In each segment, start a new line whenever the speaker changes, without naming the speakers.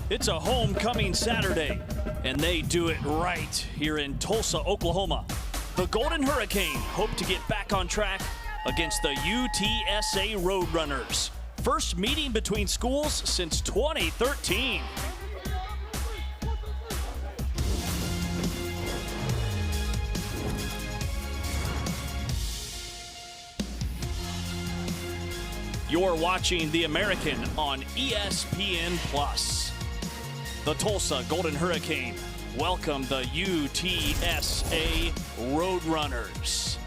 It's a homecoming Saturday, and they do it right here in Tulsa, Oklahoma. The Golden Hurricane hope to get back on track against the UTSA Roadrunners. First meeting between schools since 2013. You're watching The American on ESPN+. The Tulsa Golden Hurricane welcome the UTSA Roadrunners.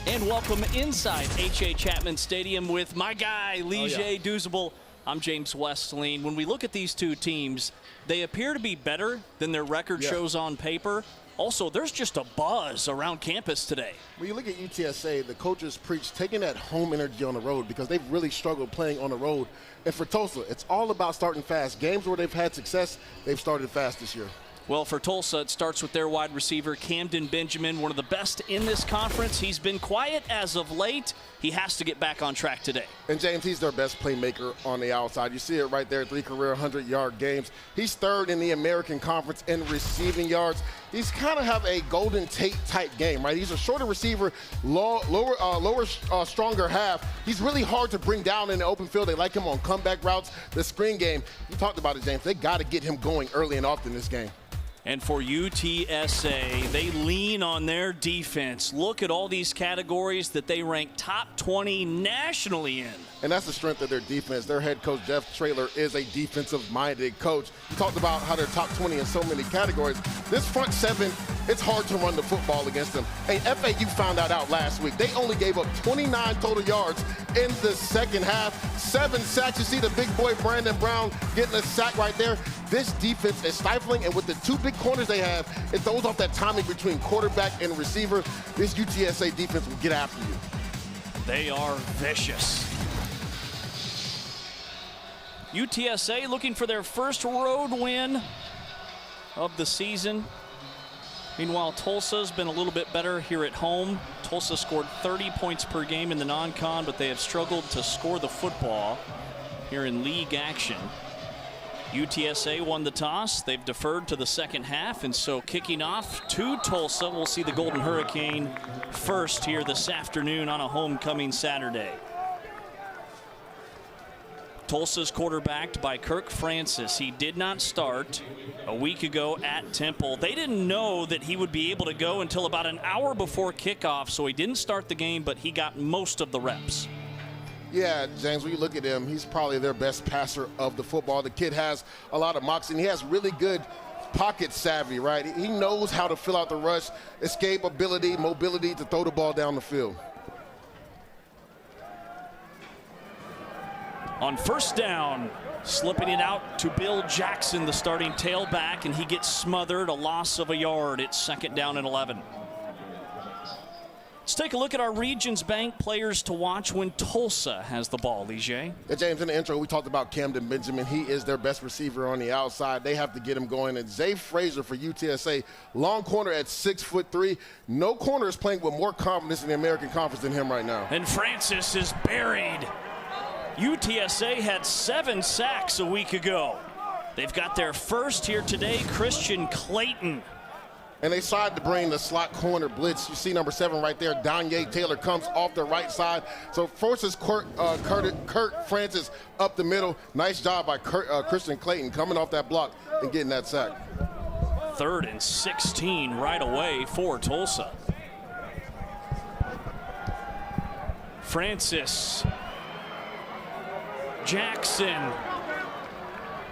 And welcome inside H.A. Chapman Stadium with my guy, Lige Douzable. I'm James Westling. When we look at these two teams, they appear to be better than their record shows on paper. Also, there's just a buzz around campus today.
When you look at UTSA, the coaches preach taking that home energy on the road because they've really struggled playing on the road. And for Tulsa, it's all about starting fast. Games where they've had success, they've started fast this year.
Well, for Tulsa, it starts with their wide receiver, Camden Benjamin, one of the best in this conference. He's been quiet as of late. He has to get back on track today.
And James, he's their best playmaker on the outside. You see it right there, 3 career 100-yard games. He's third in the American Conference in receiving yards. He's kind of have a Golden Tate type game, right? He's a shorter receiver, stronger half. He's really hard to bring down in the open field. They like him on comeback routes, the screen game. You talked about it, James. They got to get him going early and often in this game.
And for UTSA, they lean on their defense. Look at all these categories that they rank top 20 nationally in.
And that's the strength of their defense. Their head coach, Jeff Traylor, is a defensive-minded coach. You talked about how they're top 20 in so many categories. This front seven, it's hard to run the football against them. And FAU found that out last week. They only gave up 29 total yards in the second half. 7 sacks. You see the big boy Brandon Brown getting a sack right there. This defense is stifling, and with the 2 big corners they have, it throws off that timing between quarterback and receiver. This UTSA defense will get after you.
They are vicious. UTSA looking for their first road win of the season. Meanwhile, Tulsa's been a little bit better here at home. Tulsa scored 30 points per game in the non-con, but they have struggled to score the football here in league action. UTSA won the toss. They've deferred to the second half, and so kicking off to Tulsa, we'll see the Golden Hurricane first here this afternoon on a homecoming Saturday. Tulsa's quarterbacked by Kirk Francis. He did not start a week ago at Temple. They didn't know that he would be able to go until about an hour before kickoff, so he didn't start the game, but he got most of the reps.
Yeah, James, when you look at him, he's probably their best passer of the football. The kid has a lot of moxie, and he has really good pocket savvy, right? He knows how to fill out the rush, escape ability, mobility to throw the ball down the field.
On first down, slipping it out to Bill Jackson, the starting tailback, and he gets smothered, a loss of a yard. It's 2nd down and 11. Let's take a look at our Regions Bank players to watch when Tulsa has the ball, Lige.
Yeah, James, in the intro, we talked about Camden Benjamin. He is their best receiver on the outside. They have to get him going. And Zay Frazier for UTSA, long corner at 6'3". No corner is playing with more confidence in the American Conference than him right now.
And Francis is buried. UTSA had 7 sacks a week ago. They've got their first here today, Christian Clayton.
And they decide to bring the slot corner blitz. You see number 7 right there, Danye Taylor comes off the right side. So forces Kirk Francis up the middle. Nice job by Christian Clayton coming off that block and getting that sack.
3rd and 16 right away for Tulsa. Francis. Jackson.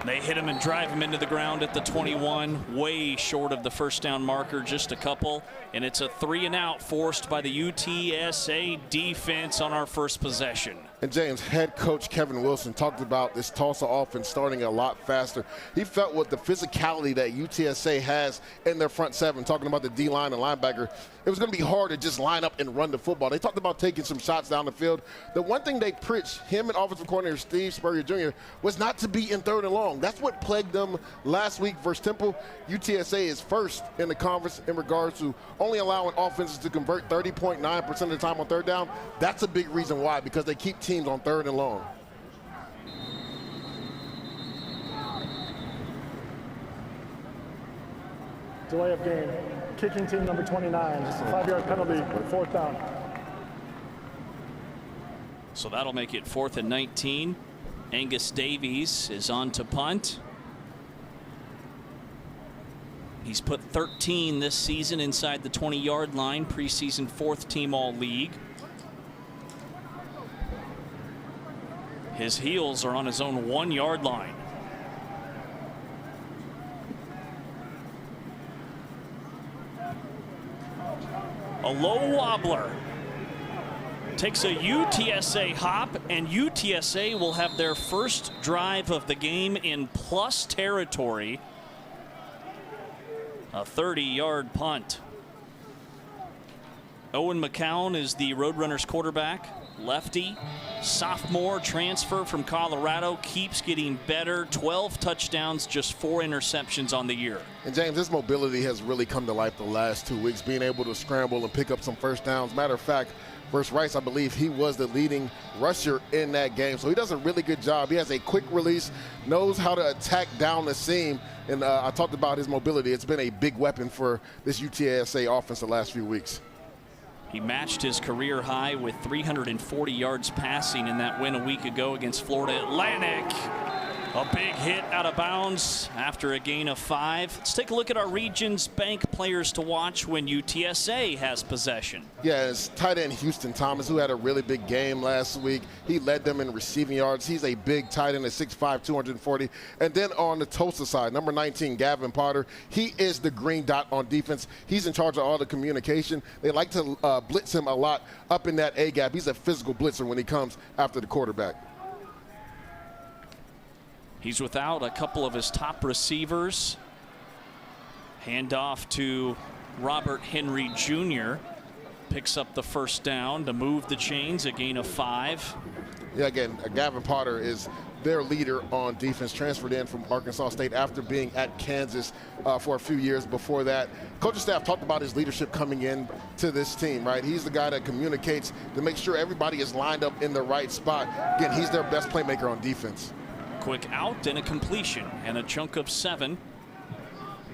They hit him and drive him into the ground at the 21, way short of the first down marker, just a couple. And it's a 3-and-out forced by the UTSA defense on our first possession.
And James, head coach Kevin Wilson talked about this Tulsa offense starting a lot faster. He felt with the physicality that UTSA has in their front seven, talking about the D-line and linebacker, it was going to be hard to just line up and run the football. They talked about taking some shots down the field. The one thing they preached, him and offensive coordinator Steve Spurrier Jr., was not to be in 3rd and long. That's what plagued them last week versus Temple. UTSA is first in the conference in regards to only allowing offenses to convert 30.9% of the time on 3rd down. That's a big reason why, because they keep teams on 3rd and long.
delay of game. Kicking team number 29, 5-yard penalty, 4th down.
So that'll make it 4th and 19. Angus Davies is on to punt. He's put 13 this season inside the 20-yard line, preseason 4th team all-league. His heels are on his own 1-yard line. A low wobbler. Takes a UTSA hop, and UTSA will have their first drive of the game in plus territory. A 30-yard punt. Owen McCown is the Roadrunners quarterback. Lefty, sophomore, transfer from Colorado, keeps getting better. 12 touchdowns, just 4 interceptions on the year.
And James, his mobility has really come to life the last 2 weeks, being able to scramble and pick up some first downs. Matter of fact, versus Rice, I believe he was the leading rusher in that game. So he does a really good job. He has a quick release, knows how to attack down the seam. And I talked about his mobility. It's been a big weapon for this UTSA offense the last few weeks.
He matched his career high with 340 yards passing in that win a week ago against Florida Atlantic. A big hit out of bounds after a gain of 5. Let's take a look at our Regions Bank players to watch when UTSA has possession.
Yeah, it's tight end Houston Thomas, who had a really big game last week. He led them in receiving yards. He's a big tight end at 6'5", 240. And then on the Tulsa side, number 19, Gavin Potter. He is the green dot on defense. He's in charge of all the communication. They like to blitz him a lot up in that A-gap. He's a physical blitzer when he comes after the quarterback.
He's without a couple of his top receivers. Handoff to Robert Henry Jr. Picks up the first down to move the chains, a gain of 5.
Yeah, again, Gavin Potter is their leader on defense, transferred in from Arkansas State after being at Kansas for a few years before that. Coaching staff talked about his leadership coming in to this team, right? He's the guy that communicates to make sure everybody is lined up in the right spot. Again, he's their best playmaker on defense.
Quick out and a completion and a chunk of 7.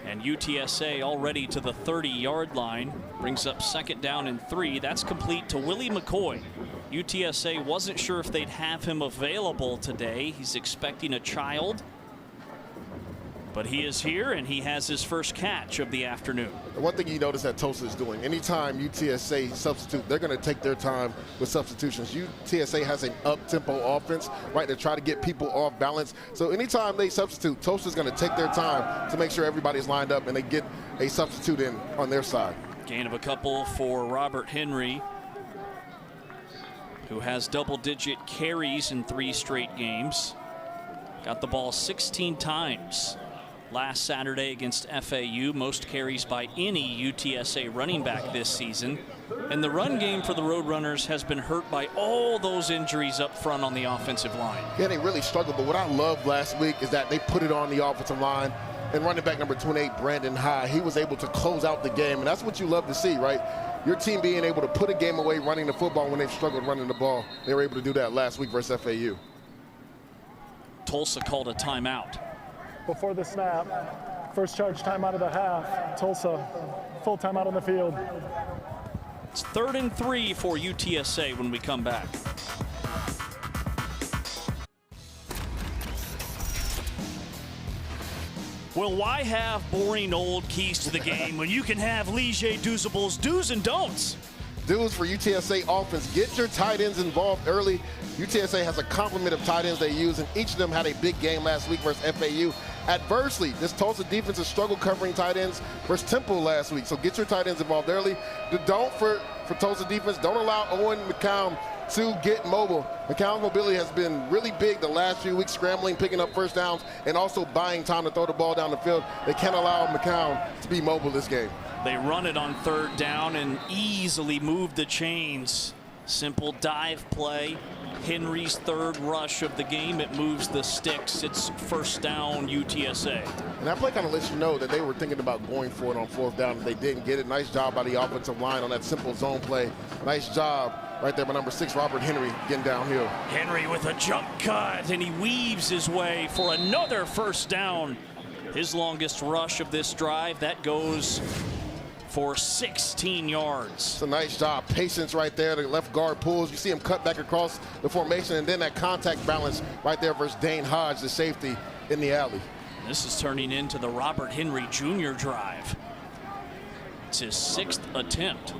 And UTSA already to the 30-yard line, brings up 2nd down and 3. That's complete to Willie McCoy. UTSA wasn't sure if they'd have him available today. He's expecting a child, but he is here and he has his first catch of the afternoon.
One thing you notice that Tulsa is doing, anytime UTSA substitute, they're going to take their time with substitutions. UTSA has an up-tempo offense, right, to try to get people off balance. So anytime they substitute, Tulsa's going to take their time to make sure everybody's lined up and they get a substitute in on their side.
Gain of a couple for Robert Henry, who has double-digit carries in 3 straight games. Got the ball 16 times last Saturday against FAU, most carries by any UTSA running back this season. And the run game for the Roadrunners has been hurt by all those injuries up front on the offensive line.
Yeah, they really struggled, but what I loved last week is that they put it on the offensive line. And running back number 28, Brandon High, he was able to close out the game. And that's what you love to see, right? Your team being able to put a game away running the football when they've struggled running the ball. They were able to do that last week versus FAU.
Tulsa called a timeout.
Before the snap, first charge timeout of the half. Tulsa, full timeout on the field.
It's 3rd and 3 for UTSA when we come back. Well, why have boring old keys to the game when you can have Leger Douzable's do's and don'ts?
Do's for UTSA offense. Get your tight ends involved early. UTSA has a complement of tight ends they use, and each of them had a big game last week versus FAU. Adversely, this Tulsa defense has struggled covering tight ends versus Temple last week. So get your tight ends involved early. The don't for Tulsa defense, don't allow Owen McCown to get mobile. McCown's mobility has been really big the last few weeks, scrambling, picking up first downs, and also buying time to throw the ball down the field. They can't allow McCown to be mobile this game.
They run it on 3rd down and easily move the chains. Simple dive play. Henry's 3rd rush of the game. It moves the sticks. It's 1st down UTSA.
And that play kind of lets you know that they were thinking about going for it on 4th down. If they didn't get it, nice job by the offensive line on that simple zone play. Nice job right there by number 6, Robert Henry, getting downhill.
Henry with a jump cut, and he weaves his way for another 1st down His longest rush of this drive, that goes for 16 yards.
It's a nice job. Patience right there. The left guard pulls. You see him cut back across the formation, and then that contact balance right there versus Dane Hodge, the safety in the alley.
This is turning into the Robert Henry Jr. drive. It's his 6th attempt.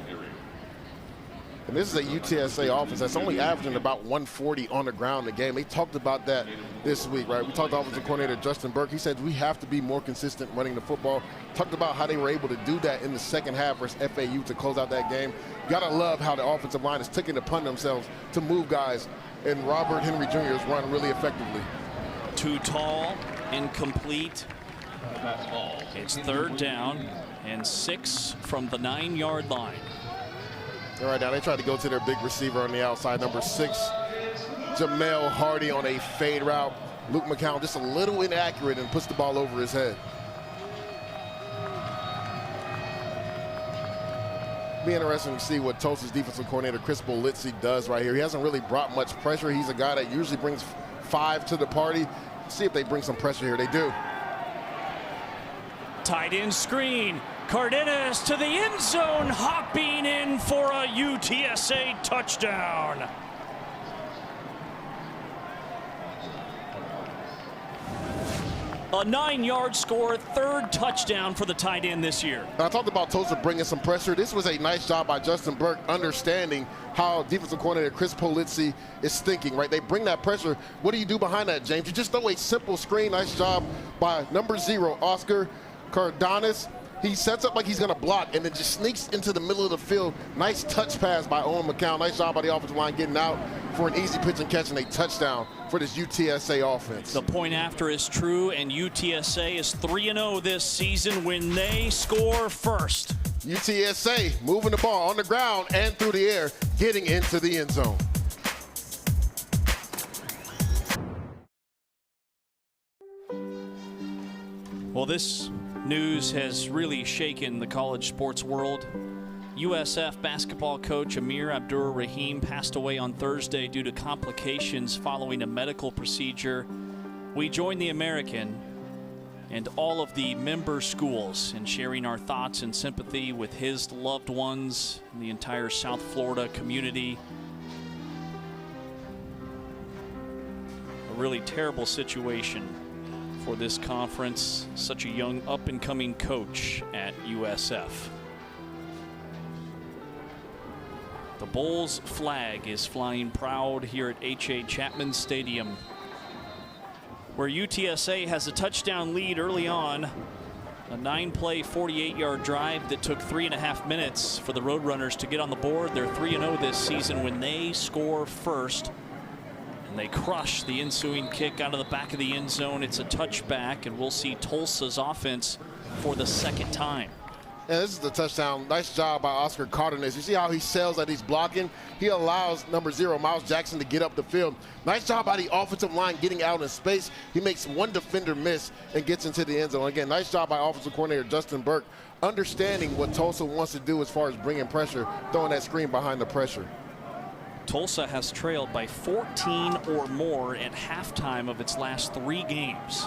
And this is a UTSA offense that's only averaging about 140 on the ground a game. They talked about that this week, right? We talked to offensive coordinator Justin Burke. He said we have to be more consistent running the football. Talked about how they were able to do that in the second half versus FAU to close out that game. You gotta love how the offensive line is taking it upon themselves to move guys, and Robert Henry Jr. has run really effectively.
Too tall, incomplete. It's 3rd down and 6 from the 9-yard line.
All right, now they tried to go to their big receiver on the outside, number 6, Jamel Hardy on a fade route. Luke McCown just a little inaccurate and puts the ball over his head. Be interesting to see what Tulsa's defensive coordinator Chris Bolitzy does right here. He hasn't really brought much pressure. He's a guy that usually brings 5 to the party. See if they bring some pressure here. They do.
Tight end screen. Cardenas to the end zone, hopping in for a UTSA touchdown. A 9-yard score, 3rd touchdown for the tight end this year.
I talked about Tulsa bringing some pressure. This was a nice job by Justin Burke understanding how defensive coordinator Chris Polizzi is thinking, right? They bring that pressure. What do you do behind that, James? You just throw a simple screen. Nice job by number 0, Oscar Cardenas. He sets up like he's going to block and then just sneaks into the middle of the field. Nice touch pass by Owen McCown. Nice job by the offensive line getting out for an easy pitch and catch and a touchdown for this UTSA offense.
The point after is true, and UTSA is 3-0 this season when they score first.
UTSA moving the ball on the ground and through the air, getting into the end zone.
Well, this news has really shaken the college sports world. USF basketball coach Amir Abdur-Rahim passed away on Thursday due to complications following a medical procedure. We join the American and all of the member schools in sharing our thoughts and sympathy with his loved ones and the entire South Florida community. A really terrible situation for this conference, such a young up-and-coming coach at USF. The Bulls flag is flying proud here at H.A. Chapman Stadium, where UTSA has a touchdown lead early on. A 9-play, 48-yard drive that took 3.5 minutes for the Roadrunners to get on the board. They're 3-0 this season when they score first. And they crush the ensuing kick out of the back of the end zone. It's a touchback, and we'll see Tulsa's offense for the 2nd time.
And this is the touchdown. Nice job by Oscar Cardenas. You see how he sells that he's blocking? He allows number 0, Miles Jackson, to get up the field. Nice job by the offensive line getting out in space. He makes one defender miss and gets into the end zone. Again, nice job by offensive coordinator Justin Burke, understanding what Tulsa wants to do as far as bringing pressure, throwing that screen behind the pressure.
Tulsa has trailed by 14 or more at halftime of its last 3 games.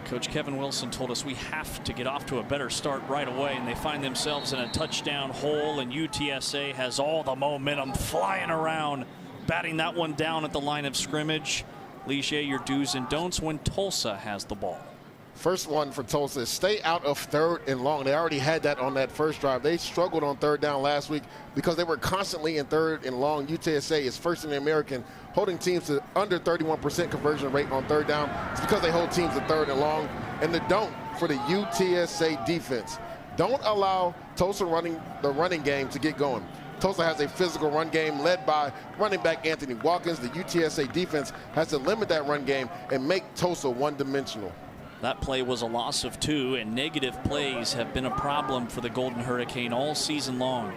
Coach Kevin Wilson told us we have to get off to a better start right away, and they find themselves in a touchdown hole, and UTSA has all the momentum flying around, batting that one down at the line of scrimmage. Lige, your do's and don'ts when Tulsa has the ball.
First one for Tulsa is stay out of 3rd and long. They already had that on that first drive. They struggled on 3rd down last week because they were constantly in 3rd and long. UTSA is first in the American, holding teams to under 31% conversion rate on 3rd down. It's because they hold teams to 3rd and long. And the don't for the UTSA defense. Don't allow Tulsa the running game to get going. Tulsa has a physical run game led by running back Anthony Watkins. The UTSA defense has to limit that run game and make Tulsa one-dimensional.
That play was a loss of 2, and negative plays have been a problem for the Golden Hurricane all season long.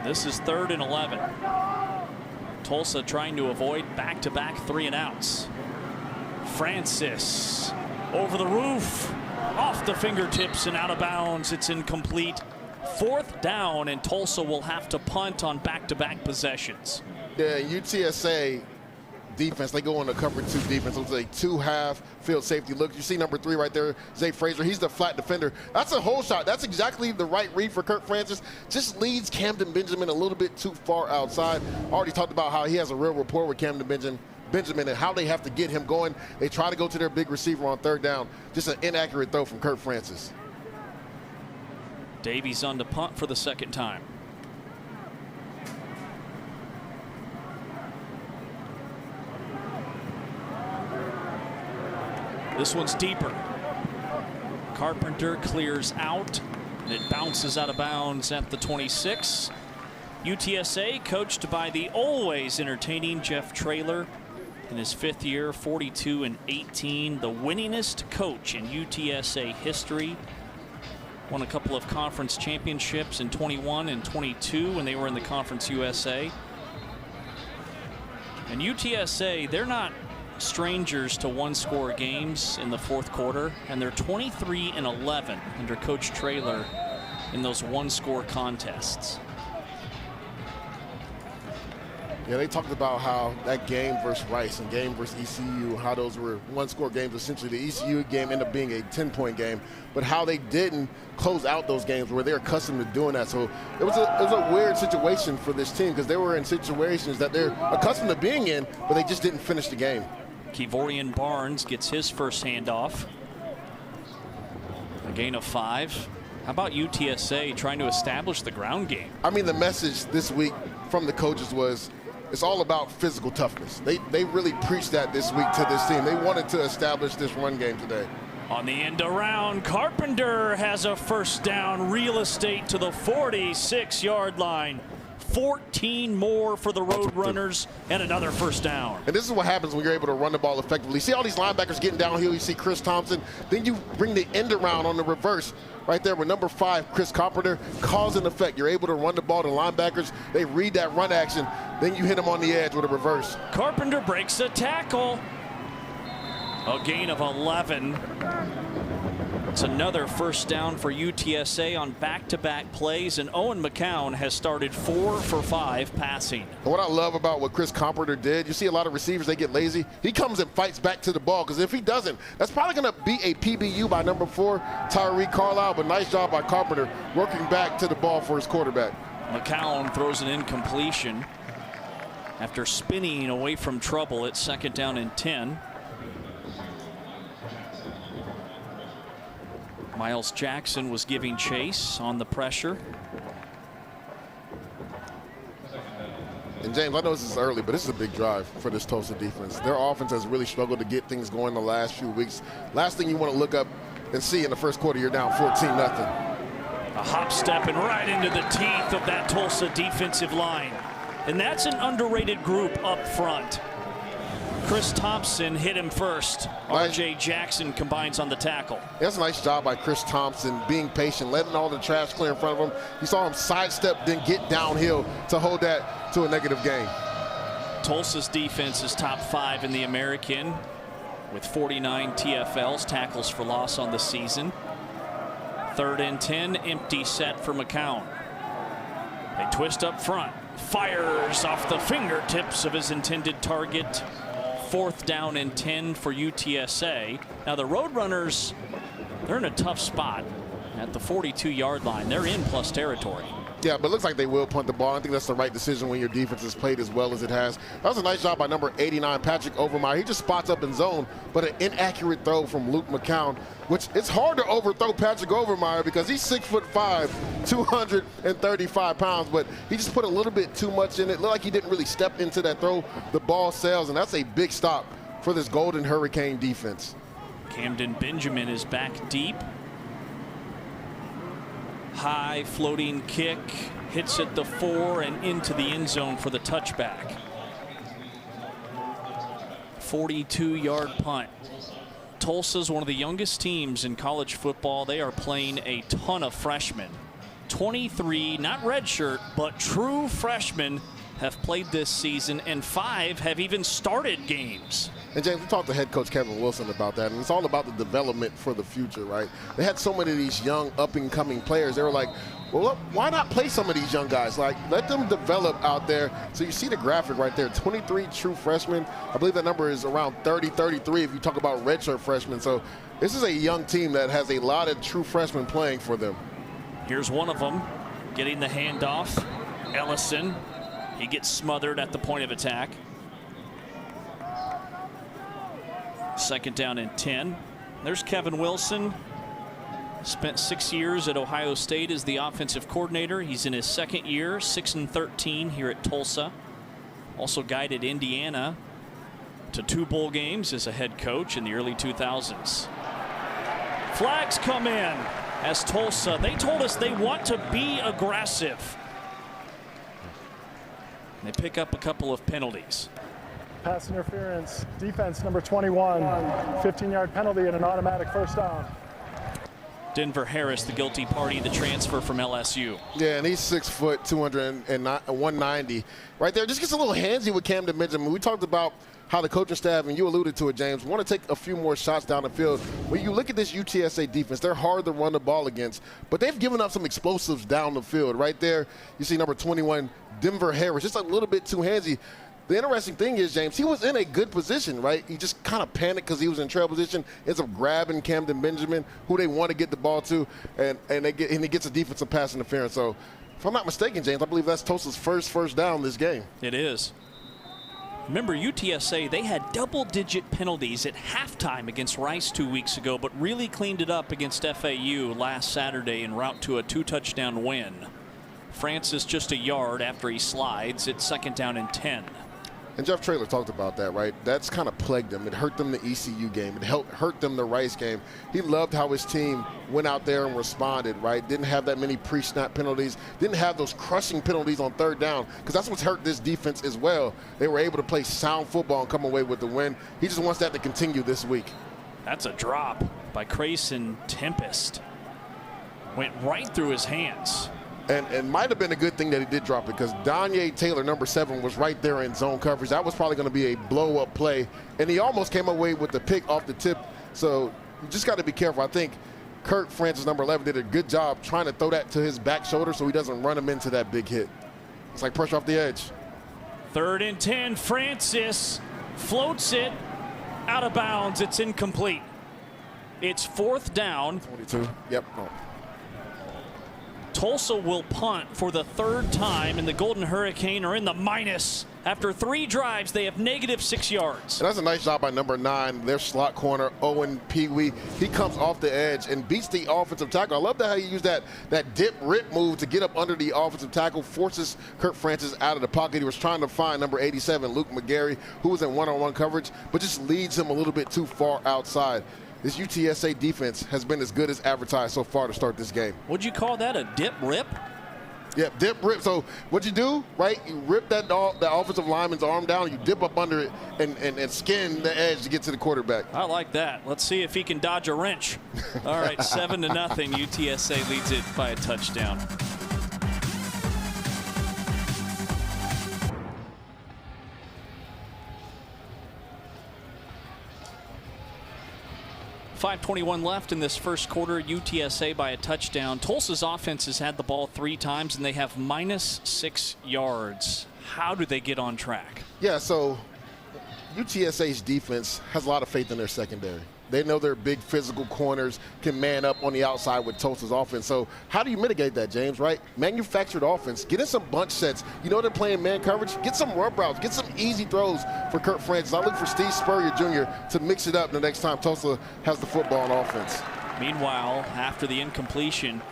This is 3rd and 11. Tulsa trying to avoid back-to-back 3-and-outs. Francis over the roof, off the fingertips and out of bounds. It's incomplete. 4th down, and Tulsa will have to punt on back-to-back possessions.
Yeah, UTSA defense, they go on a cover 2 defense. It was a 2-half field safety look. You see number 3 right there, Zay Frazier. He's the flat defender. That's a hole shot. That's exactly the right read for Kirk Francis. Just leads Camden Benjamin a little bit too far outside. Already talked about how he has a real rapport with Camden Benjamin and how they have to get him going. They try to go to their big receiver on 3rd down. Just an inaccurate throw from Kirk Francis.
Davies on the punt for the 2nd time. This one's deeper. Carpenter clears out, and it bounces out of bounds at the 26. UTSA, coached by the always entertaining Jeff Traylor. In his 5th year, 42-18, the winningest coach in UTSA history. Won a couple of conference championships in 21 and 22 when they were in the Conference USA. And UTSA, they're not strangers to 1-score games in the 4th quarter, and they're 23-11 under Coach Traylor in those 1-score contests.
Yeah, they talked about how that game versus Rice and game versus ECU, how those were 1-score games. Essentially, the ECU game ended up being a 10-point game, but how they didn't close out those games where they're accustomed to doing that. So it was a weird situation for this team because they were in situations that they're accustomed to being in, but they just didn't finish the game.
Kevorian Barnes gets his first handoff. A gain of 5. How about UTSA trying to establish the ground game?
I mean, the message this week from the coaches was it's all about physical toughness. They really preached that this week to this team. They wanted to establish this run game today.
On the end around, Carpenter has a 1st down, real estate to the 46-yard line. 14 more for the Roadrunners and another 1st down.
And this is what happens when you're able to run the ball effectively. See all these linebackers getting downhill. You see Chris Thompson. Then you bring the end around on the reverse right there with number 5, Chris Carpenter. Cause and effect. You're able to run the ball to linebackers. They read that run action. Then you hit them on the edge with a reverse.
Carpenter breaks a tackle. A gain of 11. It's another 1st down for UTSA on back-to-back plays, and Owen McCown has started 4 for 5 passing.
And what I love about what Chris Carpenter did, you see a lot of receivers, they get lazy. He comes and fights back to the ball, because if he doesn't, that's probably going to be a PBU by number 4, Tyree Carlisle, but nice job by Carpenter working back to the ball for his quarterback.
McCown throws an incompletion after spinning away from trouble at 2nd down and 10. Miles Jackson was giving chase on the pressure.
And James, I know this is early, but this is a big drive for this Tulsa defense. Their offense has really struggled to get things going the last few weeks. Last thing you want to look up and see in the 1st quarter, you're down 14-0.
A hop step and right into the teeth of that Tulsa defensive line. And that's an underrated group up front. Chris Thompson hit him first. R.J. Jackson combines on the tackle.
That's a nice job by Chris Thompson, being patient, letting all the trash clear in front of him. You saw him sidestep, then get downhill to hold that to a negative gain.
Tulsa's defense is top 5 in the American with 49 TFLs, tackles for loss on the season. 3rd and 10, empty set for McCown. They twist up front. Fires off the fingertips of his intended target. 4th down and 10 for UTSA. Now the Roadrunners, they're in a tough spot at the 42-yard line. They're in plus territory.
Yeah, but it looks like they will punt the ball. I think that's the right decision when your defense has played as well as it has. That was a nice job by number 89, Patrick Overmeyer. He just spots up in zone, but an inaccurate throw from Luke McCown, which it's hard to overthrow Patrick Overmeyer because he's 6'5", 235 pounds, but he just put a little bit too much in it. Looked like he didn't really step into that throw. The ball sails, and that's a big stop for this Golden Hurricane defense.
Camden Benjamin is back deep. High floating kick, hits at the 4 and into the end zone for the touchback. 42-yard punt. Tulsa's one of the youngest teams in college football. They are playing a ton of freshmen. 23, not redshirt, but true freshmen have played this season, and 5 have even started games.
And James, we talked to head coach Kevin Wilson about that, and it's all about the development for the future, right? They had so many of these young up-and-coming players. They were like, well, look, why not play some of these young guys? Like, let them develop out there. So you see the graphic right there, 23 true freshmen. I believe that number is around 30, 33 if you talk about redshirt freshmen. So this is a young team that has a lot of true freshmen playing for them.
Here's one of them getting the handoff. Ellison, he gets smothered at the point of attack. Second down and 10. There's Kevin Wilson. Spent 6 years at Ohio State as the offensive coordinator. He's in his second year, 6-13 here at Tulsa. Also guided Indiana to 2 bowl games as a head coach in the early 2000s. Flags come in as Tulsa, they told us they want to be aggressive. They pick up a couple of penalties.
Pass interference, defense number 21, 15-yard penalty and an automatic first down.
Denver Harris, the guilty party, the transfer from LSU.
Yeah, and he's 6 foot, 190. Right there, just gets a little handsy with Camden Benjamin. We talked about how the coaching staff, and you alluded to it, James, want to take a few more shots down the field. When you look at this UTSA defense, they're hard to run the ball against, but they've given up some explosives down the field. Right there, you see number 21, Denver Harris, just a little bit too handsy. The interesting thing is, James, he was in a good position, right? He just kind of panicked because he was in trail position. Ends up grabbing Camden Benjamin, who they want to get the ball to, and he gets a defensive pass interference. So, if I'm not mistaken, James, I believe that's Tulsa's first down this game.
It is. Remember, UTSA, they had double-digit penalties at halftime against Rice 2 weeks ago, but really cleaned it up against FAU last Saturday en route to a 2-touchdown win. Francis just a yard after he slides. It's second down and 10.
And Jeff Traylor talked about that, right? That's kind of plagued them. It hurt them the ECU game. It hurt them the Rice game. He loved how his team went out there and responded, right? Didn't have that many pre-snap penalties. Didn't have those crushing penalties on third down, because that's what's hurt this defense as well. They were able to play sound football and come away with the win. He just wants that to continue this week.
That's a drop by Crayson Tempest. Went right through his hands.
And might have been a good thing that he did drop it, because Danye Taylor, number 7, was right there in zone coverage. That was probably going to be a blow-up play. And he almost came away with the pick off the tip. So you just got to be careful. I think Kurt Francis, number 11, did a good job trying to throw that to his back shoulder so he doesn't run him into that big hit. It's like pressure off the edge.
Third and 10. Francis floats it out of bounds. It's incomplete. It's fourth down.
22. Yep. Oh.
Tulsa will punt for the third time, and the Golden Hurricane are in the minus. After 3 drives, they have -6 yards.
And that's a nice job by number 9, their slot corner, Owen Pee-wee. He comes off the edge and beats the offensive tackle. I love that how he used that dip-rip move to get up under the offensive tackle, forces Kurt Francis out of the pocket. He was trying to find number 87, Luke McGarry, who was in one-on-one coverage, but just leads him a little bit too far outside. This UTSA defense has been as good as advertised so far to start this game.
Would you call that a dip rip?
Yep, dip rip. So what you do, right, you rip that offensive lineman's arm down, you dip up under it and skin the edge to get to the quarterback.
I like that. Let's see if he can dodge a wrench. All right, 7-0. UTSA leads it by a touchdown. .521 left in this first quarter. UTSA by a touchdown. Tulsa's offense has had the ball 3 times, and they have -6 yards. How do they get on track?
Yeah, so UTSA's defense has a lot of faith in their secondary. They know their big physical corners can man up on the outside with Tulsa's offense. So how do you mitigate that, James, right? Manufactured offense. Get in some bunch sets. You know they're playing man coverage. Get some rub routes. Get some easy throws for Kurt Francis. I look for Steve Spurrier Jr. to mix it up the next time Tulsa has the football on offense.
Meanwhile, after the incompletion,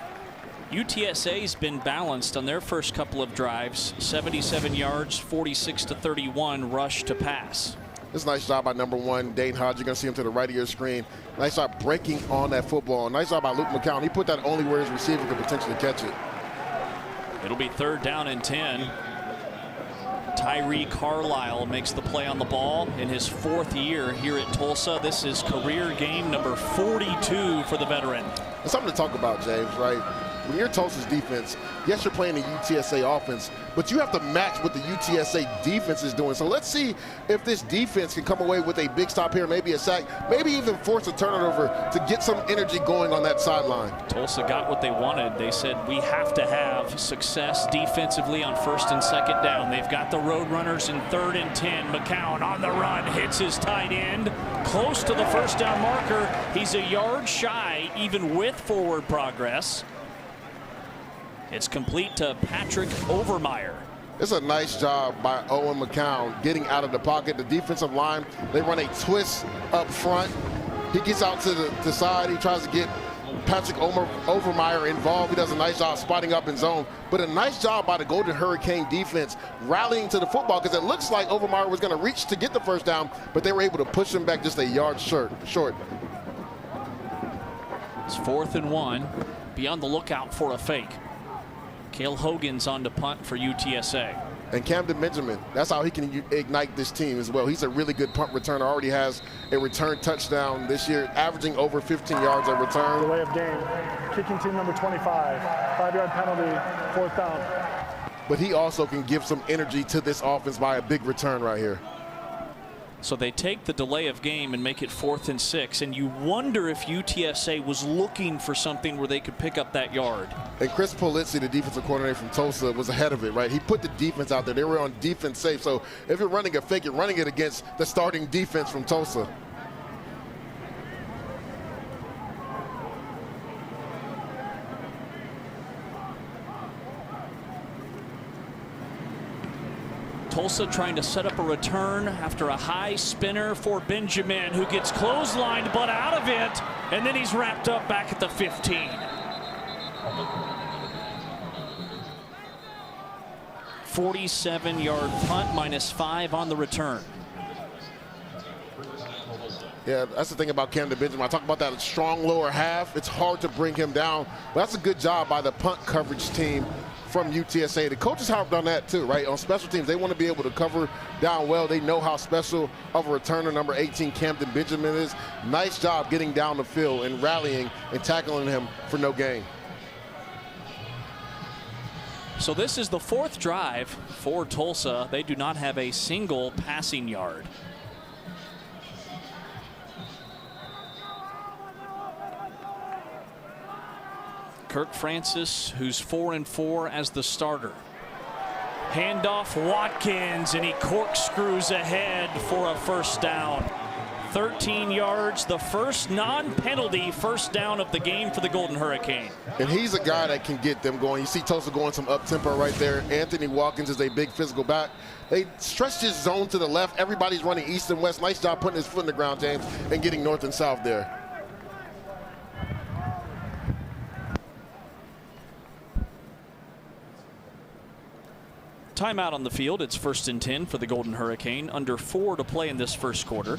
UTSA's been balanced on their first couple of drives. 77 yards, 46-31 rush to pass.
This is a nice job by number 1, Dane Hodge. You're going to see him to the right of your screen. Nice job breaking on that football. Nice job by Luke McCown. He put that only where his receiver could potentially catch it.
It'll be 3rd down and 10. Tyree Carlisle makes the play on the ball in his 4th year here at Tulsa. This is career game number 42 for the veteran.
It's something to talk about, James, right? when you're Tulsa's defense, yes, you're playing the UTSA offense, but you have to match what the UTSA defense is doing. So let's see if this defense can come away with a big stop here, maybe a sack, maybe even force a turnover to get some energy going on that sideline.
Tulsa got what they wanted. They said we have to have success defensively on 1st and 2nd down. They've got the road runners in 3rd and 10. McCown on the run, hits his tight end, close to the 1st down marker. He's a yard shy, even with forward progress. It's complete to Patrick Overmeyer.
It's a nice job by Owen McCown getting out of the pocket. The defensive line, they run a twist up front. He gets out to the side. He tries to get Patrick Overmeyer involved. He does a nice job spotting up in zone. But a nice job by the Golden Hurricane defense rallying to the football, because it looks like Overmeyer was going to reach to get the 1st down, but they were able to push him back just a yard short.
It's 4th and 1. Be on the lookout for a fake. Cale Hogan's on to punt for UTSA.
And Camden Benjamin, that's how he can ignite this team as well. He's a really good punt returner. Already has a return touchdown this year, averaging over 15 yards a return.
Delay of game. Kicking team number 25. 5-yard penalty, 4th down.
But he also can give some energy to this offense by a big return right here.
So they take the delay of game and make it 4th and 6, and you wonder if UTSA was looking for something where they could pick up that yard.
And Chris Polizzi, the defensive coordinator from Tulsa, was ahead of it, right? He put the defense out there. They were on defense safe. So if you're running a fake, you're running it against the starting defense from Tulsa.
Tulsa trying to set up a return after a high spinner for Benjamin, who gets clotheslined but out of it, and then he's wrapped up back at the 15. "47-yard punt, -5 on the return."
Yeah, that's the thing about Camden Benjamin. I talk about that strong lower half. It's hard to bring him down, but that's a good job by the punt coverage team from UTSA. The coaches harped on that too, right? On special teams, they want to be able to cover down well. They know how special of a returner number 18 Camden Benjamin is. Nice job getting down the field and rallying and tackling him for no gain.
So this is the 4th drive for Tulsa. They do not have a single passing yard. Kirk Francis, who's 4-4 as the starter. Handoff Watkins, and he corkscrews ahead for a 1st down. 13 yards, the first non-penalty 1st down of the game for the Golden Hurricane.
And he's a guy that can get them going. You see Tulsa going some up-tempo right there. Anthony Watkins is a big physical back. They stretched his zone to the left. Everybody's running east and west. Nice job putting his foot in the ground, James, and getting north and south there.
Timeout on the field. It's 1st and 10 for the Golden Hurricane. Under 4 to play in this 1st quarter.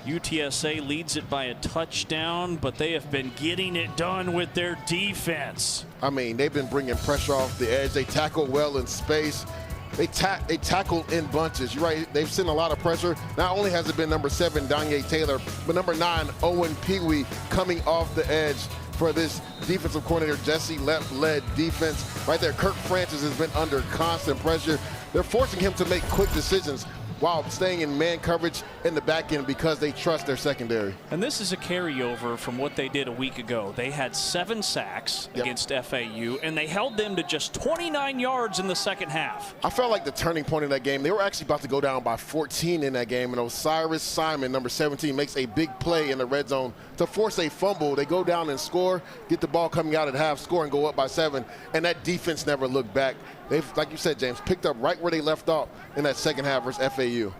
UTSA leads it by a touchdown, but they have been getting it done with their defense.
I mean, they've been bringing pressure off the edge. They tackle well in space. They tackle in bunches. You're right. They've seen a lot of pressure. Not only has it been number 7, Danye Taylor, but number 9, Owen Peewee, coming off the edge for this defensive coordinator Jesse Lepp-led defense. Right there, Kirk Francis has been under constant pressure. They're forcing him to make quick decisions while staying in man coverage in the back end because they trust their secondary.
And this is a carryover from what they did a week ago. They had 7 sacks against FAU, and they held them to just 29 yards in the 2nd half.
I felt like the turning point in that game, they were actually about to go down by 14 in that game, and Osiris Simon, number 17, makes a big play in the red zone to force a fumble. They go down and score, get the ball coming out at half, score and go up by 7, and that defense never looked back. They've, like you said, James, picked up right where they left off in that 2nd half versus FAU.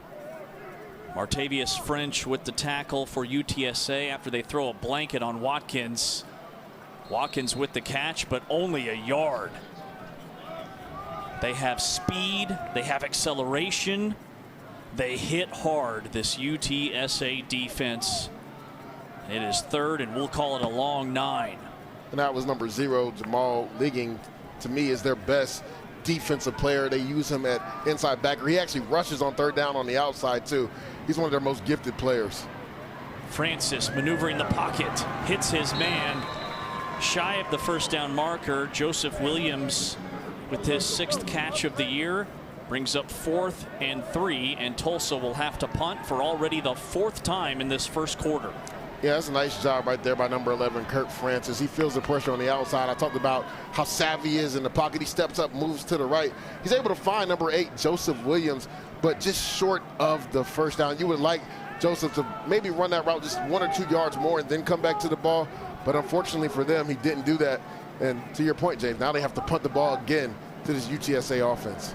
Martavius French with the tackle for UTSA after they throw a blanket on Watkins. Watkins with the catch, but only a yard. They have speed, they have acceleration, they hit hard, this UTSA defense. It is 3rd, and we'll call it a long 9.
And that was number 0, Jamal Ligging, to me, is their best defensive player. They use him at inside backer. He actually rushes on 3rd down on the outside too. He's one of their most gifted players.
Francis maneuvering the pocket, hits his man. Shy of the first down marker, Joseph Williams with his 6th catch of the year brings up 4th and 3, and Tulsa will have to punt for already the 4th time in this first quarter.
Yeah, that's a nice job right there by number 11, Kirk Francis. He feels the pressure on the outside. I talked about how savvy he is in the pocket. He steps up, moves to the right. He's able to find number 8, Joseph Williams, but just short of the first down. You would like Joseph to maybe run that route just 1 or 2 yards more and then come back to the ball. But unfortunately for them, he didn't do that. And to your point, James, now they have to punt the ball again to this UTSA offense.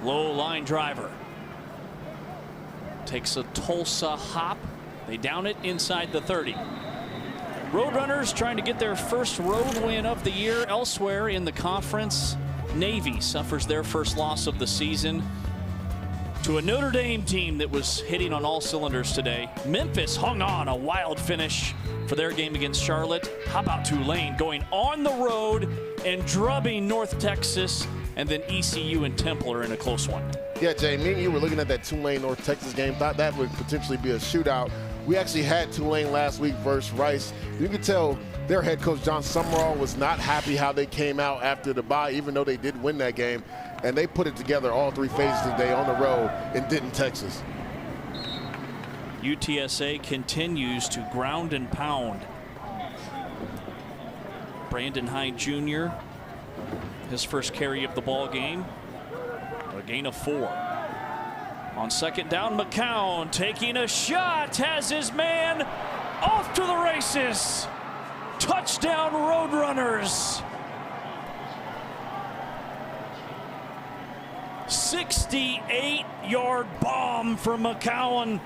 Low line driver. Takes a Tulsa hop. They down it inside the 30. Roadrunners trying to get their first road win of the year elsewhere in the conference. Navy suffers their first loss of the season to a Notre Dame team that was hitting on all cylinders today. Memphis hung on a wild finish for their game against Charlotte. How about Tulane going on the road and drubbing North Texas, and then ECU and Temple are in a close one.
Yeah, Jay, me and you were looking at that Tulane North Texas game, thought that would potentially be a shootout. We actually had Tulane last week versus Rice. You could tell their head coach, John Summerall, was not happy how they came out after the bye, even though they did win that game. And they put it together all 3 phases today on the road in Denton, Texas.
UTSA continues to ground and pound. Brandon Hyde Jr., his first carry of the ball game, a gain of 4. On 2nd down, McCown taking a shot, has his man off to the races. Touchdown Roadrunners. 68-yard bomb from McCown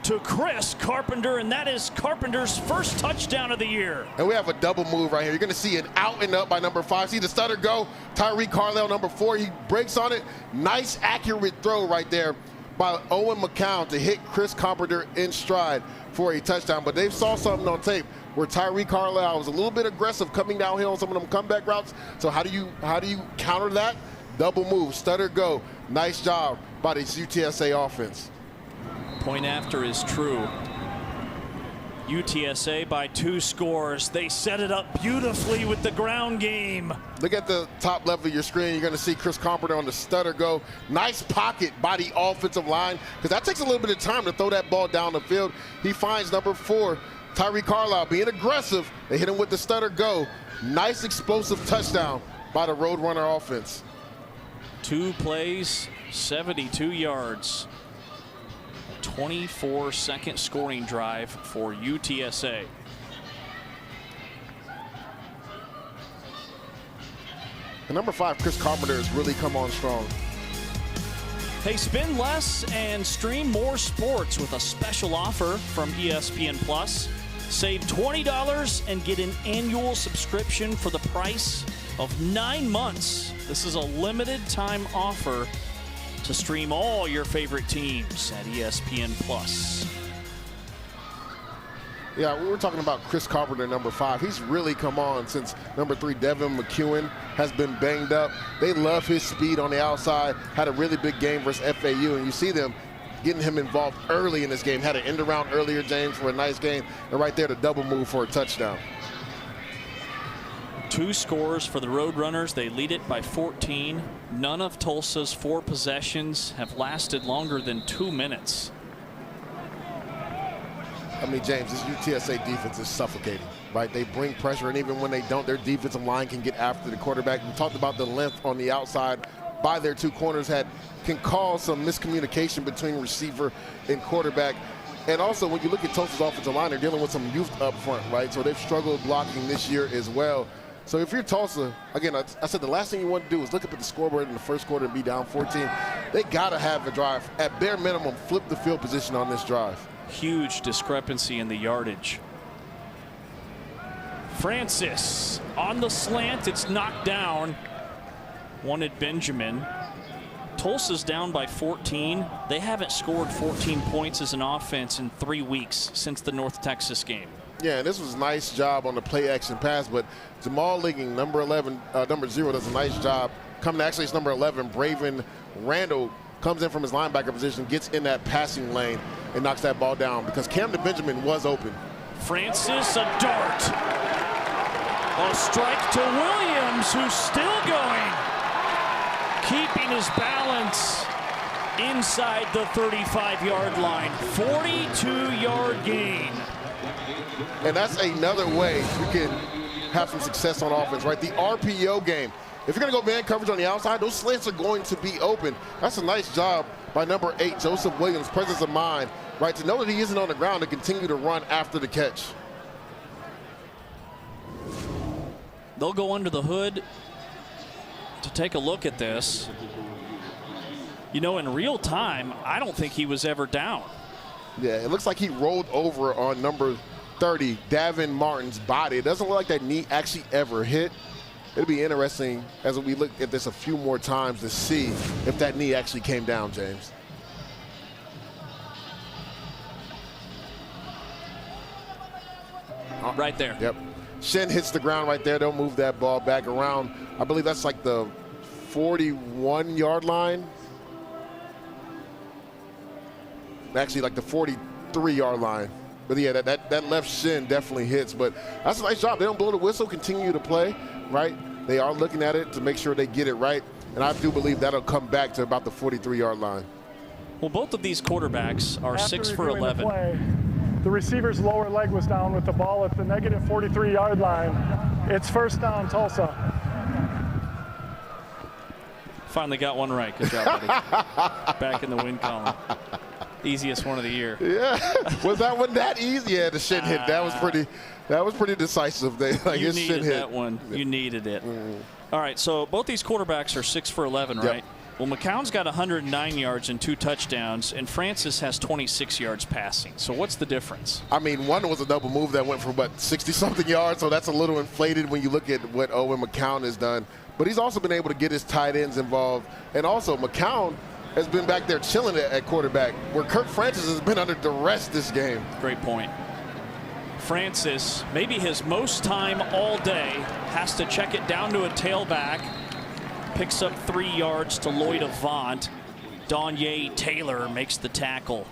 to Chris Carpenter, and that is Carpenter's first touchdown of the year.
And we have a double move right here. You're going to see an out and up by number 5. See the stutter go. Tyreek Carlisle, number 4. He breaks on it. Nice, accurate throw right there by Owen McCown to hit Chris Carpenter in stride for a touchdown. But they saw something on tape where Tyreek Carlisle was a little bit aggressive coming downhill on some of them comeback routes. So how do you counter that? Double move, stutter go. Nice job by this UTSA offense.
Point after is true. UTSA by 2 scores. They set it up beautifully with the ground game.
Look at the top left of your screen. You're going to see Chris Carpenter on the stutter go. Nice pocket by the offensive line, because that takes a little bit of time to throw that ball down the field. He finds number 4, Tyreek Carlisle, being aggressive. They hit him with the stutter go. Nice explosive touchdown by the Roadrunner offense.
2 plays, 72 yards. 24-second scoring drive for UTSA.
And number 5, Chris Carpenter, has really come on strong.
Hey, spend less and stream more sports with a special offer from ESPN Plus. Save $20 and get an annual subscription for the price of 9 months. This is a limited time offer to stream all your favorite teams at ESPN Plus.
Yeah, we were talking about Chris Carpenter, number 5. He's really come on since number 3, Devin McEwen, has been banged up. They love his speed on the outside. Had a really big game versus FAU, and you see them getting him involved early in this game. Had an end around earlier, James, for a nice game. And right there, the double move for a touchdown.
2 scores for the Roadrunners. They lead it by 14. None of Tulsa's 4 possessions have lasted longer than 2 minutes.
I mean, James, this UTSA defense is suffocating, right? They bring pressure, and even when they don't, their defensive line can get after the quarterback. We talked about the length on the outside by their 2 corners can cause some miscommunication between receiver and quarterback. And also, when you look at Tulsa's offensive line, they're dealing with some youth up front, right? So they've struggled blocking this year as well. So if you're Tulsa, again, I said the last thing you want to do is look up at the scoreboard in the first quarter and be down 14. They got to have a drive. At bare minimum, flip the field position on this drive.
Huge discrepancy in the yardage. Francis on the slant. It's knocked down. Wanted Benjamin. Tulsa's down by 14. They haven't scored 14 points as an offense in 3 weeks since the North Texas game.
Yeah, and this was a nice job on the play action pass, but Jamal Ligging, number 0, does a nice job. Actually, it's number 11, Braven Randall, comes in from his linebacker position, gets in that passing lane, and knocks that ball down because Camden Benjamin was open.
Francis, a dart. A strike to Williams, who's still going. Keeping his balance inside the 35-yard line. 42-yard gain.
And that's another way you can have some success on offense, right? The RPO game. If you're going to go man coverage on the outside, those slants are going to be open. That's a nice job by number 8, Joseph Williams, presence of mind, right, to know that he isn't on the ground to continue to run after the catch.
They'll go under the hood to take a look at this. You know, in real time, I don't think he was ever down.
Yeah, it looks like he rolled over on number 30, Davin Martin's body. It doesn't look like that knee actually ever hit. It'll be interesting as we look at this a few more times to see if that knee actually came down, James.
Right there.
Yep. Shin hits the ground right there. They'll move that ball back around. I believe that's like the 41-yard line. Actually, like the 43-yard line. But yeah, that left shin definitely hits. But that's a nice job. They don't blow the whistle, continue to play, right? They are looking at it to make sure they get it right. And I do believe that'll come back to about the 43-yard line.
Well, both of these quarterbacks are
After
6 for
reviewing the
11.
play, the receiver's lower leg was down with the ball at the negative 43-yard line. It's first down, Tulsa.
Finally got one right. Good job, buddy. Back in the win column. Easiest one of the year.
Yeah, was that one that easy? Yeah, the shin hit. That was pretty decisive.
You needed that one. You needed it. All right, so both these quarterbacks are 6 for 11, right? Yep. Well, McCown's got 109 yards and 2 touchdowns, and Francis has 26 yards passing. So what's the difference?
I mean, one was a double move that went for about 60-something yards, so that's a little inflated when you look at what Owen McCown has done. But he's also been able to get his tight ends involved. And also, McCown has been back there chilling at quarterback, where Kirk Francis has been under duress this game.
Great point. Francis, maybe his most time all day, has to check it down to a tailback. Picks up 3 yards to Lloyd Avant. Donye Taylor makes the tackle.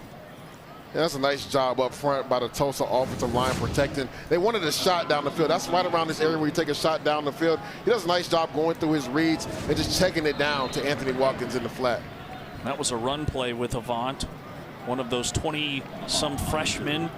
Yeah, that's a nice job up front by the Tulsa offensive line protecting. They wanted a shot down the field. That's right around this area where you take a shot down the field. He does a nice job going through his reads and just checking it down to Anthony Watkins in the flat.
That was a run play with Avant, one of those 20-some freshmen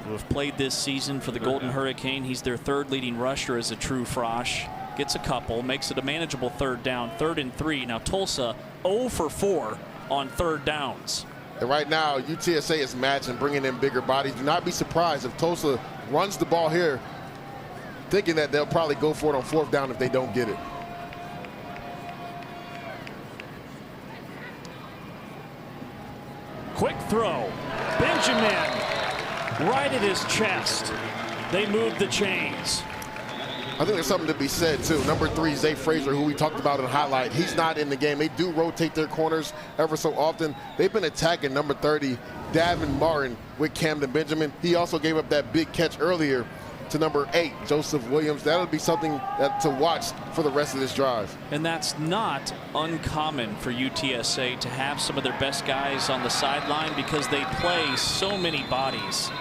who have played this season for the Golden Hurricane. He's their 3rd leading rusher as a true frosh. Gets a couple, makes it a manageable 3rd down, 3rd and 3. Now Tulsa 0 for 4 on 3rd downs.
And right now, UTSA is matching, bringing in bigger bodies. Do not be surprised if Tulsa runs the ball here, thinking that they'll probably go for it on 4th down if they don't get it.
Quick throw. Benjamin right at his chest. They move the chains.
I think there's something to be said, too. Number 3, Zay Frazier, who we talked about in the highlight, he's not in the game. They do rotate their corners ever so often. They've been attacking number 30, Davin Martin, with Camden Benjamin. He also gave up that big catch earlier to number 8, Joseph Williams. That'll be something to watch for the rest of this drive.
And that's not uncommon for UTSA to have some of their best guys on the sideline because they play so many bodies.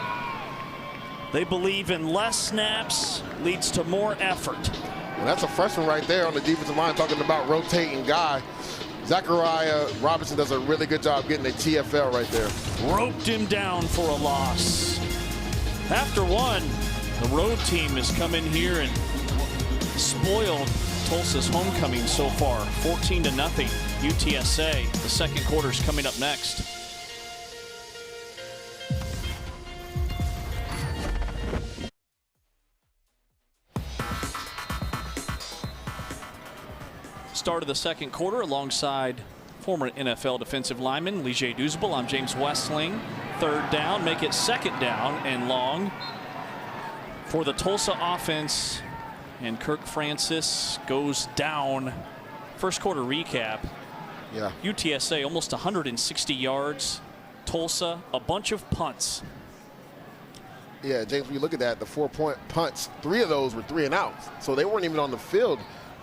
They believe in less snaps leads to more effort.
And that's a freshman right there on the defensive line talking about rotating guy. Zachariah Robinson does a really good job getting a TFL right there.
Roped him down for a loss. After one, the road team has come in here and spoiled Tulsa's homecoming so far. 14-0 UTSA. The second quarter's coming up next. Start of the second quarter alongside former NFL defensive lineman Lige Douzable. I'm James Westling. 3rd down, make it 2nd down and long for the Tulsa offense. And Kirk Francis goes down. First quarter recap.
Yeah.
UTSA almost 160 yards. Tulsa, a bunch of punts.
Yeah, James, when you look at that, the 4-point punts, 3 of those were 3 and outs. So they weren't even on the field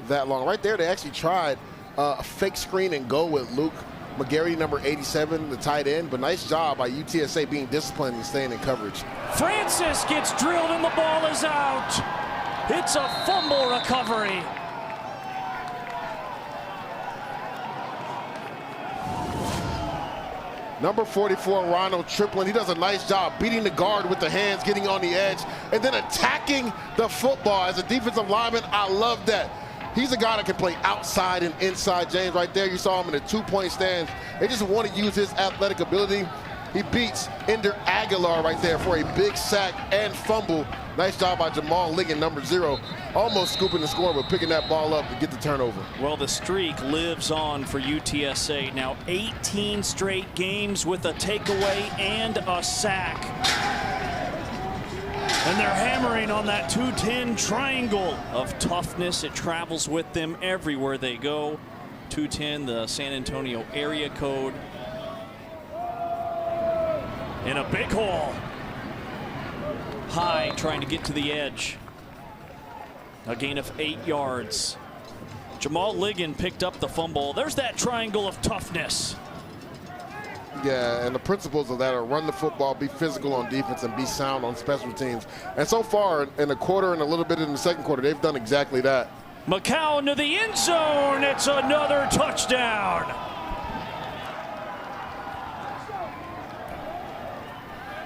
that long. Right there, they actually tried a fake screen and go with Luke McGarry, number 87, the tight end, but nice job by UTSA being disciplined and staying in coverage.
Francis gets drilled and the ball is out. It's a fumble recovery.
Number 44, Ronald Triplin, he does a nice job beating the guard with the hands, getting on the edge, and then attacking the football. As a defensive lineman, I love that. He's a guy that can play outside and inside. James, right there, you saw him in a two-point stance. They just want to use his athletic ability. He beats Ender Aguilar right there for a big sack and fumble. Nice job by Jamal Ligon, number 0. Almost scooping the score, but picking that ball up to get the turnover.
Well, the streak lives on for UTSA. Now 18 straight games with a takeaway and a sack. And they're hammering on that 210 triangle of toughness. It travels with them everywhere they go. 210, the San Antonio area code. In a big hole. High, trying to get to the edge. A gain of 8 yards. Jamal Ligon picked up the fumble. There's that triangle of toughness.
Yeah, and the principles of that are run the football, be physical on defense, and be sound on special teams. And so far, in the quarter and a little bit in the second quarter, they've done exactly that.
McCown to the end zone. It's another touchdown.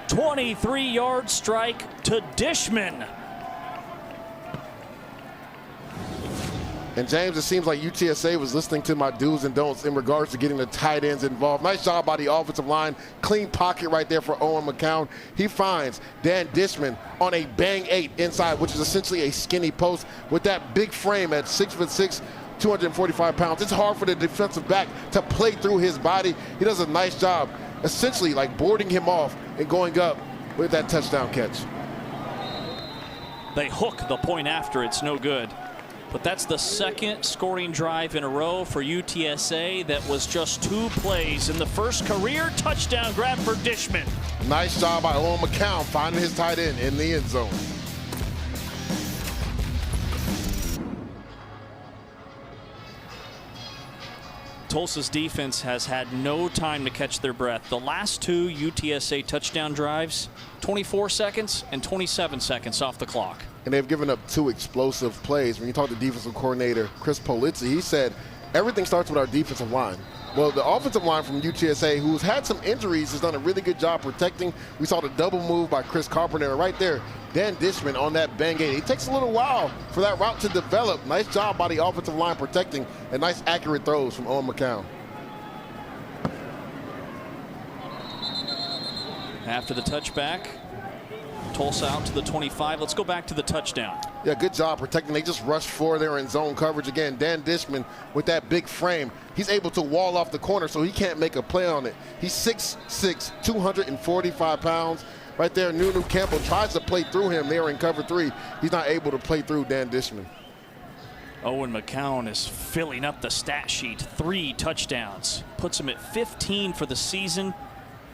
23-yard strike to Dishman.
And James, it seems like UTSA was listening to my do's and don'ts in regards to getting the tight ends involved. Nice job by the offensive line. Clean pocket right there for Owen McCown. He finds Dan Dishman on a bang 8 inside, which is essentially a skinny post with that big frame at 6'6", 245 pounds. It's hard for the defensive back to play through his body. He does a nice job, essentially like boarding him off and going up with that touchdown catch.
They hook the point after. It's no good. But that's the second scoring drive in a row for UTSA that was just 2 plays in the first career touchdown grab for Dishman.
Nice job by Owen McCown finding his tight end in the end zone.
Tulsa's defense has had no time to catch their breath. The last 2 UTSA touchdown drives, 24 seconds and 27 seconds off the clock.
And they've given up 2 explosive plays. When you talk to defensive coordinator Chris Polizzi, he said everything starts with our defensive line. Well, the offensive line from UTSA, who's had some injuries, has done a really good job protecting. We saw the double move by Chris Carpenter right there. Dan Dishman on that bang 8. It takes a little while for that route to develop. Nice job by the offensive line protecting, and nice accurate throws from Owen McCown.
After the touchback, Tulsa out to the 25. Let's go back to the touchdown.
Yeah, good job protecting. They just rushed for there in zone coverage again. Dan Dishman with that big frame. He's able to wall off the corner so he can't make a play on it. He's 6'6", 245 pounds. Right there, Nunu Campbell tries to play through him there in cover 3. He's not able to play through Dan Dishman.
Owen McCown is filling up the stat sheet. 3 touchdowns. Puts him at 15 for the season.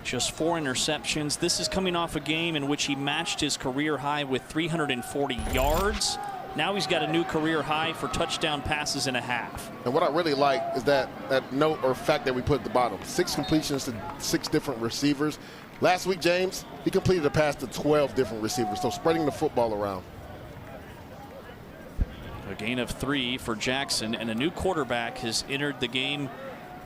Just 4 interceptions. This is coming off a game in which he matched his career high with 340 yards. Now he's got a new career high for touchdown passes and a half.
And what I really like is that note or fact that we put at the bottom. 6 completions to 6 different receivers. Last week, James, he completed a pass to 12 different receivers, so spreading the football around.
A gain of 3 for Jackson, and a new quarterback has entered the game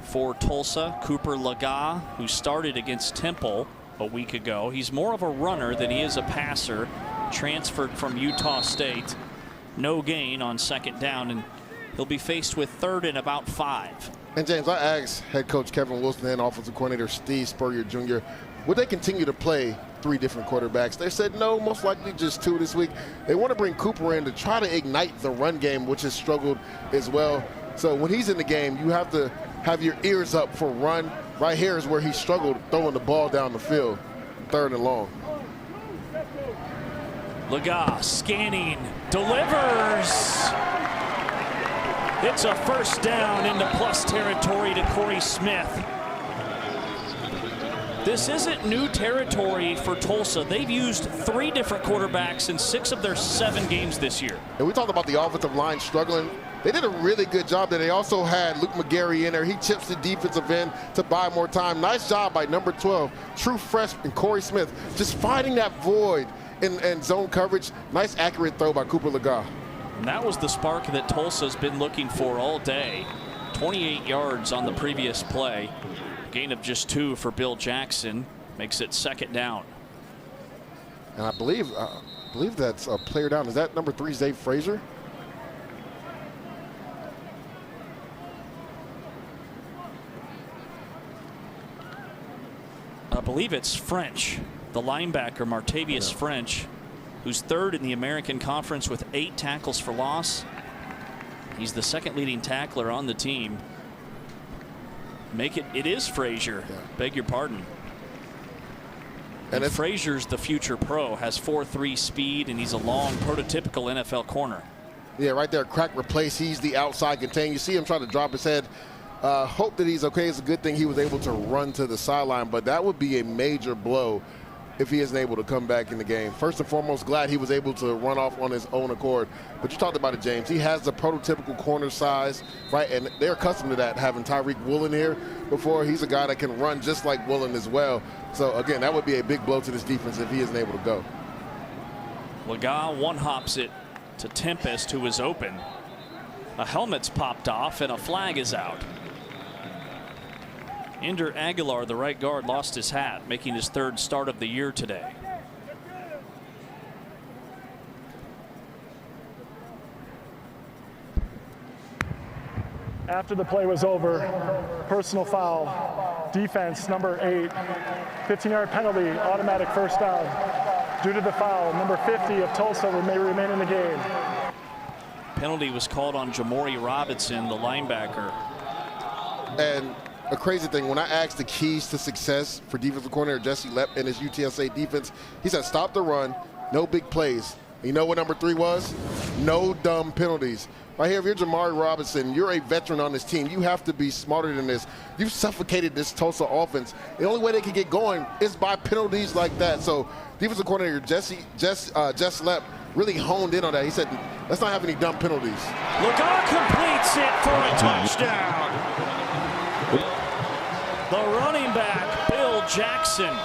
for Tulsa, Cooper Laga, who started against Temple a week ago. He's more of a runner than he is a passer. Transferred from Utah State. No gain on 2nd down, and he'll be faced with 3rd and about 5.
And James, I asked head coach Kevin Wilson and offensive coordinator Steve Spurrier Jr., would they continue to play 3 different quarterbacks? They said no, most likely just 2 this week. They want to bring Cooper in to try to ignite the run game, which has struggled as well. So when he's in the game, you have to have your ears up for run. Right here is where he struggled throwing the ball down the field, 3rd and long.
Laga scanning, delivers. It's a 1st down into plus territory to Corey Smith. This isn't new territory for Tulsa. They've used 3 different quarterbacks in 6 of their 7 games this year.
And we talked about the offensive line struggling. They did a really good job there. They also had Luke McGarry in there. He chips the defensive end to buy more time. Nice job by number 12, true freshman Corey Smith, just finding that void in zone coverage. Nice accurate throw by Cooper Lega.
And that was the spark that Tulsa's been looking for all day. 28 yards on the previous play. Gain of just 2 for Bill Jackson. Makes it 2nd down.
And I believe that's a player down. Is that number 3, Zay Frazier?
I believe it's French, the linebacker, Martavius French, who's 3rd in the American Conference with 8 tackles for loss. He's the 2nd leading tackler on the team. It is Frazier.
Yeah.
Beg your pardon. And Frazier's the future pro, has 4.3 speed, and he's a long, prototypical NFL corner.
Yeah, right there, crack replace. He's the outside contain. You see him try to drop his head. Hope that he's okay. It's a good thing he was able to run to the sideline, but that would be a major blow if he isn't able to come back in the game. First and foremost, glad he was able to run off on his own accord. But you talked about it, James. He has the prototypical corner size, right? And they're accustomed to that, having Tyreek Woolen here before. He's a guy that can run just like Woolen as well. So, again, that would be a big blow to this defense if he isn't able to go.
Lega one-hops it to Tempest, who is open. A helmet's popped off, and a flag is out. Ender Aguilar, the right guard, lost his hat, making his 3rd start of the year today.
After the play was over, personal foul, defense, number 8, 15-yard penalty, automatic 1st down. Due to the foul, number 50 of Tulsa may remain in the game.
Penalty was called on Jamori Robinson, the linebacker.
And a crazy thing, when I asked the keys to success for defensive coordinator Jesse Lepp and his UTSA defense, he said stop the run, no big plays. And you know what number 3 was? No dumb penalties. Right here, if you're Jamari Robinson, you're a veteran on this team. You have to be smarter than this. You've suffocated this Tulsa offense. The only way they can get going is by penalties like that. So defensive coordinator Jess Lepp really honed in on that. He said, let's not have any dumb penalties.
Lega completes it for a touchdown. The running back, Bill Jackson.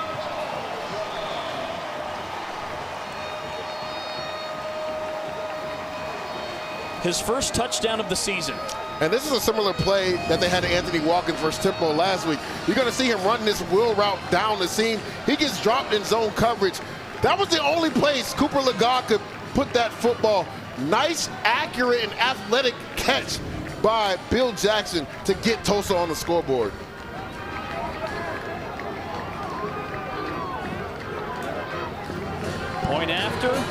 His first touchdown of the season.
And this is a similar play that they had to Anthony Watkins versus Temple last week. You're going to see him running this wheel route down the seam. He gets dropped in zone coverage. That was the only place Cooper Lega could put that football. Nice, accurate, and athletic catch by Bill Jackson to get Tulsa on the scoreboard.
Point after.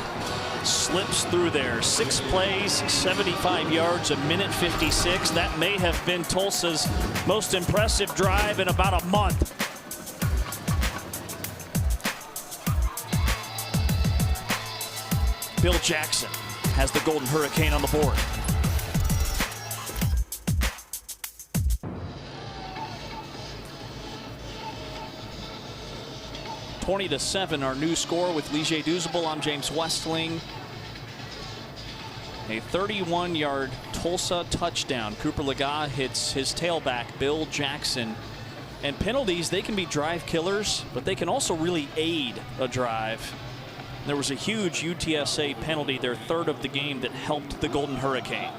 Slips through there. 6 plays, 75 yards, 1:56. That may have been Tulsa's most impressive drive in about a month. Bill Jackson has the Golden Hurricane on the board. (20-7) our new score with Lige Douzable. I'm James Westling. A 31-yard Tulsa touchdown. Cooper Lega hits his tailback, Bill Jackson. And penalties, they can be drive killers, but they can also really aid a drive. There was a huge UTSA penalty, their 3rd of the game, that helped the Golden Hurricane.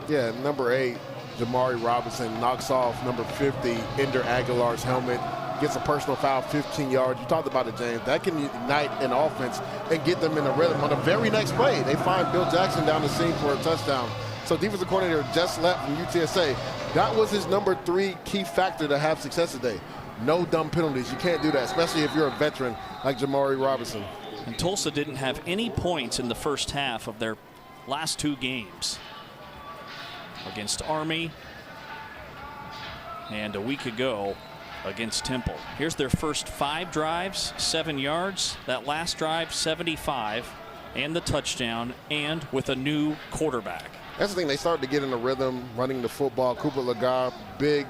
Yeah, number 8, Jamari Robinson knocks off number 50, Ender Aguilar's helmet. Gets a personal foul, 15 yards. You talked about it, James. That can ignite an offense and get them in a rhythm. On the very next play, they find Bill Jackson down the seam for a touchdown. So defensive coordinator Jess Lepp from UTSA, that was his number 3 key factor to have success today. No dumb penalties. You can't do that, especially if you're a veteran like Jamari Robinson.
And Tulsa didn't have any points in the first half of their last 2 games. Against Army and a week ago against Temple. Here's their first 5 drives, 7 yards. That last drive, 75, and the touchdown, and with a new quarterback.
That's the thing. They started to get in a rhythm running the football. Cooper Lega, big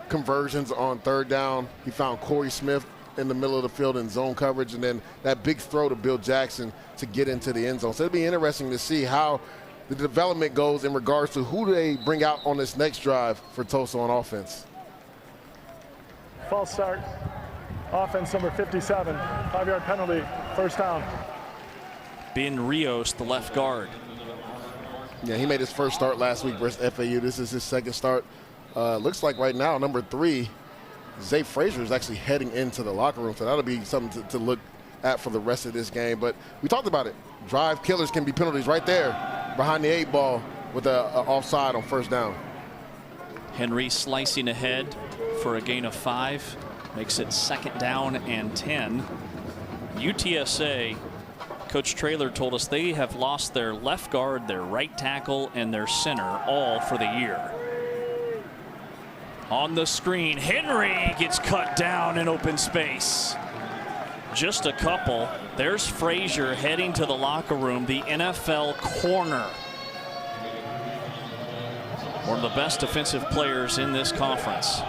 conversions on 3rd down. He found Corey Smith in the middle of the field in zone coverage, and then that big throw to Bill Jackson to get into the end zone. So it'll be interesting to see how the development goes in regards to who do they bring out on this next drive for Tulsa on offense.
False start. Offense number 57. 5-yard penalty. First down.
Ben Rios, the left guard.
Yeah, he made his first start last week versus FAU. This is his second start. Looks like right now, number 3, Zay Frazier is actually heading into the locker room, so that'll be something to look at for the rest of this game. But we talked about it. Drive killers can be penalties right there behind the 8 ball with a offside on first down.
Henry slicing ahead for a gain of 5. Makes it 2nd down and 10. UTSA, Coach Traylor told us they have lost their left guard, their right tackle, and their center all for the year. On the screen, Henry gets cut down in open space. Just a couple. There's Frazier heading to the locker room, the NFL corner. One of the best defensive players in this conference.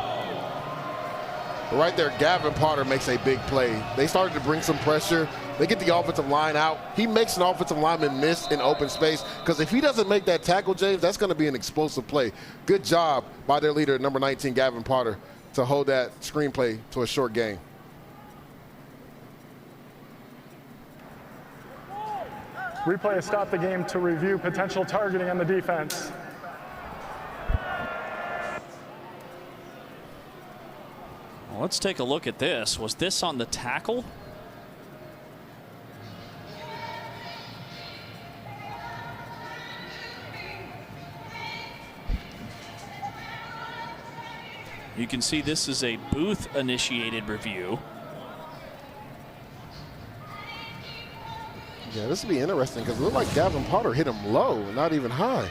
Right there, Gavin Potter makes a big play. They started to bring some pressure. They get the offensive line out. He makes an offensive lineman miss in open space, because if he doesn't make that tackle, James, that's going to be an explosive play. Good job by their leader, number 19, Gavin Potter, to hold that screenplay to a short gain.
Replay has stopped the game to review potential targeting on the defense.
Well, let's take a look at this. Was this on the tackle? You can see this is a booth-initiated review.
Yeah, this will be interesting because it looked like Gavin Potter hit him low, not even high.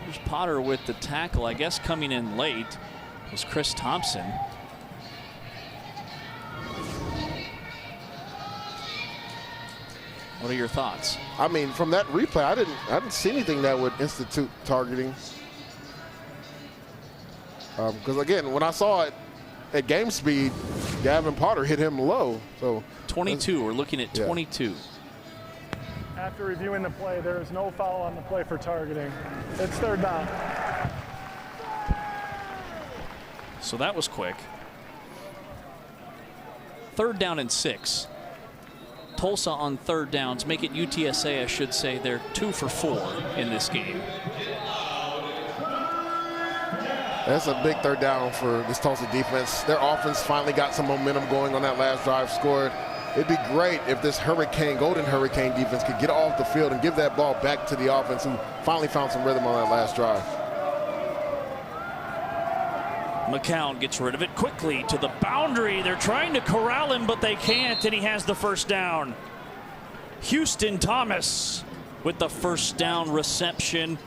There's Potter with the tackle. I guess coming in late was Chris Thompson. What are your thoughts?
I mean, from that replay, I didn't see anything that would institute targeting. Because again, when I saw it at game speed, Gavin Potter hit him low. So
22. We're looking at 22.
After reviewing the play, there is no foul on the play for targeting. It's 3rd down.
So that was quick. 3rd down and 6. Tulsa on 3rd downs. Make it UTSA, I should say. They're 2 for 4 in this game.
That's a big 3rd down for this Tulsa defense. Their offense finally got some momentum going on that last drive, scored. It'd be great if this Golden Hurricane defense could get off the field and give that ball back to the offense, who finally found some rhythm on that last drive.
McCown gets rid of it quickly to the boundary. They're trying to corral him, but they can't, and he has the first down. Houston Thomas with the first down reception.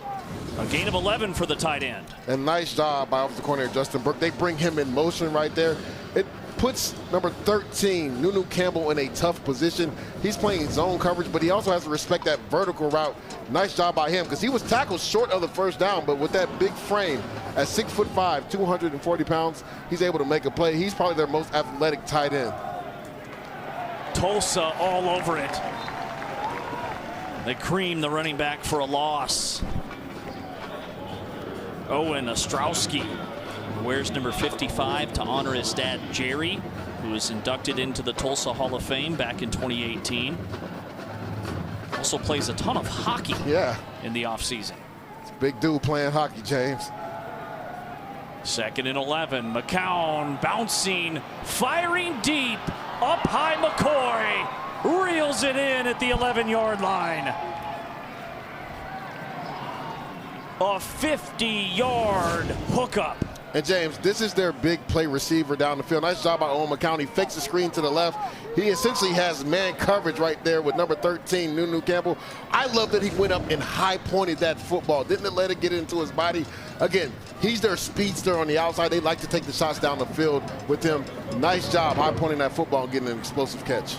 A gain of 11 for the tight end.
And nice job by offensive coordinator Justin Burke. They bring him in motion right there. It puts number 13, Nunu Campbell, in a tough position. He's playing zone coverage, but he also has to respect that vertical route. Nice job by him, because he was tackled short of the first down, but with that big frame at 6'5", 240 pounds, he's able to make a play. He's probably their most athletic tight end.
Tulsa all over it. They cream the running back for a loss. Owen Ostrowski wears number 55 to honor his dad, Jerry, who was inducted into the Tulsa Hall of Fame back in 2018. Also plays a ton of hockey in the offseason.
It's a big dude playing hockey, James.
2nd and 11. McCown bouncing, firing deep. Up high, McCoy reels it in at the 11-yard line. A 50-yard hookup.
And James, this is their big play receiver down the field. Nice job by Owen McCown. He fakes the screen to the left. He essentially has man coverage right there with number 13, Nunu Campbell. I love that he went up and high-pointed that football. Didn't let it get into his body. Again, he's their speedster on the outside. They like to take the shots down the field with him. Nice job high-pointing that football and getting an explosive catch.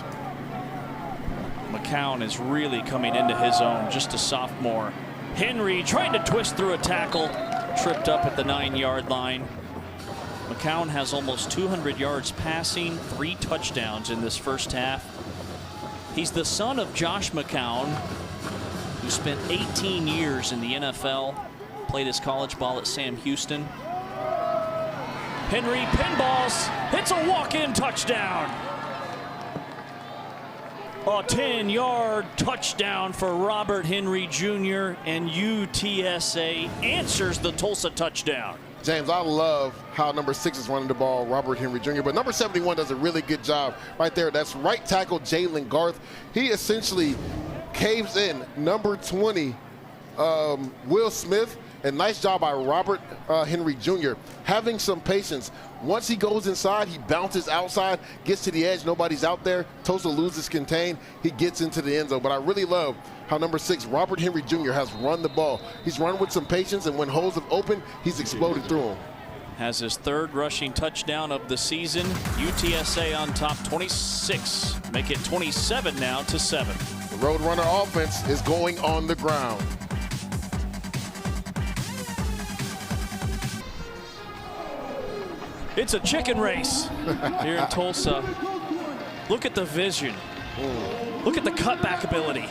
McCown is really coming into his own, just a sophomore. Henry trying to twist through a tackle, tripped up at the 9-yard line. McCown has almost 200 yards passing, 3 touchdowns in this first half. He's the son of Josh McCown, who spent 18 years in the NFL, played his college ball at Sam Houston. Henry pinballs, hits a walk-in touchdown. A 10-yard touchdown for Robert Henry Jr., and UTSA answers the Tulsa touchdown.
James, I love how number 6 is running the ball, Robert Henry Jr., but number 71 does a really good job right there. That's right tackle Jalen Garth. He essentially caves in number 20, Will Smith, and nice job by Robert Henry Jr. having some patience. Once he goes inside, he bounces outside, gets to the edge, nobody's out there. Tulsa loses contain, he gets into the end zone. But I really love how number 6, Robert Henry Jr. has run the ball. He's run with some patience, and when holes have opened, he's exploded through them.
Has his 3rd rushing touchdown of the season. UTSA on top 26. Make it 27 now to 7.
The Roadrunner offense is going on the ground.
It's a chicken race here in Tulsa. Look at the vision. Look at the cutback ability.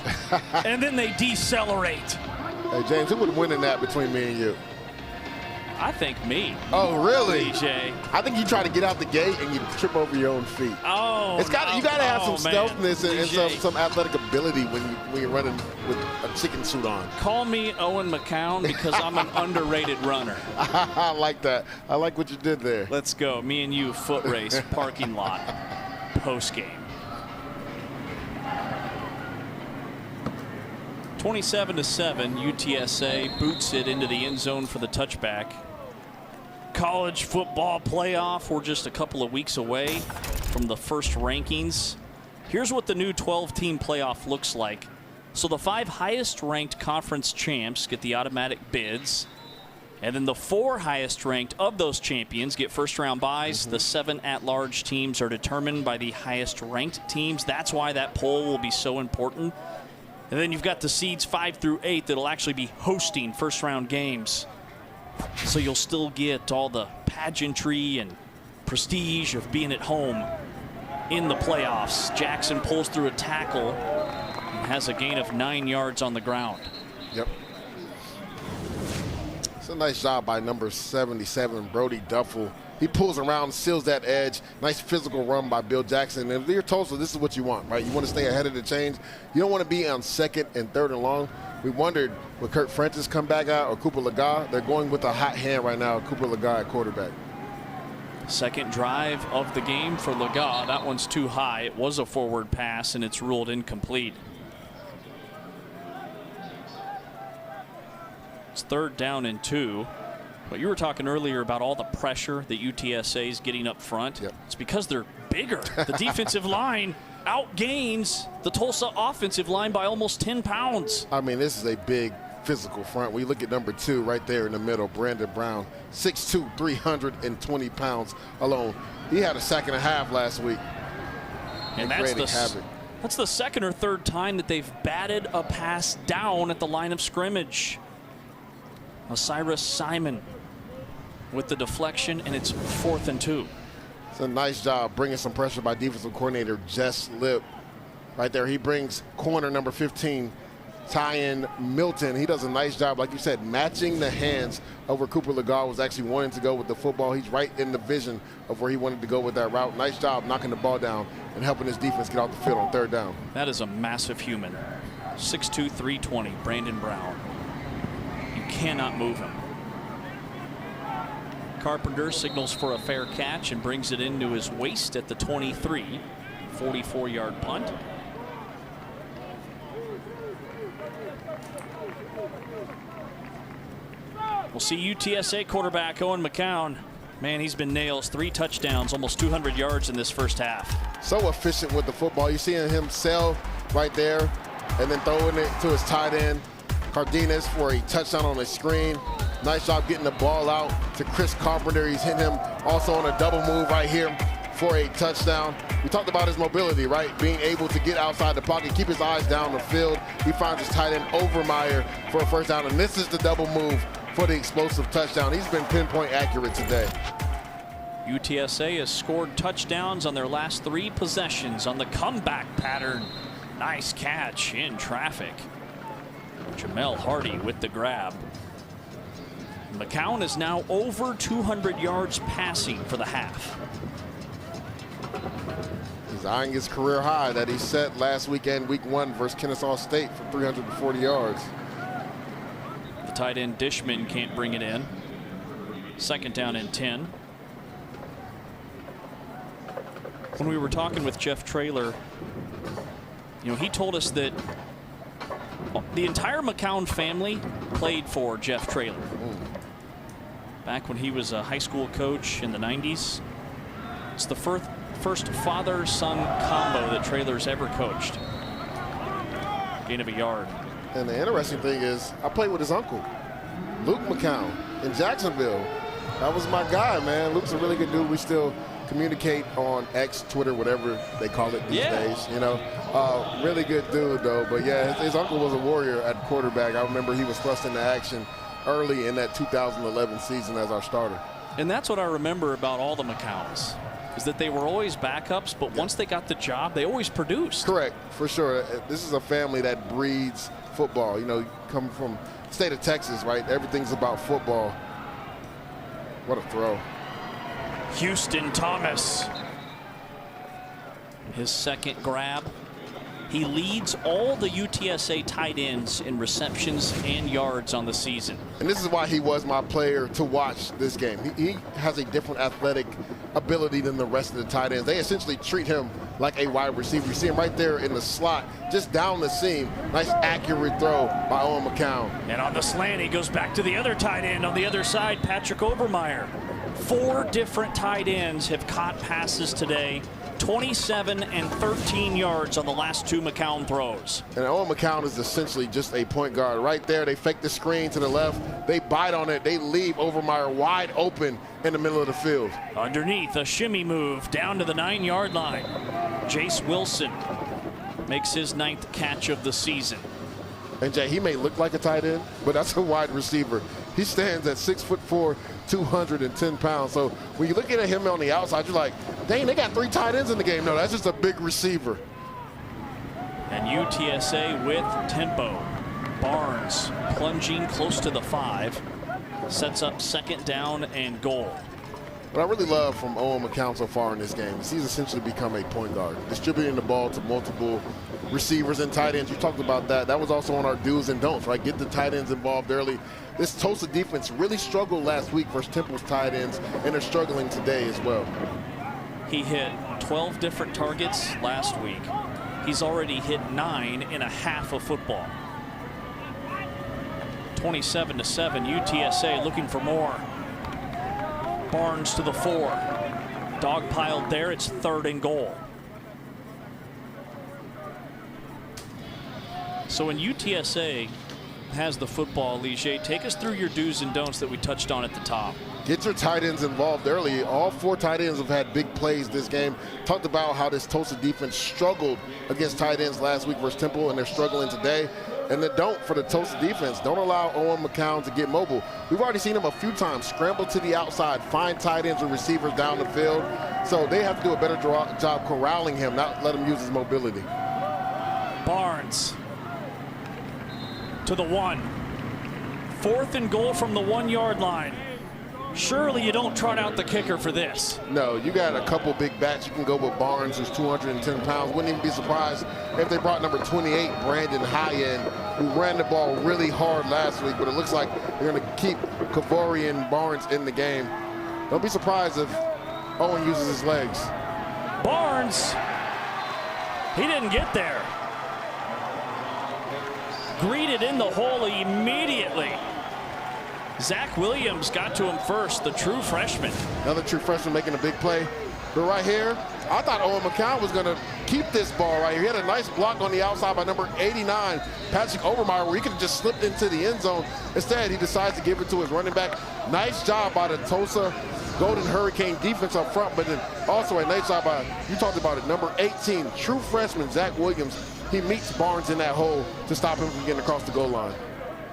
And then they decelerate.
Hey, James, who would win in that between me and you?
I think me.
Oh, really?
DJ.
I think you try to get out the gate and you trip over your own feet.
Oh,
you got to have some stealthness and some athletic ability when you're running with a chicken suit on.
Call me Owen McCown because I'm an underrated runner.
I like that. I like what you did there.
Let's go. Me and you, foot race, parking lot, post game. 27-7, UTSA boots it into the end zone for the touchback. College football playoff, we're just a couple of weeks away from the first rankings. Here's what the new 12-team playoff looks like. So the 5 highest ranked conference champs get the automatic bids. And then the 4 highest ranked of those champions get first round buys. The 7 at-large teams are determined by the highest ranked teams. That's why that poll will be so important. And then you've got the seeds 5 through 8 that'll actually be hosting first round games. So you'll still get all the pageantry and prestige of being at home in the playoffs. Jackson pulls through a tackle and has a gain of 9 yards on the ground.
Yep. It's a nice job by number 77, Brody Duffel. He pulls around, seals that edge. Nice physical run by Bill Jackson. And if you're Tulsa, this is what you want, right? You want to stay ahead of the chains. You don't want to be on 2nd and 3rd and long. We wondered, would Kurt Francis come back out or Cooper Lega? They're going with a hot hand right now, Cooper Lega at quarterback.
Second drive of the game for Lega. That one's too high. It was a forward pass, and it's ruled incomplete. It's 3rd down and 2. But you were talking earlier about all the pressure that UTSA is getting up front.
Yep.
It's because they're bigger. The defensive line outgains the Tulsa offensive line by almost 10 pounds.
I mean, this is a big physical front. We look at number 2 right there in the middle, Brandon Brown, 6'2", 320 pounds alone. He had a sack and a half last week.
And that's the 2nd or 3rd time that they've batted a pass down at the line of scrimmage. Osiris Simon with the deflection, and it's 4th and 2.
It's a nice job bringing some pressure by defensive coordinator Jess Lipp. Right there, he brings corner number 15, Tyen Milton. He does a nice job, like you said, matching the hands of where Cooper Lega was actually wanting to go with the football. He's right in the vision of where he wanted to go with that route. Nice job knocking the ball down and helping his defense get off the field on 3rd down.
That is a massive human. 6'2", 320, Brandon Brown. You cannot move him. Carpenter signals for a fair catch and brings it into his waist at the 23. 44-yard punt. We'll see UTSA quarterback Owen McCown. Man, he's been nails. 3 touchdowns, almost 200 yards in this first half.
So efficient with the football. You're seeing him sail right there and then throwing it to his tight end, Cardenas, for a touchdown on the screen. Nice job getting the ball out to Chris Carpenter. He's hitting him also on a double move right here for a touchdown. We talked about his mobility, right? Being able to get outside the pocket, keep his eyes down the field. He finds his tight end Overmeyer for a first down, and this is the double move for the explosive touchdown. He's been pinpoint accurate today.
UTSA has scored touchdowns on their last 3 possessions on the comeback pattern. Nice catch in traffic. Jamel Hardy with the grab. McCown is now over 200 yards passing for the half.
He's eyeing his career high that he set last weekend, week 1 versus Kennesaw State for 340 yards.
The tight end Dishman can't bring it in. 2nd down and 10. When we were talking with Jeff Traylor, he told us that the entire McCown family played for Jeff Traylor. Back when he was a high school coach in the 90s. It's the first father-son combo that Traylor's ever coached. Gain of a yard.
And the interesting thing is, I played with his uncle, Luke McCown, in Jacksonville. That was my guy, man. Luke's a really good dude. We still communicate on X, Twitter, whatever they call it these days. Really good dude, though. But yeah, his uncle was a warrior at quarterback. I remember he was thrust into action early in that 2011 season as our starter.
And that's what I remember about all the McCowns, is that they were always backups, but once they got the job, they always produced.
Correct, for sure. This is a family that breeds football. You come from the state of Texas, right? Everything's about football. What a throw.
Houston Thomas. His 2nd grab. He leads all the UTSA tight ends in receptions and yards on the season.
And this is why he was my player to watch this game. He has a different athletic ability than the rest of the tight ends. They essentially treat him like a wide receiver. You see him right there in the slot, just down the seam. Nice accurate throw by Owen McCown.
And on the slant, he goes back to the other tight end on the other side, Patrick Obermeyer. 4 different tight ends have caught passes today. 27 and 13 yards on the last 2 McCown throws.
And Owen McCown is essentially just a point guard. Right there, they fake the screen to the left. They bite on it. They leave Obermeyer wide open in the middle of the field.
Underneath, a shimmy move down to the 9-yard line. Jace Wilson makes his 9th catch of the season.
And Jay, he may look like a tight end, but that's a wide receiver. He stands at 6'4", 210 pounds. So when you're looking at him on the outside, you're like, dang, they got 3 tight ends in the game. No, that's just a big receiver.
And UTSA with tempo. Barnes plunging close to the 5. Sets up 2nd down and goal.
What I really love from Owen McCown so far in this game is he's essentially become a point guard, distributing the ball to multiple receivers and tight ends. You talked about that. That was also on our do's and don'ts, right? Get the tight ends involved early. This Tulsa defense really struggled last week versus Temple's tight ends, and they're struggling today as well.
He hit 12 different targets last week. He's already hit 9 in a half of football. 27-7, UTSA looking for more. Barnes to the 4. Dogpiled there, it's 3rd and goal. So when UTSA has the football, Lige, take us through your do's and don'ts that we touched on at the top.
Get your tight ends involved early. All 4 tight ends have had big plays this game. Talked about how this Tulsa defense struggled against tight ends last week versus Temple, and they're struggling today. And the don't for the Tulsa defense, don't allow Owen McCown to get mobile. We've already seen him a few times scramble to the outside, find tight ends or receivers down the field. So they have to do a better job corralling him, not let him use his mobility.
Barnes to the 1. 4th and goal from the 1-yard line. Surely you don't trot out the kicker for this.
No, you got a couple big bats. You can go with Barnes, who's 210 pounds. Wouldn't even be surprised if they brought number 28, Brandon High-End, who ran the ball really hard last week, but it looks like they're going to keep Kavorian Barnes in the game. Don't be surprised if Owen uses his legs.
Barnes, he didn't get there. Greeted in the hole immediately. Zach Williams got to him first, the true freshman.
Another true freshman making a big play. But right here, I thought Owen McCown was going to keep this ball right here. He had a nice block on the outside by number 89, Patrick Obermeyer, where he could have just slipped into the end zone. Instead, he decides to give it to his running back. Nice job by the Tulsa Golden Hurricane defense up front, but then also a nice job by, you talked about it, number 18, true freshman Zach Williams. He meets Barnes in that hole to stop him from getting across the goal line.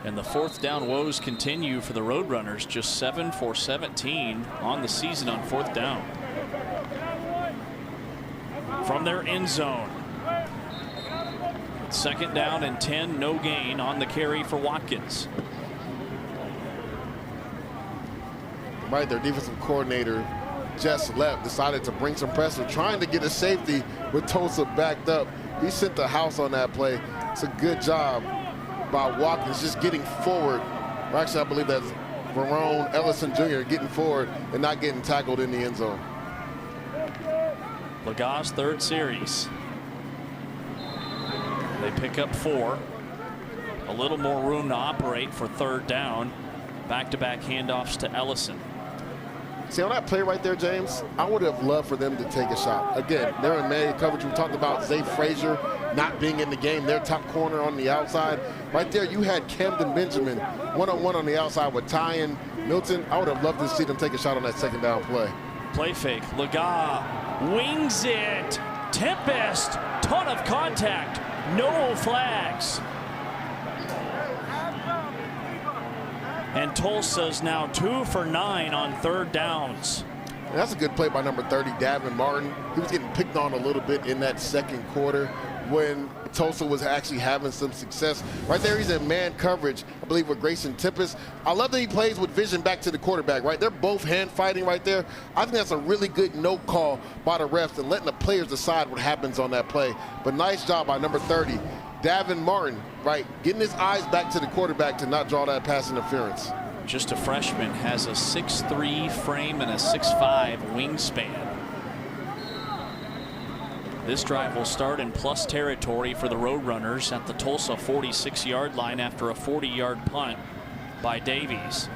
And the fourth down woes continue for the Roadrunners, just 7 for 17 on the season on fourth down. From their end zone. Second down and 10, no gain on the carry for Watkins.
Right, their defensive coordinator, Jess Lepp, decided to bring some pressure, trying to get a safety with Tulsa backed up. He sent the house on that play. It's a good job by Watkins just getting forward. Or actually, I believe that's Verone Ellison Jr. getting forward and not getting tackled in the end zone.
Laga's third series. They pick up 4. A little more room to operate for third down. Back-to-back handoffs to Ellison.
See, on that play right there, James, I would have loved for them to take a shot. Again, they're in man coverage. We talked about Zay Frazier not being in the game, their top corner on the outside. Right there, you had Camden Benjamin one-on-one on the outside with Tyan Milton. I would have loved to see them take a shot on that second down play.
Play fake. Laga wings it. Tempest. Ton of contact. No flags. And Tulsa's now 2 for 9 on third downs.
And that's a good play by number 30, Davin Martin. He was getting picked on a little bit in that second quarter when Tulsa was actually having some success. Right there, he's in man coverage, I believe, with Grayson Tempest. I love that he plays with vision back to the quarterback, right? They're both hand fighting right there. I think that's a really good no call by the refs and letting the players decide what happens on that play. But nice job by number 30, Davin Martin, right? Getting his eyes back to the quarterback to not draw that pass interference.
Just a freshman, has a 6'3" frame and a 6'5" wingspan. This drive will start in plus territory for the Roadrunners at the Tulsa 46-yard line after a 40-yard punt by Davies.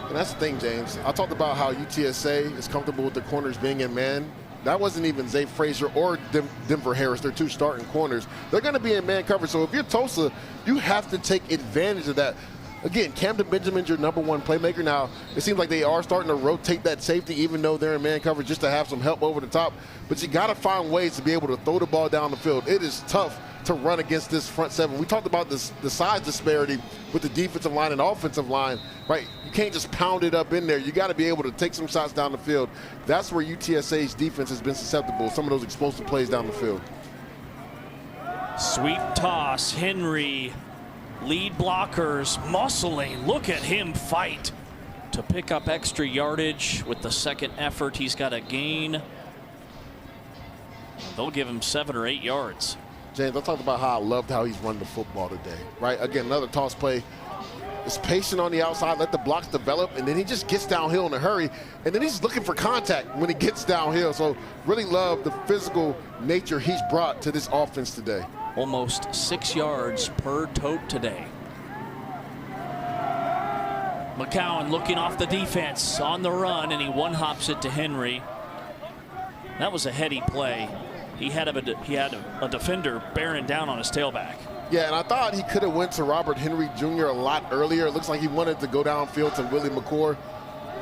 And that's the thing, James. I talked about how UTSA is comfortable with the corners being in man. That wasn't even Zay Frazier or Denver Harris, their 2 starting corners. They're going to be in man coverage. So if you're Tulsa, you have to take advantage of that. Again, Camden Benjamin's your number 1 playmaker. Now, it seems like they are starting to rotate that safety even though they're in man coverage just to have some help over the top. But you got to find ways to be able to throw the ball down the field. It is tough to run against this front 7. We talked about the size disparity with the defensive line and offensive line, right? You can't just pound it up in there. You got to be able to take some shots down the field. That's where UTSA's defense has been susceptible, some of those explosive plays down the field.
Sweep toss, Henry. Lead blockers muscling. Look at him fight to pick up extra yardage with the second effort. He's got a gain. They'll give him 7 or 8 yards.
James, I talked about how I loved how he's run the football today, right? Again, another toss play. Is patient on the outside, let the blocks develop, and then he just gets downhill in a hurry, and then he's looking for contact when he gets downhill. So really love the physical nature he's brought to this offense today.
Almost 6 yards per tote today. McCowan looking off the defense on the run, and he one-hops it to Henry. That was a heady play. He had a defender bearing down on his tailback.
Yeah, and I thought he could have went to Robert Henry Jr. a lot earlier. It looks like he wanted to go downfield to Willie McCord,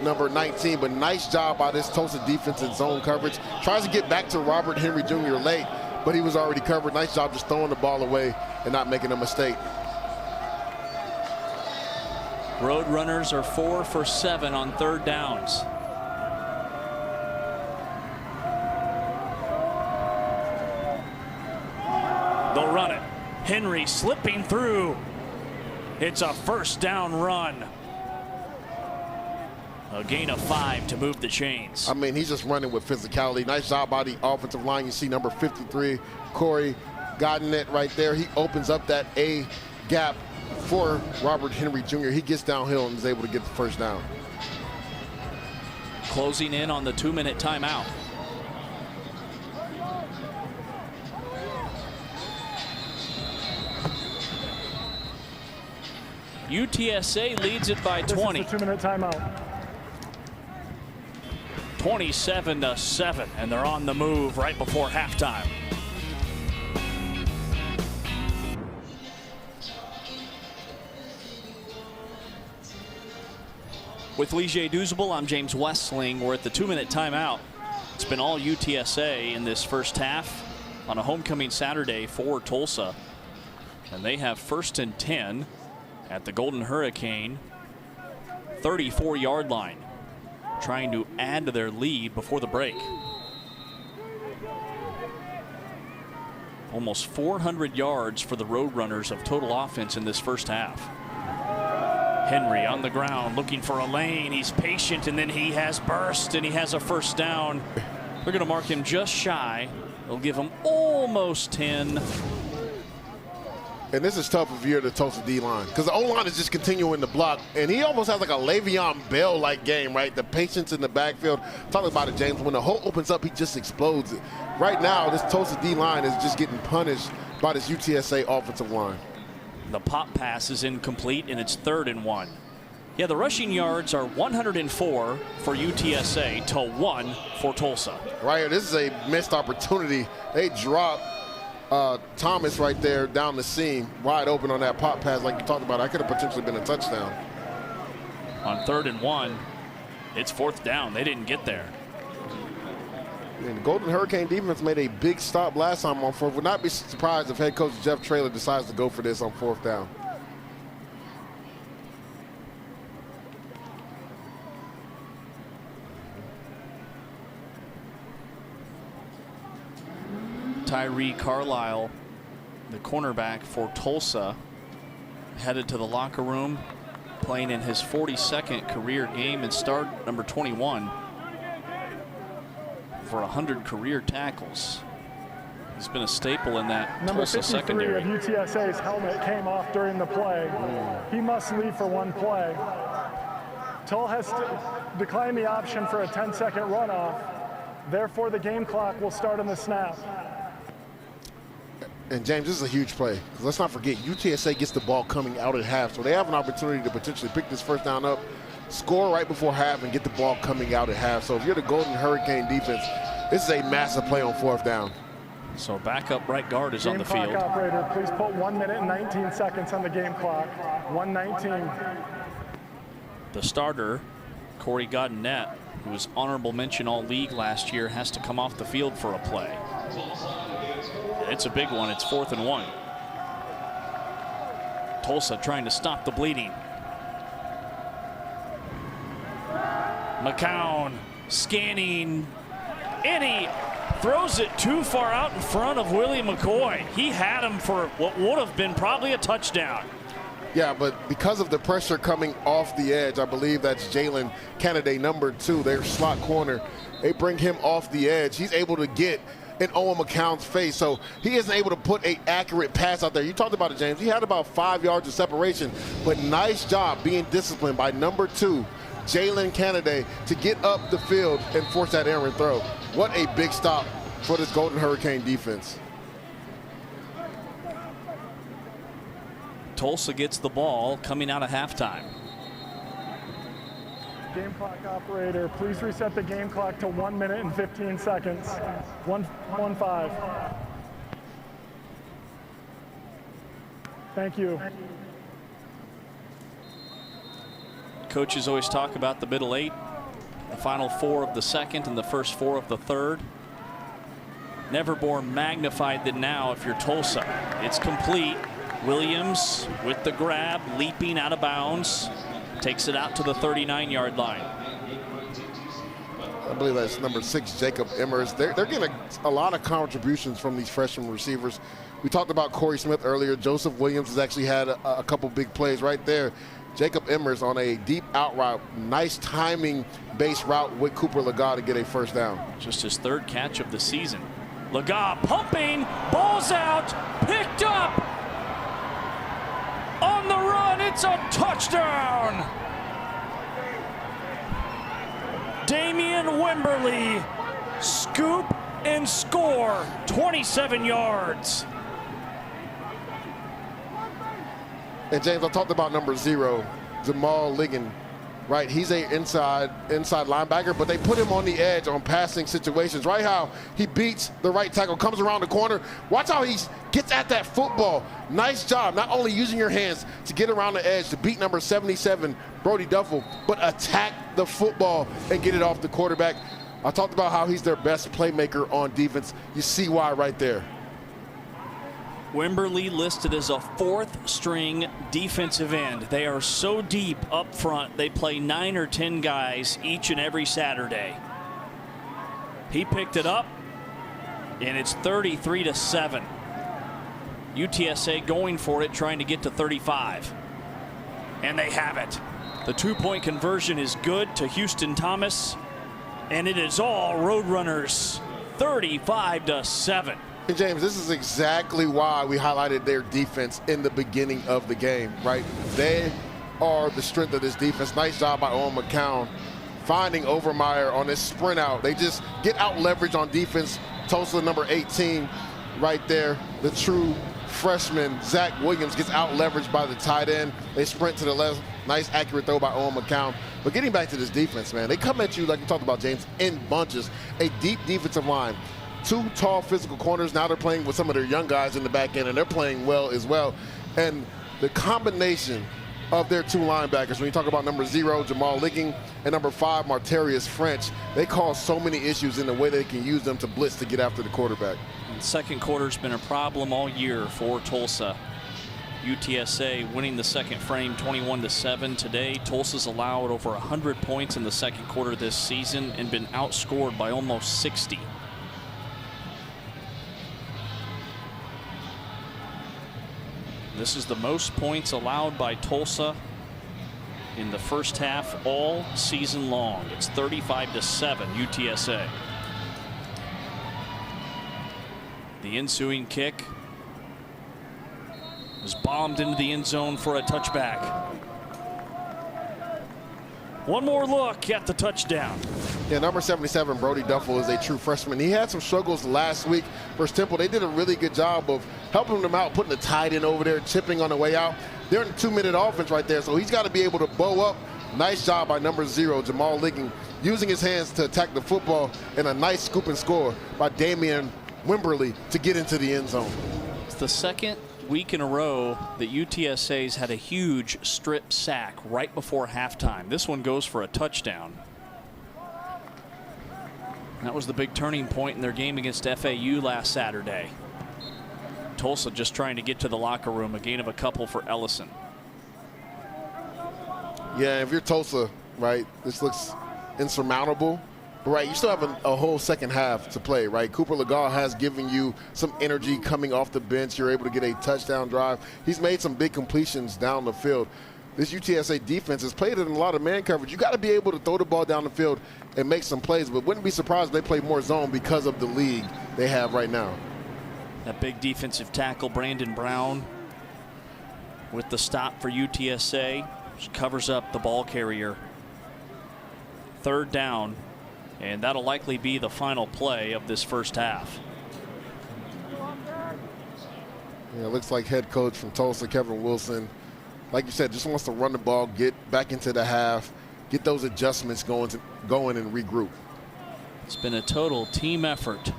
number 19, but nice job by this Tulsa defense in zone coverage. Tries to get back to Robert Henry Jr. late, but he was already covered. Nice job just throwing the ball away and not making a mistake.
Roadrunners are 4 for 7 on third downs. They'll run it. Henry slipping through. It's a first down run. A gain of 5 to move the chains.
I mean, he's just running with physicality. Nice job by the offensive line. You see number 53, Corey Godinette right there. He opens up that A gap for Robert Henry Jr. He gets downhill and is able to get the first down.
Closing in on the 2-minute timeout. UTSA leads it by 20.
This is the 2-minute timeout.
27-7, and they're on the move right before halftime. With Ligier Duzable, I'm James Westling. We're at the 2-minute timeout. It's been all UTSA in this first half on a homecoming Saturday for Tulsa. And they have 1st and 10 at the Golden Hurricane 34-yard line, trying to add to their lead before the break. Almost 400 yards for the Roadrunners of total offense in this first half. Henry on the ground looking for a lane. He's patient, and then he has burst, and he has a first down. They're going to mark him just shy. They'll give him almost 10.
And this is tough if you're the Tulsa D-line, because the O-line is just continuing to block, and he almost has like a Le'Veon Bell-like game, right? The patience in the backfield. Talk about it, James. When the hole opens up, he just explodes it. Right now, this Tulsa D-line is just getting punished by this UTSA offensive line.
The pop pass is incomplete, and it's 3rd and 1. Yeah, the rushing yards are 104 for UTSA to 1 for Tulsa.
Right here, this is a missed opportunity. They drop Thomas right there down the seam, wide open on that pop pass like you talked about. That could have potentially been a touchdown.
On 3rd and 1, it's 4th down. They didn't get there.
And the Golden Hurricane defense made a big stop last time on 4th. Would not be surprised if head coach Jeff Traylor decides to go for this on 4th down.
Tyree Carlisle, the cornerback for Tulsa, headed to the locker room, playing in his 42nd career game and start number 21 for 100 career tackles. He's been a staple in that
Number
Tulsa
53
secondary.
of UTSA's helmet came off during the play. He must leave for one play. Tull has declined the option for a 10-second runoff. Therefore, the game clock will start on the snap.
And James, this is a huge play. Let's not forget, UTSA gets the ball coming out at half, so they have an opportunity to potentially pick this first down up, score right before half, and get the ball coming out at half. So if you're the Golden Hurricane defense, this is a massive play on 4th down.
So backup right guard is on the field.
Game clock operator, please put 1 minute and 19 seconds on the game clock. 1:19.
The starter, Corey Godinette, who was honorable mention all league last year, has to come off the field for a play. It's a big one. It's 4th and 1. Tulsa trying to stop the bleeding. McCown scanning, and he throws it too far out in front of Willie McCoy. He had him for what would have been probably a touchdown.
Yeah, but because of the pressure coming off the edge, I believe that's Jalen Kennedy, number 2, their slot corner. They bring him off the edge. He's able to get in Owen McCown's face, so he isn't able to put an accurate pass out there. You talked about it, James. He had about 5 yards of separation, but nice job being disciplined by number 2, Jalen Kennedy, to get up the field and force that errant throw. What a big stop for this Golden Hurricane defense.
Tulsa gets the ball coming out of halftime.
Game clock operator, please reset the game clock to 1 minute and 15 seconds. 1:15. Thank you.
Coaches always talk about the middle 8, the final 4 of the second and the first 4 of the third. Never more magnified than now if you're Tulsa. It's complete. Williams with the grab, leaping out of bounds, takes it out to the 39-yard line.
I believe that's number 6, Jacob Emmers. They're getting a lot of contributions from these freshman receivers. We talked about Corey Smith earlier. Joseph Williams has actually had a couple big plays right there. Jacob Emmers on a deep out route, nice timing-based route with Cooper Lega to get a first down.
Just his 3rd catch of the season. Lega pumping, ball's out, picked up. On the run, it's a touchdown. Damian Wimberly, scoop and score, 27 yards.
And James, I talked about number 0, Jamal Ligon, right? He's a inside linebacker, but they put him on the edge on passing situations. Right how he beats the right tackle, comes around the corner. Watch how he gets at that football. Nice job, not only using your hands to get around the edge to beat number 77, Brody Duffel, but attack the football and get it off the quarterback. I talked about how he's their best playmaker on defense. You see why right there.
Wimberly listed as a fourth-string defensive end. They are so deep up front, they play 9 or 10 guys each and every Saturday. He picked it up, and it's 33-7. UTSA going for it, trying to get to 35. And they have it. The two-point conversion is good to Houston Thomas, and it is all Roadrunners, 35-7.
And James, this is exactly why we highlighted their defense in the beginning of the game, right? They are the strength of this defense. Nice job by Owen McCown finding Overmeyer on this sprint out. They just get out leverage on defense. Tulsa, number 18, right there, the true freshman, Zach Williams, gets out leveraged by the tight end. They sprint to the left. Nice accurate throw by Owen McCown. But getting back to this defense, man, they come at you, like you talked about, James, in bunches. A deep defensive line. 2 tall physical corners. Now they're playing with some of their young guys in the back end, and they're playing well as well. And the combination of their 2 linebackers, when you talk about number 0, Jamal Ligging, and number 5, Martarius French, they cause so many issues in the way they can use them to blitz to get after the quarterback.
The second quarter's been a problem all year for Tulsa. UTSA winning the second frame 21-7 today. Tulsa's allowed over 100 points in the second quarter this season and been outscored by almost 60. This is the most points allowed by Tulsa in the first half all season long. It's 35-7 UTSA. The ensuing kick was bombed into the end zone for a touchback. One more look at the touchdown.
Yeah, number 77, Brody Duffel, is a true freshman. He had some struggles last week versus Temple. They did a really good job of helping him out, putting the tight end over there, chipping on the way out. They're in a 2-minute offense right there, so he's got to be able to bow up. Nice job by number 0, Jamal Ligging, using his hands to attack the football, and a nice scoop and score by Damian Wimberly to get into the end zone.
It's the second week in a row that UTSA's had a huge strip sack right before halftime. This one goes for a touchdown. That was the big turning point in their game against FAU last Saturday. Tulsa just trying to get to the locker room. A gain of a couple for Ellison.
Yeah, if you're Tulsa, right, this looks insurmountable. But, right, you still have a whole second half to play, right? Cooper Legal has given you some energy coming off the bench. You're able to get a touchdown drive. He's made some big completions down the field. This UTSA defense has played it in a lot of man coverage. You got to be able to throw the ball down the field and make some plays, but wouldn't be surprised if they play more zone because of the league they have right now.
That big defensive tackle, Brandon Brown, with the stop for UTSA, which covers up the ball carrier. Third down, and that'll likely be the final play of this first half.
Yeah, it looks like head coach from Tulsa, Kevin Wilson, like you said, just wants to run the ball, get back into the half, get those adjustments going and regroup.
It's been a total team effort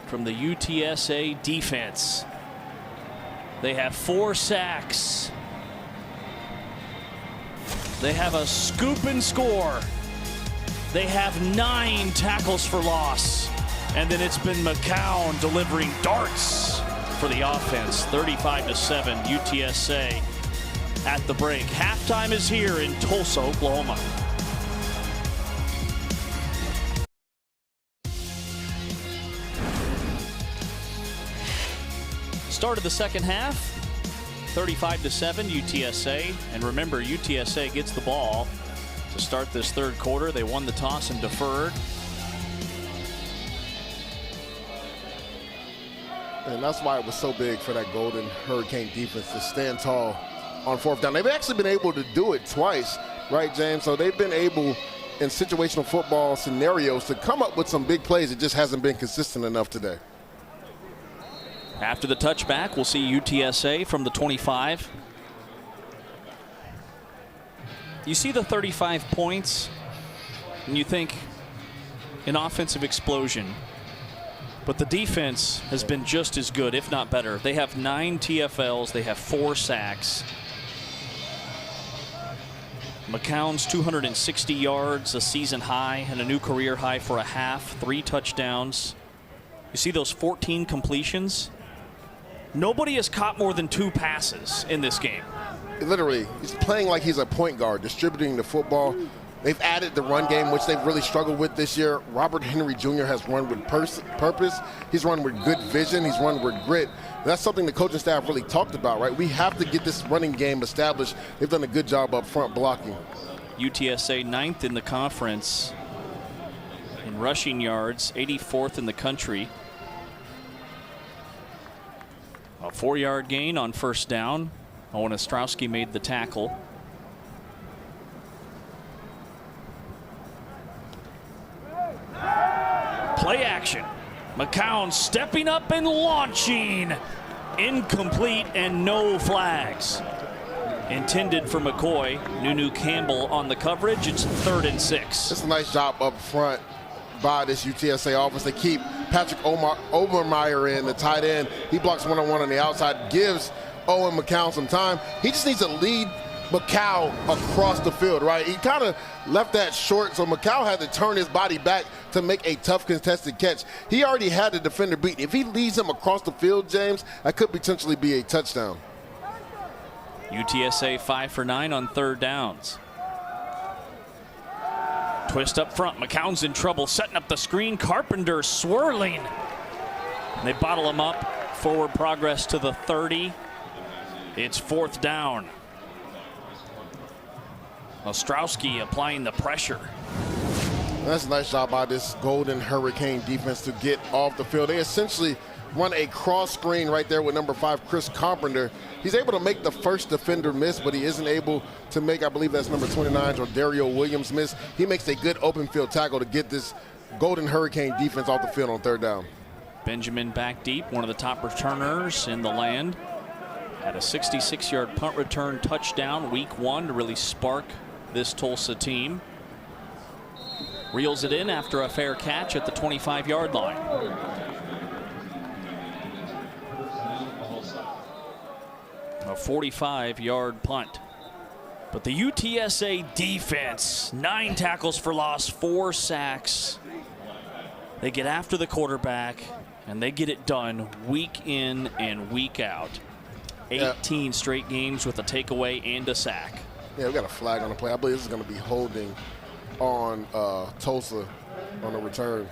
from the UTSA defense. They have 4 sacks. They have a scoop and score. They have 9 tackles for loss. And then it's been McCown delivering darts for the offense. 35-7 UTSA at the break. Halftime is here in Tulsa, Oklahoma. Start of the second half, 35-7 UTSA. And remember, UTSA gets the ball to start this third quarter. They won the toss and deferred.
And that's why it was so big for that Golden Hurricane defense to stand tall on fourth down. They've actually been able to do it twice, right, James? So they've been able, in situational football scenarios, to come up with some big plays. It just hasn't been consistent enough today.
After the touchback, we'll see UTSA from the 25. You see the 35 points, and you think an offensive explosion. But the defense has been just as good, if not better. They have 9 TFLs. They have 4 sacks. McCown's 260 yards, a season high, and a new career high for a half. 3 touchdowns. You see those 14 completions? Nobody has caught more than 2 passes in this game.
Literally, he's playing like he's a point guard, distributing the football. They've added the run game, which they've really struggled with this year. Robert Henry Jr. has run with purpose. He's run with good vision. He's run with grit. That's something the coaching staff really talked about, right? We have to get this running game established. They've done a good job up front blocking.
UTSA 9th in the conference in rushing yards, 84th in the country. A 4-yard gain on first down. Owen Ostrowski made the tackle. Play action. McCown stepping up and launching. Incomplete and no flags. Intended for McCoy. Nunu Campbell on the coverage. It's 3rd and 6.
It's a nice job up front by this UTSA offense. They keep Patrick Obermeyer in, the tight end. He blocks one-on-one on the outside, gives Owen McCown some time. He just needs to lead McCown across the field, right? He kind of left that short, so McCown had to turn his body back to make a tough contested catch. He already had the defender beat. If he leads him across the field, James, that could potentially be a touchdown.
UTSA 5 for 9 on 3rd downs. Twist up front. McCown's in trouble, setting up the screen. Carpenter swirling. They bottle him up. Forward progress to the 30. It's 4th down. Ostrowski applying the pressure.
That's a nice job by this Golden Hurricane defense to get off the field. They essentially run a cross screen right there with number 5, Chris Carpenter. He's able to make the first defender miss, but he isn't able to make, I believe that's number 29, or Dario Williams miss. He makes a good open field tackle to get this Golden Hurricane defense off the field on 3rd down.
Benjamin back deep, one of the top returners in the land. Had a 66-yard punt return touchdown week 1 to really spark this Tulsa team. Reels it in after a fair catch at the 25-yard line. A 45-yard punt. But the UTSA defense, 9 tackles for loss, 4 sacks. They get after the quarterback, and they get it done week in and week out. 18 straight games with a takeaway and a sack.
Yeah, we got a flag on the play. I believe this is going to be holding on Tulsa on the return.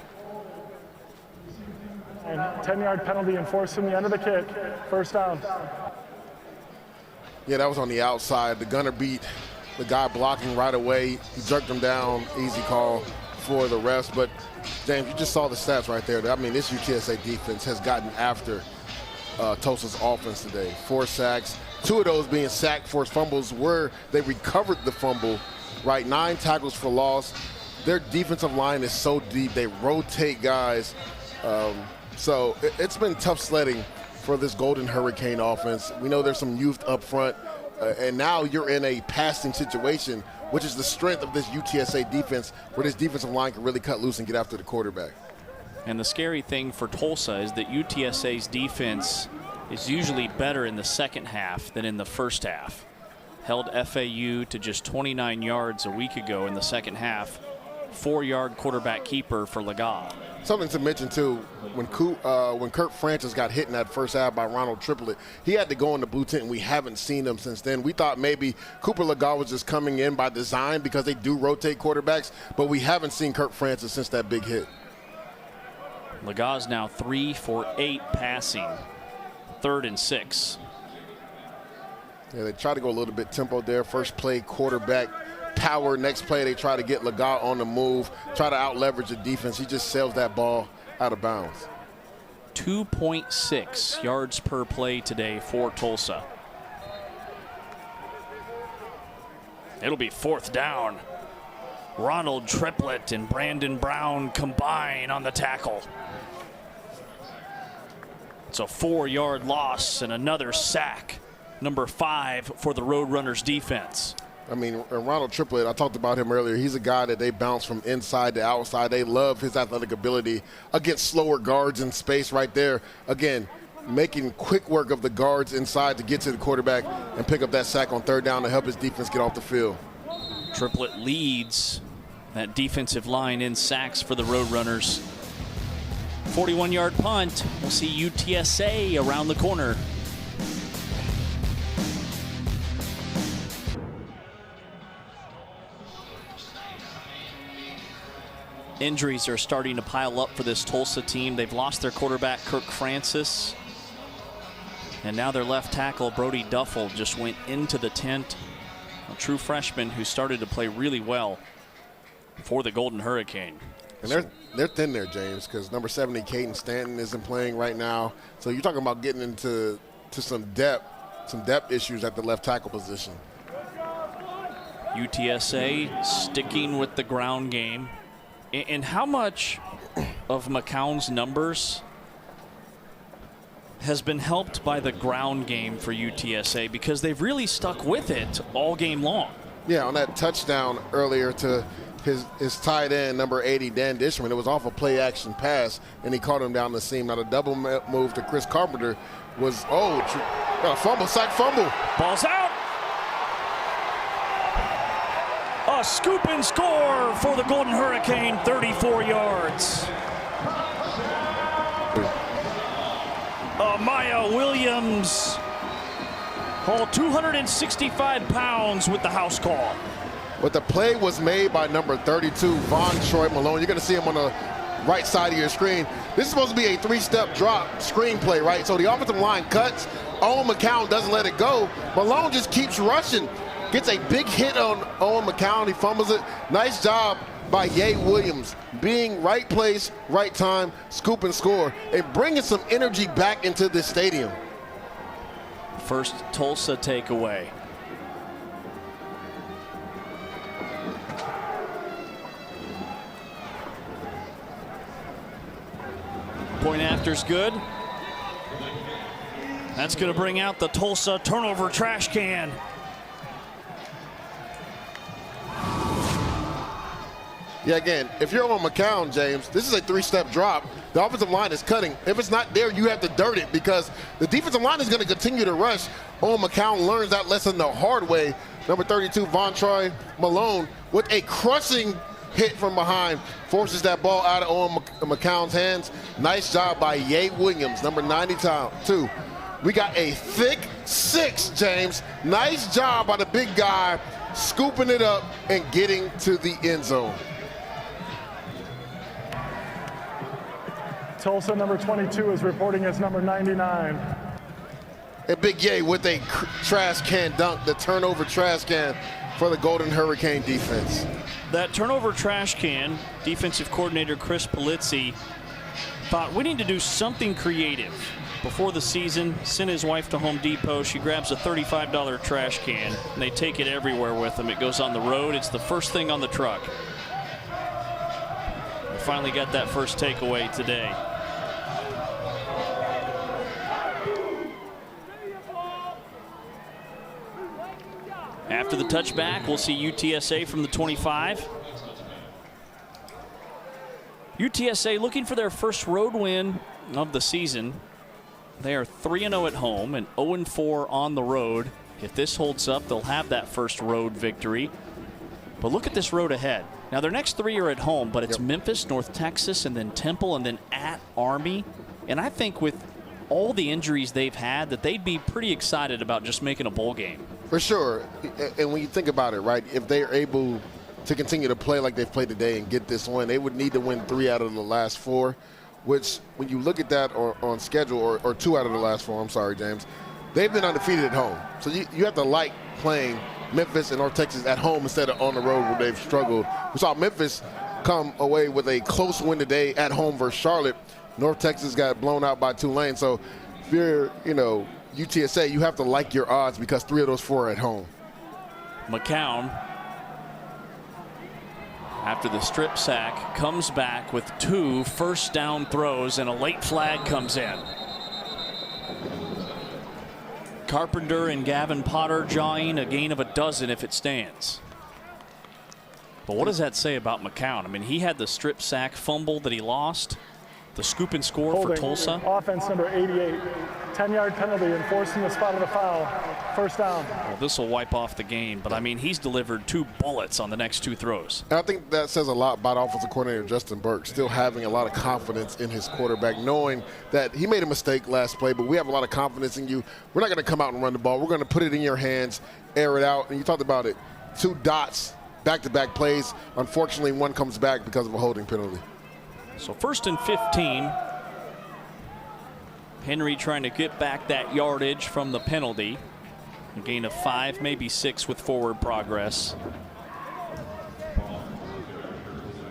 And 10-yard penalty enforcing the end of the kick. 1st down.
Yeah, that was on the outside. The gunner beat the guy blocking right away. He jerked him down. Easy call for the refs. But, James, you just saw the stats right there. I mean, this UTSA defense has gotten after Tulsa's offense today. 4 sacks, 2 of those being sack forced fumbles where they recovered the fumble, right? 9 tackles for loss. Their defensive line is so deep. They rotate guys. So it's been tough sledding for this Golden Hurricane offense. We know there's some youth up front, and now you're in a passing situation, which is the strength of this UTSA defense, where this defensive line can really cut loose and get after the quarterback.
And the scary thing for Tulsa is that UTSA's defense is usually better in the second half than in the first half. Held FAU to just 29 yards a week ago in the second half. 4-yard quarterback keeper for Lagat.
Something to mention, too, when Kurt Francis got hit in that first half by Ronald Triplett, he had to go in the blue tent, and we haven't seen him since then. We thought maybe Cooper Lagat was just coming in by design because they do rotate quarterbacks, but we haven't seen Kurt Francis since that big hit.
Lagat's now 3 for 8 passing. 3rd and 6.
Yeah, they try to go a little bit tempo there. First play, quarterback power. Next play, they try to get Lagat on the move, try to out-leverage the defense. He just sails that ball out of bounds.
2.6 yards per play today for Tulsa. It'll be 4th down. Ronald Triplett and Brandon Brown combine on the tackle. It's a 4-yard loss and another sack. Number 5 for the Roadrunners defense.
I mean, Ronald Triplett, I talked about him earlier. He's a guy that they bounce from inside to outside. They love his athletic ability against slower guards in space right there. Again, making quick work of the guards inside to get to the quarterback and pick up that sack on 3rd down to help his defense get off the field.
Triplett leads that defensive line in sacks for the Roadrunners. 41-yard punt. We'll see UTSA around the corner. Injuries are starting to pile up for this Tulsa team. They've lost their quarterback, Kirk Francis. And now their left tackle, Brody Duffel, just went into the tent. A true freshman who started to play really well for the Golden Hurricane.
And they're thin there, James, because number 70, Caden Stanton, isn't playing right now. So you're talking about getting into some depth issues at the left tackle position.
UTSA sticking with the ground game. And how much of McCown's numbers has been helped by the ground game for UTSA, because they've really stuck with it all game long.
Yeah, on that touchdown earlier to his tight end, number 80, Dan Dishman, it was off a play-action pass, and he caught him down the seam. Now the double move to Chris Carpenter was, a fumble, sack fumble.
Ball's out. A scoop and score for the Golden Hurricane, 34 yards. Maya Williams, all 265 pounds with the house call.
But the play was made by number 32, Von Troy Malone. You're going to see him on the right side of your screen. This is supposed to be a three-step drop screen play, right? So the offensive line cuts. Owen McCown doesn't let it go. Malone just keeps rushing. Gets a big hit on Owen McCown. He fumbles it. Nice job by Ye Williams, being right place, right time, scoop and score, and bringing some energy back into this stadium.
First Tulsa takeaway. Point after's good. That's going to bring out the Tulsa turnover trash can.
Yeah, again, if you're on McCown, James, this is a three-step drop. The offensive line is cutting. If it's not there, you have to dirt it, because the defensive line is going to continue to rush. Owen McCown learns that lesson the hard way. Number 32, Von Troy Malone, with a crushing hit from behind, forces that ball out of Owen McCown's hands. Nice job by Ye Williams, number 92. We got a thick 6, James. Nice job by the big guy, scooping it up and getting to the end zone.
Tulsa number 22 is reporting as number 99.
And Big Ye with a trash can dunk, the turnover trash can for the Golden Hurricane defense.
That turnover trash can, defensive coordinator Chris Polizzi thought we need to do something creative. Before the season, sent his wife to Home Depot. She grabs a $35 trash can, and they take it everywhere with them. It goes on the road. It's the first thing on the truck. We finally got that first takeaway today. After the touchback, we'll see UTSA from the 25. UTSA looking for their first road win of the season. They are 3-0 at home and 0-4 on the road. If this holds up, they'll have that first road victory. But look at this road ahead. Now, their next 3 are at home, but it's Memphis, North Texas, and then Temple, and then at Army. And I think with all the injuries they've had, that they'd be pretty excited about just making a bowl game.
For sure. And when you think about it, right, if they're able to continue to play like they've played today and get this win, they would need to win 3 out of the last 4, which when you look at that on schedule, or 2 out of the last 4, I'm sorry, James, they've been undefeated at home. So you have to like playing Memphis and North Texas at home instead of on the road where they've struggled. We saw Memphis come away with a close win today at home versus Charlotte. North Texas got blown out by Tulane. So if you're, UTSA, you have to like your odds because 3 of those 4 are at home.
McCown, after the strip sack, comes back with 2 first down throws, and a late flag comes in. Carpenter and Gavin Potter jawing, a gain of 12 if it stands. But what does that say about McCown? I mean, he had the strip sack fumble that he lost, the scoop and score
Holding,
for Tulsa.
Offense number 88, 10-yard penalty, enforcing the spot of the foul. First down.
Well, this will wipe off the game, but I mean, he's delivered 2 bullets on the next 2 throws.
And I think that says a lot about offensive coordinator Justin Burke, still having a lot of confidence in his quarterback, knowing that he made a mistake last play, but we have a lot of confidence in you. We're not going to come out and run the ball. We're going to put it in your hands, air it out. And you talked about it, 2 dots back-to-back plays. Unfortunately, one comes back because of a holding penalty.
So 1st and 15. Henry trying to get back that yardage from the penalty. A gain of 5, maybe 6 with forward progress.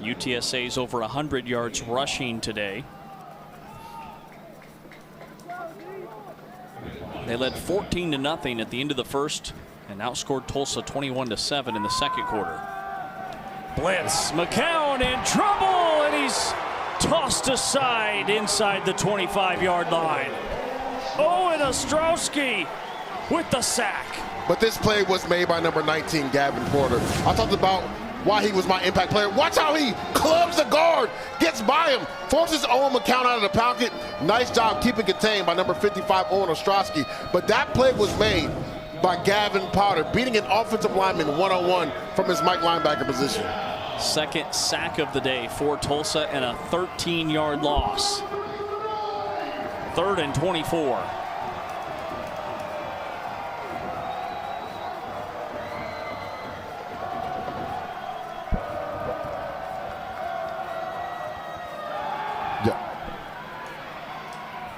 UTSA's over 100 yards rushing today. They led 14-0 at the end of the first and outscored Tulsa 21-7 in the second quarter. Blitz, McCown in trouble, and he's tossed aside inside the 25-yard line. Owen Ostrowski with the sack.
But this play was made by number 19, Gavin Porter. I talked about why he was my impact player. Watch how he clubs the guard, gets by him, forces Owen McCown out of the pocket. Nice job keeping contained by number 55, Owen Ostrowski. But that play was made by Gavin Porter, beating an offensive lineman one-on-one from his Mike linebacker position.
Second sack of the day for Tulsa and a 13-yard loss. 3rd and 24.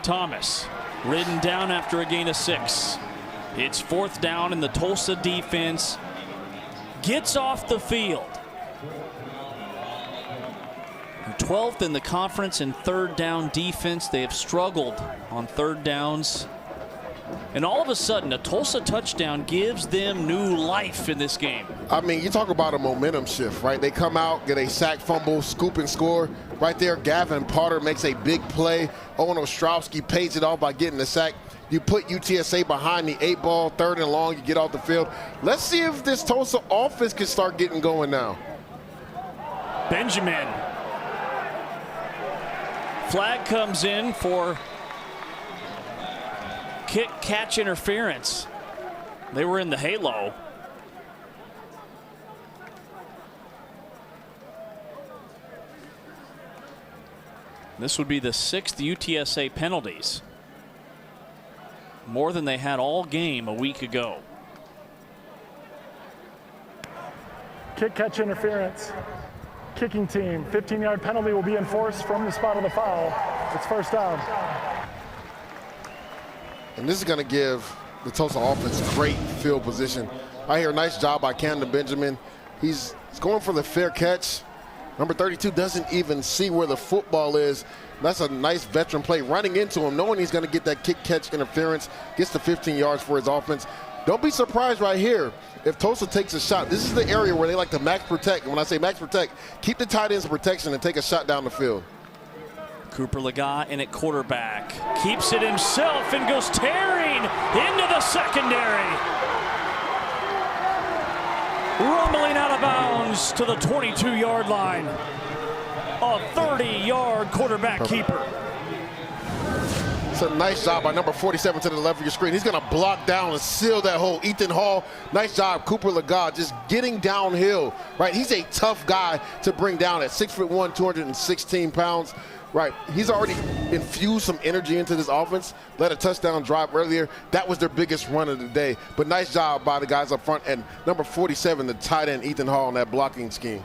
Thomas ridden down after a gain of 6. It's 4th down, and the Tulsa defense gets off the field. 12th in the conference in 3rd down defense. They have struggled on 3rd downs. And all of a sudden, a Tulsa touchdown gives them new life in this game.
I mean, you talk about a momentum shift, right? They come out, get a sack, fumble, scoop, and score. Right there, Gavin Porter makes a big play. Owen Ostrowski pays it off by getting the sack. You put UTSA behind the 8 ball, 3rd and long, you get off the field. Let's see if this Tulsa offense can start getting going now.
Benjamin. Flag comes in for kick catch interference. They were in the halo. This would be the 6th UTSA penalties. More than they had all game a week ago.
Kick catch interference. Kicking team, 15-yard penalty will be enforced from the spot of the foul. It's 1st down.
And this is going to give the Tulsa offense great field position. I hear a nice job by Camden Benjamin. He's going for the fair catch. Number 32 doesn't even see where the football is. That's a nice veteran play, running into him, knowing he's going to get that kick catch interference, gets the 15 yards for his offense. Don't be surprised right here if Tulsa takes a shot. This is the area where they like to max protect. And when I say max protect, keep the tight ends in protection and take a shot down the field.
Cooper Lega in at quarterback. Keeps it himself and goes tearing into the secondary. Rumbling out of bounds to the 22-yard line. A 30-yard quarterback keeper.
It's a nice job by number 47 to the left of your screen. He's going to block down and seal that hole. Ethan Hall, nice job. Cooper Lega just getting downhill, right? He's a tough guy to bring down at 6'1", 216 pounds. Right, he's already infused some energy into this offense. Led a touchdown drive earlier. That was their biggest run of the day. But nice job by the guys up front. And number 47, the tight end, Ethan Hall, on that blocking scheme.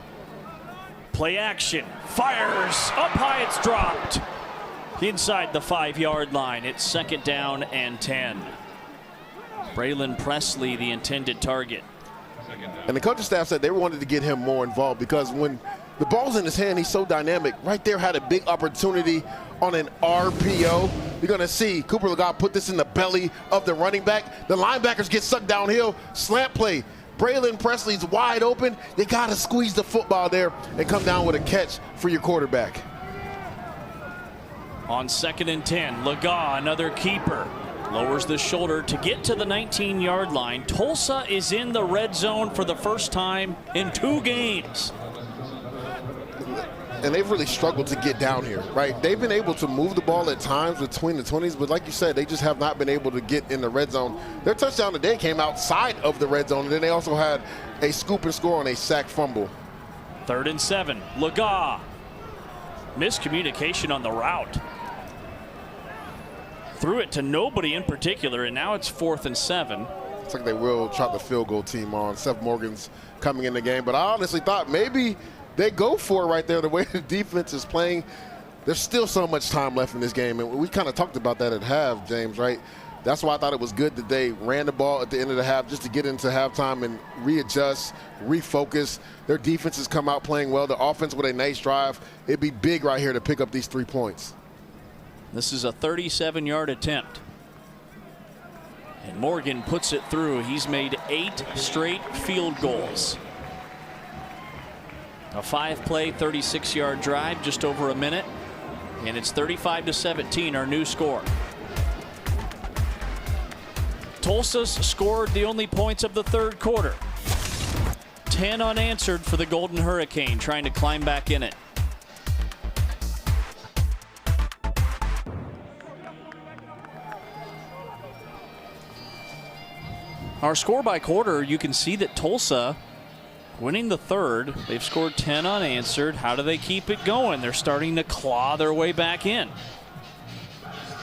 Play action. Fires. Up high, it's dropped. Inside the 5-yard line. It's 2nd down and 10. Braylon Presley, the intended target.
And the coaching staff said they wanted to get him more involved because when the ball's in his hand, he's so dynamic. Right there, had a big opportunity on an RPO. You're going to see Cooper Lega put this in the belly of the running back. The linebackers get sucked downhill. Slant play. Braylon Presley's wide open. They got to squeeze the football there and come down with a catch for your quarterback.
On 2nd and 10, Lega, another keeper. Lowers the shoulder to get to the 19-yard line. Tulsa is in the red zone for the first time in 2 games.
And they've really struggled to get down here, right? They've been able to move the ball at times between the 20s, but like you said, they just have not been able to get in the red zone. Their touchdown today came outside of the red zone, and then they also had a scoop and score on a sack fumble.
3rd and 7, Lega. Miscommunication on the route. Threw it to nobody in particular, and now it's 4th and 7.
Looks like they will try the field goal team on. Seth Morgan's coming in the game, but I honestly thought maybe they go for it right there. The way the defense is playing, there's still so much time left in this game, and we kind of talked about that at half, James, right? That's why I thought it was good that they ran the ball at the end of the half just to get into halftime and readjust, refocus. Their defense has come out playing well. The offense with a nice drive. It'd be big right here to pick up these 3 points.
This is a 37-yard attempt. And Morgan puts it through. He's made 8 straight field goals. A 5-play, 36-yard drive, just over a minute. And it's 35-17, our new score. Tulsa's scored the only points of the third quarter. 10 unanswered for the Golden Hurricane, trying to climb back in it. Our score by quarter, you can see that Tulsa winning the third. They've scored 10 unanswered. How do they keep it going? They're starting to claw their way back in.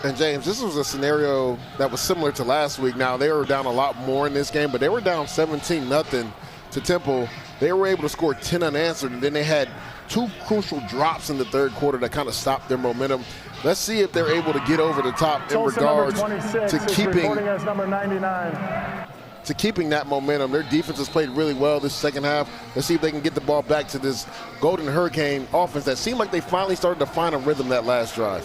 And James, this was a scenario that was similar to last week. Now, they were down a lot more in this game, but they were down 17-0 to Temple. They were able to score 10 unanswered, and then they had 2 crucial drops in the third quarter that kind of stopped their momentum. Let's see if they're able to get over the top in regards to keeping that momentum. Their defense has played really well this second half. Let's see if they can get the ball back to this Golden Hurricane offense that seemed like they finally started to find a rhythm that last drive.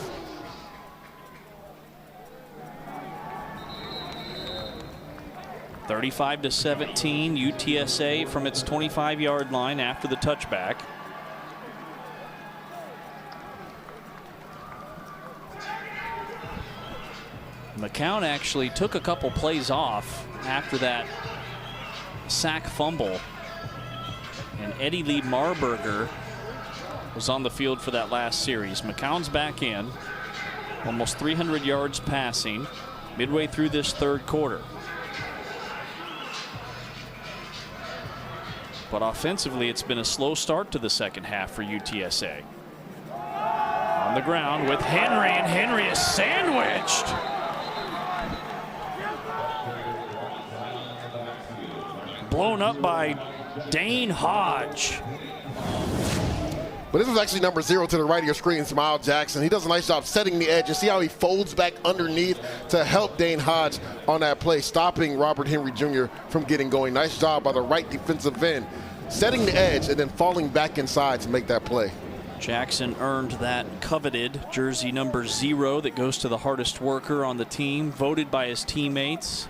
(35-17), UTSA from its 25-yard line after the touchback. McCown actually took a couple plays off after that sack fumble. And Eddie Lee Marburger was on the field for that last series. McCown's back in, almost 300 yards passing, midway through this third quarter. But offensively, it's been a slow start to the second half for UTSA. On the ground with Henry, and Henry is sandwiched. Blown up by Dane Hodge.
But this was actually number 0 to the right of your screen, Smile Jackson. He does a nice job setting the edge. And see how he folds back underneath to help Dane Hodge on that play, stopping Robert Henry Jr. from getting going. Nice job by the right defensive end, setting the edge and then falling back inside to make that play.
Jackson earned that coveted jersey number 0 that goes to the hardest worker on the team, voted by his teammates.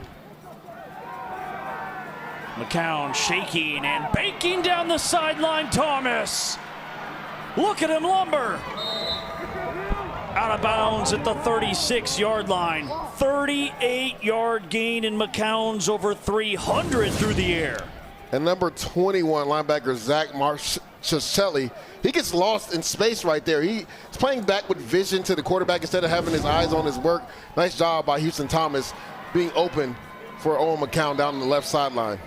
McCown shaking and banking down the sideline. Thomas. Look at him lumber. Out of bounds at the 36-yard line. 38-yard gain, in McCown's over 300 through the air.
And number 21 linebacker Zach Marchicelli, he gets lost in space right there. He's playing back with vision to the quarterback instead of having his eyes on his work. Nice job by Houston Thomas being open for Owen McCown down on the left sideline.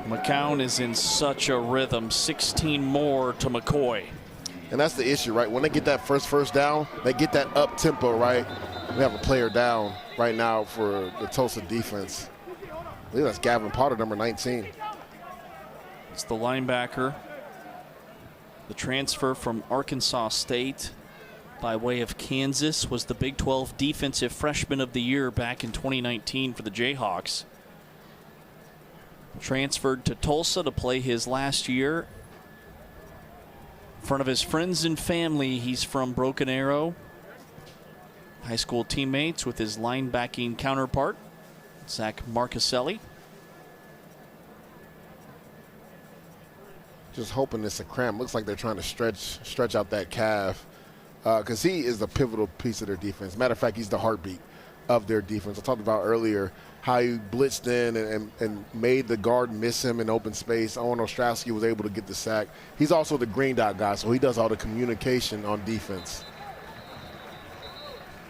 McCown is in such a rhythm. 16 more to McCoy.
And that's the issue, right? When they get that first down, they get that up tempo, right? We have a player down right now for the Tulsa defense. I believe that's Gavin Potter, number 19.
It's the linebacker. The transfer from Arkansas State by way of Kansas, was the Big 12 Defensive Freshman of the Year back in 2019 for the Jayhawks. Transferred to Tulsa to play his last year. In front of his friends and family, he's from Broken Arrow. High school teammates with his linebacking counterpart, Zach Marchicelli.
Just hoping it's a cramp. Looks like they're trying to stretch out that calf because he is a pivotal piece of their defense. Matter of fact, he's the heartbeat of their defense. I talked about earlier how he blitzed in and made the guard miss him in open space. Owen Ostrowski was able to get the sack. He's also the green dot guy, so he does all the communication on defense.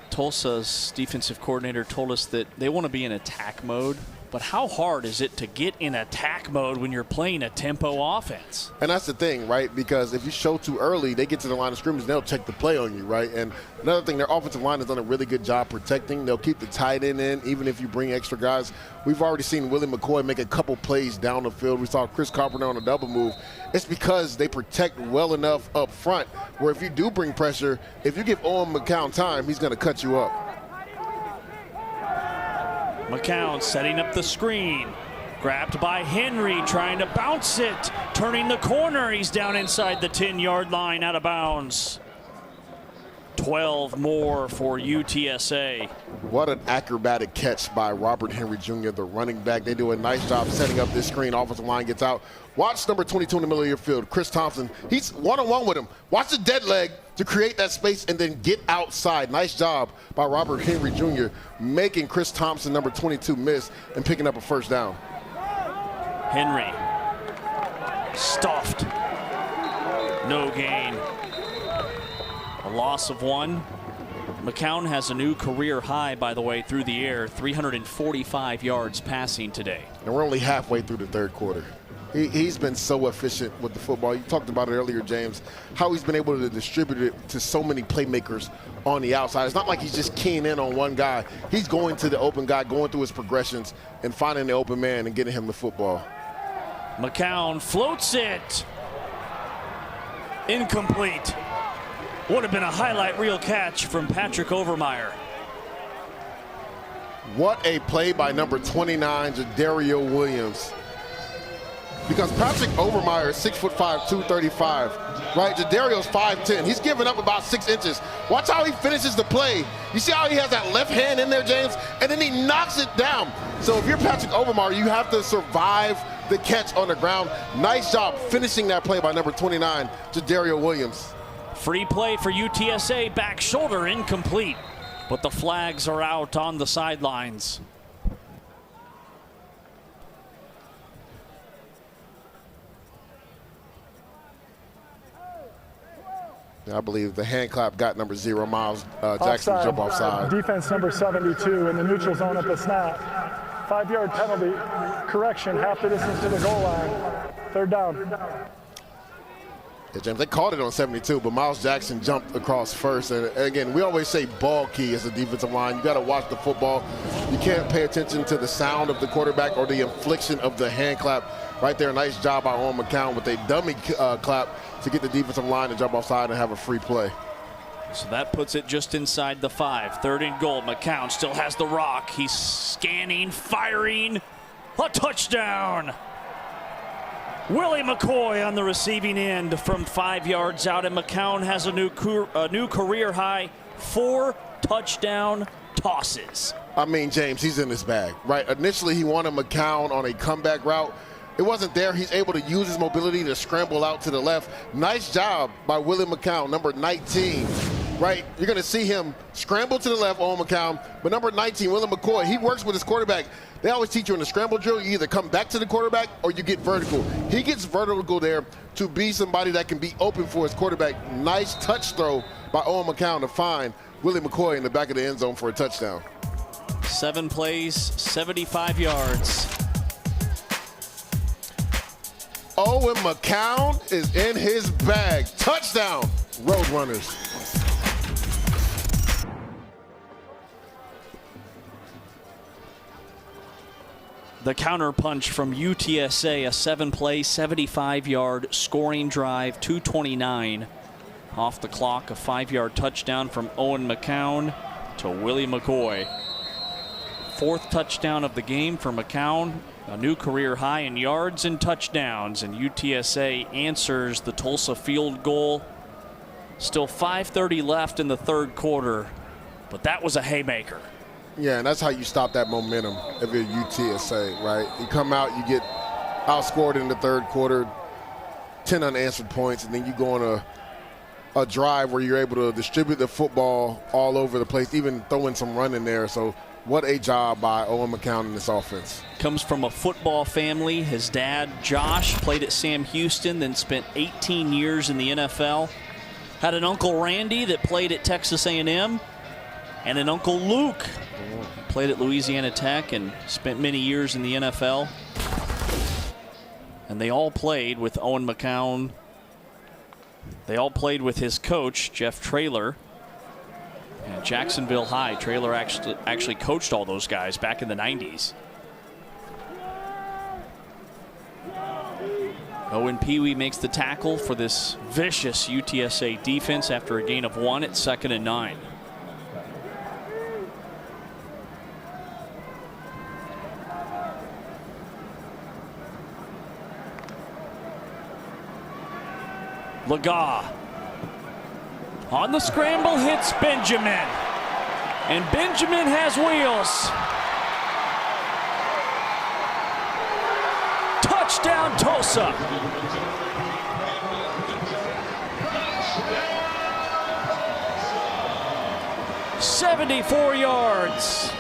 Tulsa's defensive coordinator told us that they want to be in attack mode But how hard is it to get in attack mode when you're playing a tempo offense?
And that's the thing, right? Because if you show too early, they get to the line of scrimmage, they'll check the play on you, right? And another thing, their offensive line has done a really good job protecting. They'll keep the tight end in, even if you bring extra guys. We've already seen Willie McCoy make a couple plays down the field. We saw Chris Carpenter on a double move. It's because they protect well enough up front where if you do bring pressure, if you give Owen McCown time, he's going to cut you up.
McCown setting up the screen. Grabbed by Henry, trying to bounce it. Turning the corner, he's down inside the 10-yard line, out of bounds. 12 more for UTSA.
What an acrobatic catch by Robert Henry Jr., the running back. They do a nice job setting up this screen. Offensive line gets out. Watch number 22 in the middle of your field, Chris Thompson. He's one-on-one with him. Watch the dead leg to create that space and then get outside. Nice job by Robert Henry Jr. making Chris Thompson, number 22, miss and picking up a first down.
Henry stuffed. No gain. A loss of 1. McCown has a new career high, by the way, through the air, 345 yards passing today.
And we're only halfway through the third quarter. He's been so efficient with the football. You talked about it earlier, James, how he's been able to distribute it to so many playmakers on the outside. It's not like he's just keying in on one guy. He's going to the open guy, going through his progressions, and finding the open man and getting him the football.
McCown floats it. Incomplete. Would have been a highlight reel catch from Patrick Overmeyer.
What a play by number 29, Jadario Williams. Because Patrick Overmeyer is 6'5", 235, right? Jadario's 5'10". He's giving up about 6 inches. Watch how he finishes the play. You see how he has that left hand in there, James? And then he knocks it down. So if you're Patrick Overmeyer, you have to survive the catch on the ground. Nice job finishing that play by number 29, Jadario Williams.
Free play for UTSA, back shoulder incomplete, but the flags are out on the sidelines.
I believe the hand clap got number 0, Miles Jackson,
offside,
jump offside.
Defense number 72 in the neutral zone at the snap. 5-yard penalty, correction, half the distance to the goal line. Third down.
Yeah, James, they called it on 72, but Miles Jackson jumped across first. And again, we always say ball key as a defensive line. You got to watch the football. You can't pay attention to the sound of the quarterback or the infliction of the hand clap. Right there, nice job by Owen McCown with a dummy clap to get the defensive line to jump offside and have a free play.
So that puts it just inside the 5. 3rd and goal. McCown still has the rock. He's scanning, firing. A touchdown. Willie McCoy on the receiving end from 5 yards out, and McCown has a new career high 4 touchdown tosses.
I mean, James, he's in his bag, right? Initially, he wanted McCown on a comeback route. It wasn't there. He's able to use his mobility to scramble out to the left. Nice job by Willie McCown, number 19, right? You're going to see him scramble to the left, Owen McCown, but number 19, Willie McCoy, he works with his quarterback. They always teach you in the scramble drill, you either come back to the quarterback or you get vertical. He gets vertical there to be somebody that can be open for his quarterback. Nice touch throw by Owen McCown to find Willie McCoy in the back of the end zone for a touchdown.
7 plays, 75 yards.
Owen McCown is in his bag. Touchdown, Roadrunners.
The counterpunch from UTSA, a 7-play, 75-yard scoring drive, 2:29 off the clock, a 5-yard touchdown from Owen McCown to Willie McCoy. 4th touchdown of the game for McCown, a new career high in yards and touchdowns, and UTSA answers the Tulsa field goal. Still 5:30 left in the 3rd quarter, but that was a haymaker.
Yeah, and that's how you stop that momentum if you're UTSA, right? You come out, you get outscored in the 3rd quarter, 10 unanswered points, and then you go on a drive where you're able to distribute the football all over the place, even throw in some run in there. So what a job by Owen McCown in this offense.
Comes from a football family. His dad, Josh, played at Sam Houston, then spent 18 years in the NFL. Had an Uncle Randy that played at Texas A&M, and an Uncle Luke played at Louisiana Tech and spent many years in the NFL. And they all played with Owen McCown. They all played with his coach, Jeff Traylor. And Jacksonville High, Traylor actually coached all those guys back in the 90s. Owen Pee-wee makes the tackle for this vicious UTSA defense after a gain of 1 at 2nd and 9. Laga on the scramble, hits Benjamin. And Benjamin has wheels. Touchdown, Tulsa. "74 yards.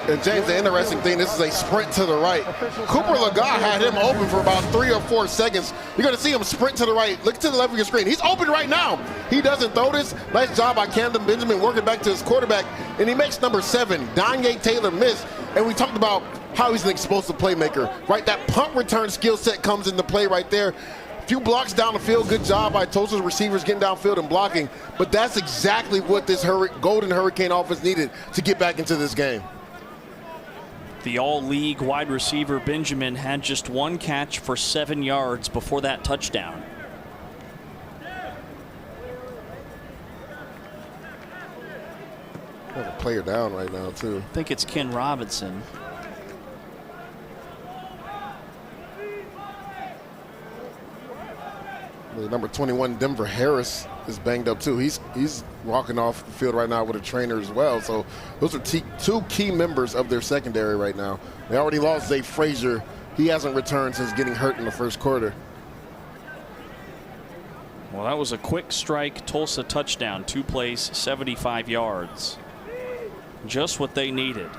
And James, the interesting thing, this is a sprint to the right. Cooper Laga had him open for about 3 or 4 seconds. You're going to see him sprint to the right. Look to the left of your screen. He's open right now. He doesn't throw this. Nice job by Camden Benjamin working back to his quarterback. And he makes number 7, Danye Taylor, miss. And we talked about how he's an explosive playmaker, right? That punt return skill set comes into play right there. A few blocks down the field. Good job by Tulsa's receivers getting downfield and blocking. But that's exactly what this Golden Hurricane offense needed to get back into this game.
The all-league wide receiver Benjamin had just 1 catch for 7 yards before that touchdown.
Got a player down right now, too.
I think it's Ken Robinson.
Number 21, Denver Harris, is banged up too. He's walking off the field right now with a trainer as well. So those are 2 key members of their secondary right now. They already lost Zay Frazier. He hasn't returned since getting hurt in the first quarter.
Well, that was a quick strike Tulsa touchdown. 2 plays, 75 yards. Just what they needed.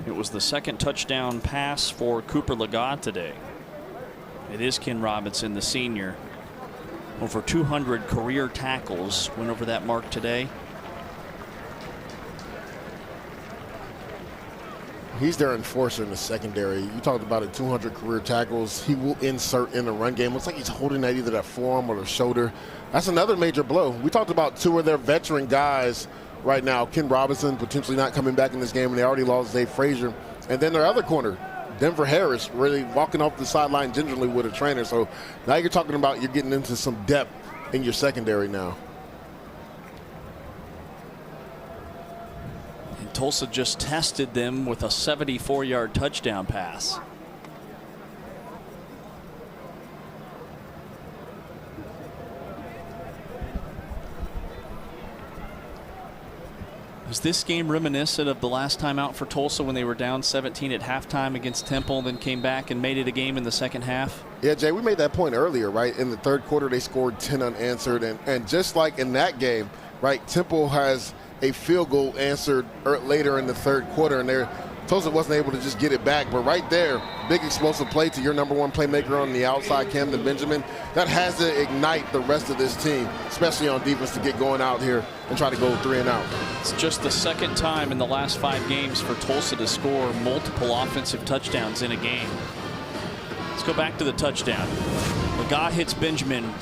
It was the 2nd touchdown pass for Cooper Laga today. It is Ken Robinson, the senior. Over 200 career tackles. Went over that mark today.
He's their enforcer in the secondary. You talked about it, 200 career tackles. He will insert in the run game. Looks like he's holding that either that forearm or the shoulder. That's another major blow. We talked about 2 of their veteran guys right now. Ken Robinson potentially not coming back in this game, and they already lost Zay Frazier. And then their other corner, Denver Harris, really walking off the sideline gingerly with a trainer. So now you're talking about you're getting into some depth in your secondary now.
And Tulsa just tested them with a 74-yard touchdown pass. Is this game reminiscent of the last time out for Tulsa when they were down 17 at halftime against Temple, then came back and made it a game in the second half?
Yeah, Jay, we made that point earlier, right? In the third quarter, they scored 10 unanswered. And just like in that game, right, Temple has a field goal answered later in the third quarter, and Tulsa wasn't able to just get it back. But right there, big explosive play to your number 1 playmaker on the outside, Camden Benjamin. That has to ignite the rest of this team, especially on defense, to get going out here and try to go 3 and out.
It's just the 2nd time in the last 5 games for Tulsa to score multiple offensive touchdowns in a game. Let's go back to the touchdown. Laga hits Benjamin,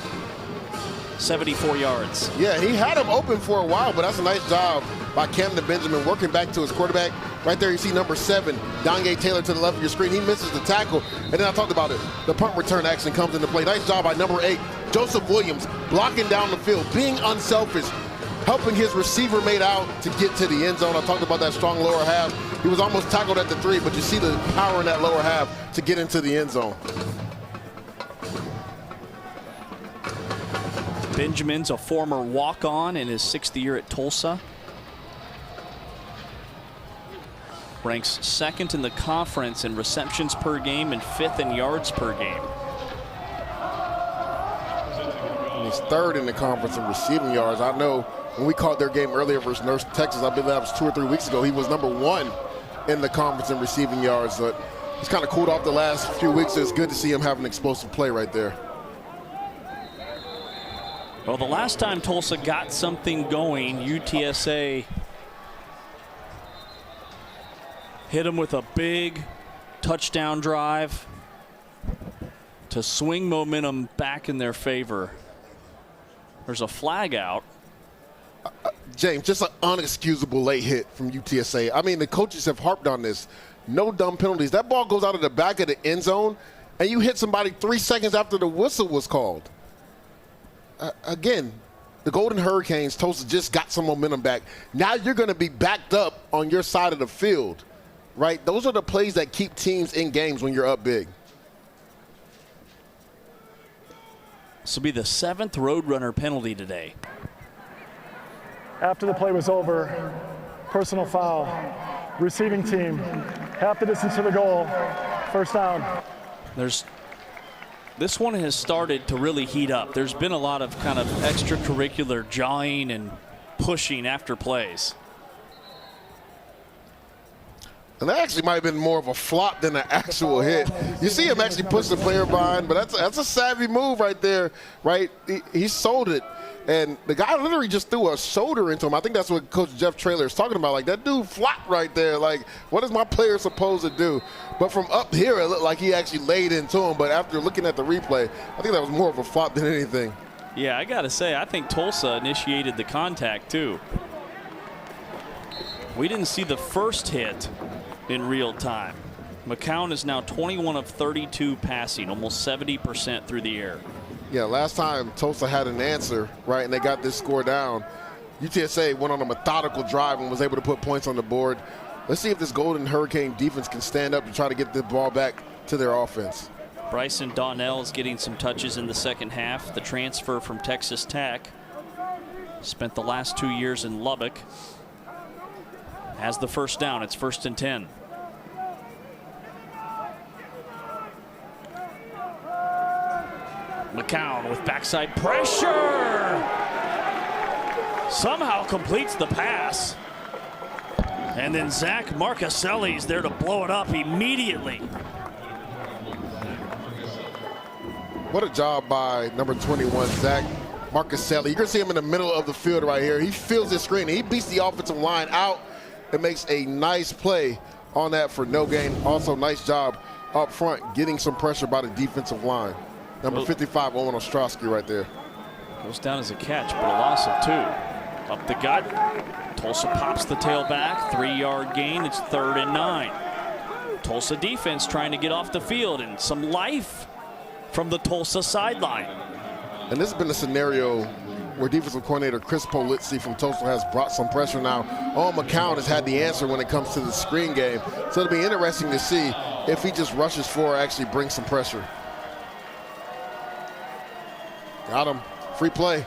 74 yards.
Yeah, he had him open for a while, but that's a nice job by Camden Benjamin working back to his quarterback. Right there you see number 7, Danye Taylor, to the left of your screen. He misses the tackle, and then I talked about it. The punt return action comes into play. Nice job by number 8, Joseph Williams, blocking down the field, being unselfish, helping his receiver mate out to get to the end zone. I talked about that strong lower half. He was almost tackled at the 3, but you see the power in that lower half to get into the end zone.
Benjamin's a former walk-on in his 6th year at Tulsa. Ranks 2nd in the conference in receptions per game and 5th in yards per game.
And he's 3rd in the conference in receiving yards. I know when we called their game earlier versus North Texas, I believe that was 2 or 3 weeks ago, he was number 1 in the conference in receiving yards. But he's kind of cooled off the last few weeks. So it's good to see him have an explosive play right there.
Well, the last time Tulsa got something going, UTSA hit them with a big touchdown drive to swing momentum back in their favor. There's a flag out.
James, just an unexcusable late hit from UTSA. I mean, the coaches have harped on this. No dumb penalties. That ball goes out of the back of the end zone, and you hit somebody 3 seconds after the whistle was called. Again, the Golden Hurricanes, Tulsa just got some momentum back. Now you're going to be backed up on your side of the field, right? Those are the plays that keep teams in games when you're up big.
This will be the 7th Roadrunner penalty today.
After the play was over, personal foul, receiving team, half the distance to the goal, first down.
This one has started to really heat up. There's been a lot of kind of extracurricular jawing and pushing after plays.
And that actually might have been more of a flop than an actual hit. You see him actually push the player behind, but that's a savvy move right there, right? He sold it. And the guy literally just threw a shoulder into him. I think that's what Coach Jeff Traylor is talking about. Like, that dude flopped right there. Like, what is my player supposed to do? But from up here, it looked like he actually laid into him. But after looking at the replay, I think that was more of a flop than anything.
Yeah, I got to say, I think Tulsa initiated the contact, too. We didn't see the first hit in real time. McCown is now 21 of 32 passing, almost 70% through the air.
Yeah, last time Tulsa had an answer, right, and they got this score down, UTSA went on a methodical drive and was able to put points on the board. Let's see if this Golden Hurricane defense can stand up and try to get the ball back to their offense.
Bryson Donnell is getting some touches in the second half. The transfer from Texas Tech. Spent the last 2 years in Lubbock. Has the first down. It's 1st and 10. McCown with backside pressure. Somehow completes the pass. And then Zach Marcaselli's there to blow it up immediately.
What a job by number 21, Zach Marcaselli. You can see him in the middle of the field right here. He feels his screen. He beats the offensive line out and makes a nice play on that for no gain. Also, nice job up front getting some pressure by the defensive line. Number 55, Owen Ostrowski right there.
Goes down as a catch, but a loss of 2. Up the gut. Tulsa pops the tail back. 3-yard gain. It's 3rd and 9. Tulsa defense trying to get off the field, and some life from the Tulsa sideline.
And this has been a scenario where defensive coordinator Chris Polizzi from Tulsa has brought some pressure now. Owen McCown has had the answer when it comes to the screen game. So it'll be interesting to see if he just rushes for or actually brings some pressure. Got him. Free play.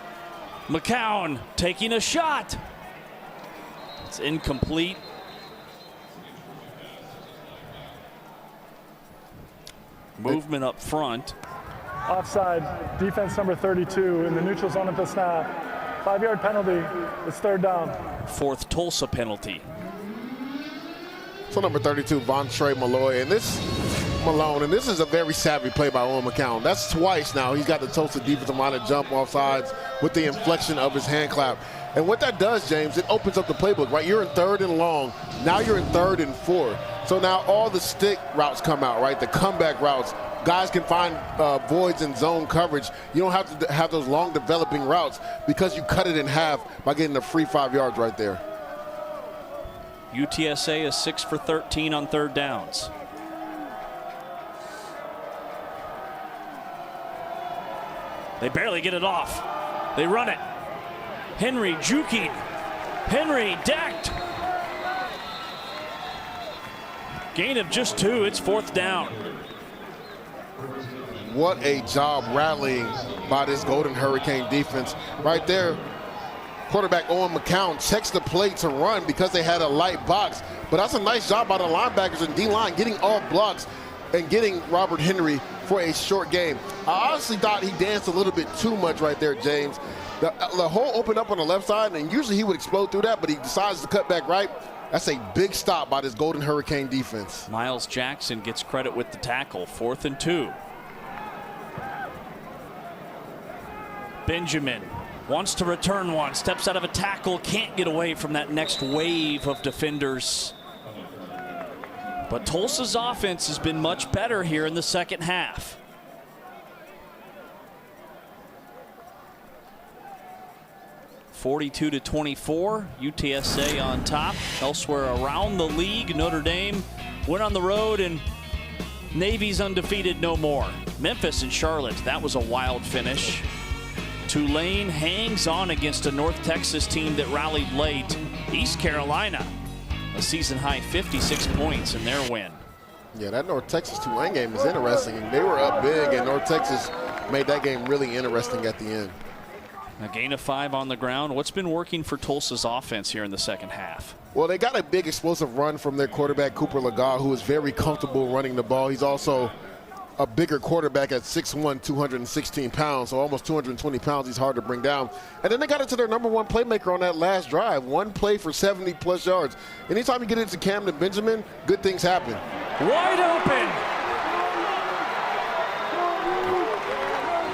McCown taking a shot. It's incomplete. Movement up front.
Offside, defense number 32 in the neutral zone at the snap. 5-yard penalty. It's 3rd down.
4th Tulsa penalty.
So number 32, Vontre Malone, and this is a very savvy play by Owen McCown. That's twice now he's got the Tulsa defensive line to jump off sides with the inflection of his hand clap. And what that does, James, it opens up the playbook, right? You're in 3rd and long. Now you're in 3rd and 4. So now all the stick routes come out, right? The comeback routes. Guys can find voids in zone coverage. You don't have to have those long developing routes because you cut it in half by getting a free 5 yards right there.
UTSA is 6 for 13 on 3rd downs. They barely get it off. They run it. Henry juking. Henry decked. Gain of just 2. It's 4th down.
What a job rallying by this Golden Hurricane defense. Right there, quarterback Owen McCown checks the play to run because they had a light box. But that's a nice job by the linebackers and D-line getting off blocks and getting Robert Henry for a short game. I honestly thought he danced a little bit too much right there, James. The hole opened up on the left side, and usually he would explode through that, but he decides to cut back right. That's a big stop by this Golden Hurricane defense.
Miles Jackson gets credit with the tackle. 4th and 2. Benjamin Wants to return one, steps out of a tackle, can't get away from that next wave of defenders. But Tulsa's offense has been much better here in the second half. (42-24), UTSA on top. Elsewhere around the league, Notre Dame went on the road and Navy's undefeated no more. Memphis and Charlotte, that was a wild finish. Tulane hangs on against a North Texas team that rallied late. East Carolina, a season-high 56 points in their win.
Yeah, that North Texas-Tulane game is interesting. They were up big, and North Texas made that game really interesting at the end.
A gain of 5 on the ground. What's been working for Tulsa's offense here in the second half?
Well, they got a big explosive run from their quarterback, Cooper Legas, who is very comfortable running the ball. He's also a bigger quarterback at 6'1", 216 pounds, so almost 220 pounds. He's hard to bring down. And then they got into their number one playmaker on that last drive. One play for 70-plus yards. Anytime you get into Camden Benjamin, good things happen.
Wide open.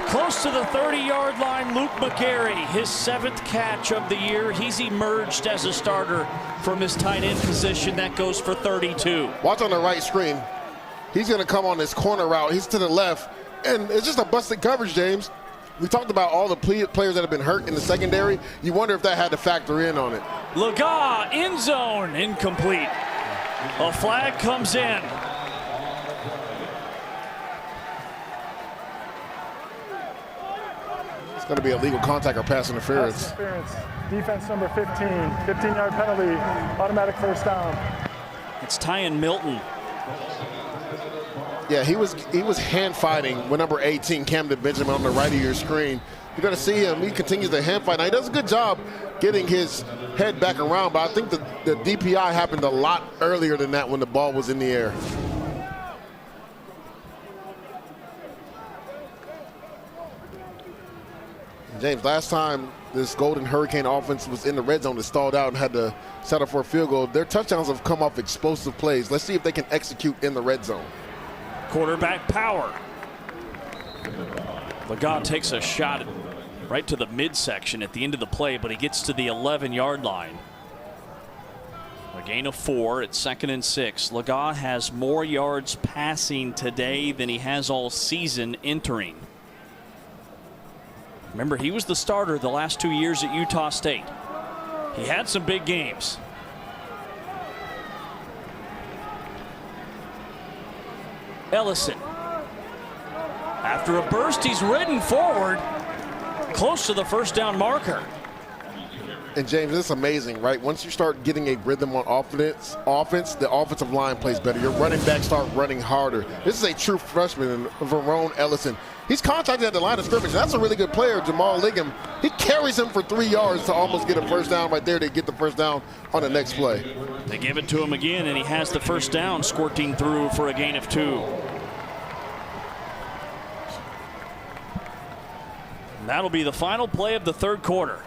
Close to the 30-yard line, Luke McGarry, his 7th catch of the year. He's emerged as a starter from his tight end position. That goes for 32.
Watch on the right screen. He's going to come on this corner route. He's to the left, and it's just a busted coverage, James. We talked about all the players that have been hurt in the secondary. You wonder if that had to factor in on it.
Legas, end zone, incomplete. A flag comes in.
It's going to be illegal contact or pass interference.
Pass interference. Defense number 15. 15-yard penalty. Automatic first down.
It's Tyon Milton.
Yeah, he was hand fighting with number 18, Camden Benjamin, on the right of your screen. You're going to see him. He continues to hand fight. Now, he does a good job getting his head back around, but I think the DPI happened a lot earlier than that when the ball was in the air. James, last time this Golden Hurricane offense was in the red zone, it stalled out and had to settle for a field goal. Their touchdowns have come off explosive plays. Let's see if they can execute in the red zone.
Quarterback power. Legas takes a shot right to the midsection at the end of the play, but he gets to the 11-yard line. A gain of 4 at 2nd and 6. Legas has more yards passing today than he has all season entering. Remember, he was the starter the last 2 years at Utah State. He had some big games. Ellison. After a burst, he's ridden forward, close to the first down marker.
And James, it's amazing, right? Once you start getting a rhythm on offense, the offensive line plays better. Your running backs start running harder. This is a true freshman, Verone Ellison. He's contacted at the line of scrimmage. That's a really good player, Jamal Liggum. He carries him for 3 yards to almost get a first down right there. They get the first down on the next play.
They give it to him again, and he has the first down, squirting through for a gain of 2. And that'll be the final play of the third quarter.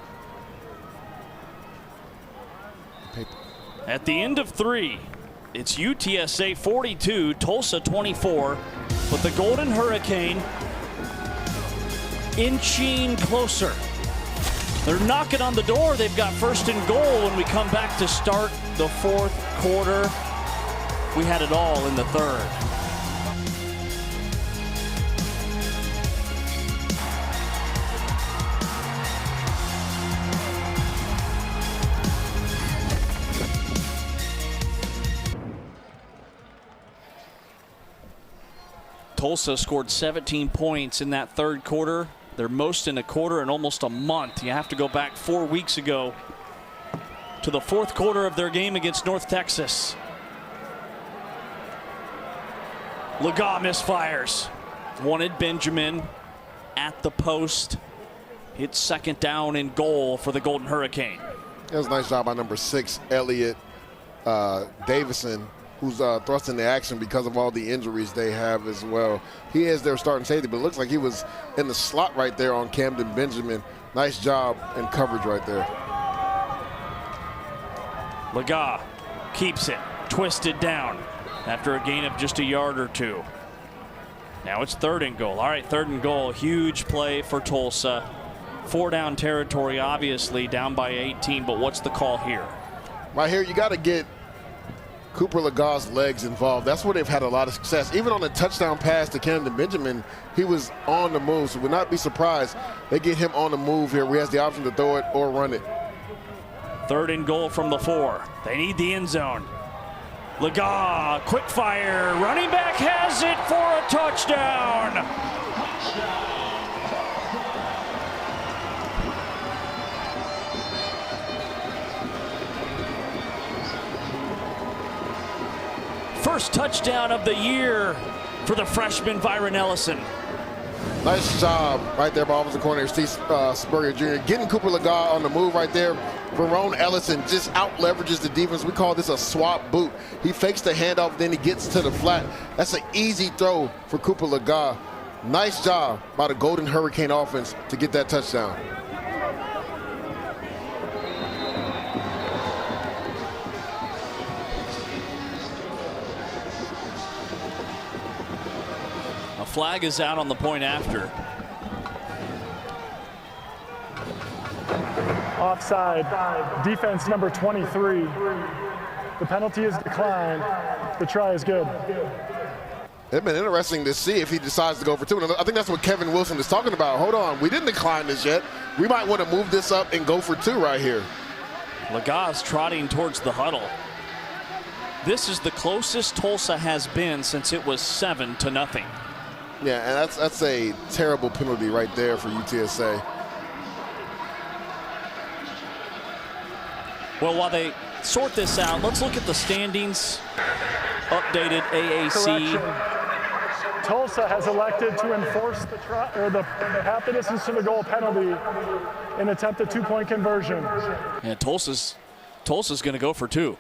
At the end of 3, it's UTSA 42, Tulsa 24, but the Golden Hurricane inching closer. They're knocking on the door. They've got 1st and goal when we come back to start the fourth quarter. We had it all in the third. Tulsa scored 17 points in that third quarter. Their most in a quarter in almost a month. You have to go back 4 weeks ago to the fourth quarter of their game against North Texas. Legas misfires. Wanted Benjamin at the post. It's 2nd down and goal for the Golden Hurricane.
That was a nice job by number 6, Elliott Davison, who's thrust into action because of all the injuries they have as well. He is their starting safety, but it looks like he was in the slot right there on Camden Benjamin. Nice job and coverage right there.
Legas keeps it, twisted down after a gain of just a yard or 2. Now it's 3rd and goal. All right, 3rd and goal. Huge play for Tulsa. Four down territory, obviously, down by 18, but what's the call here?
Right here, you got to get Cooper Lega's legs involved. That's where they've had a lot of success. Even on the touchdown pass to Camden Benjamin, he was on the move, so would not be surprised they get him on the move here where he has the option to throw it or run it.
3rd and goal from the 4. They need the end zone. Lega, quick fire, running back has it for a touchdown. First touchdown of the year for the freshman Byron Ellison.
Nice job right there by offensive coordinator Steve Spurrier Jr. Getting Cooper Lega on the move right there. Verone Ellison just out-leverages the defense. We call this a swap boot. He fakes the handoff, then he gets to the flat. That's an easy throw for Cooper Lega. Nice job by the Golden Hurricane offense to get that touchdown.
A flag is out on the point after.
Offside, defense number 23. The penalty is declined. The try is good.
It's been interesting to see if he decides to go for 2. And I think that's what Kevin Wilson is talking about. Hold on, we didn't decline this yet. We might want to move this up and go for 2 right here.
Lega's trotting towards the huddle. This is the closest Tulsa has been since it was 7-0.
Yeah, and that's a terrible penalty right there for UTSA.
Well, while they sort this out, let's look at the standings. Updated AAC.
Correction. Tulsa has elected to enforce the half the distance to the goal penalty and attempt a 2-point conversion.
And Tulsa's going to go for 2.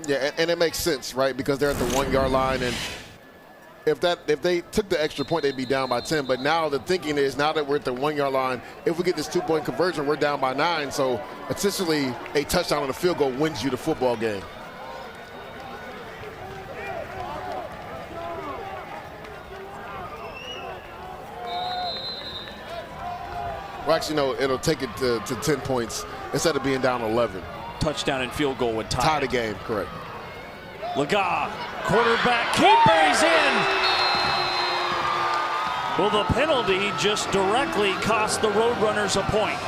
Yeah, and it makes sense, right? Because they're at the 1-yard line, and if they took the extra point, they'd be down by 10. But now the thinking is, now that we're at the 1-yard line, if we get this 2-point conversion, we're down by 9. So essentially, a touchdown on a field goal wins you the football game. Well, actually, no, it'll take it to 10 points instead of being down 11.
Touchdown and field goal would tie
the game, correct.
Lega, quarterback, keeper's in. Well, the penalty just directly cost the Roadrunners a point.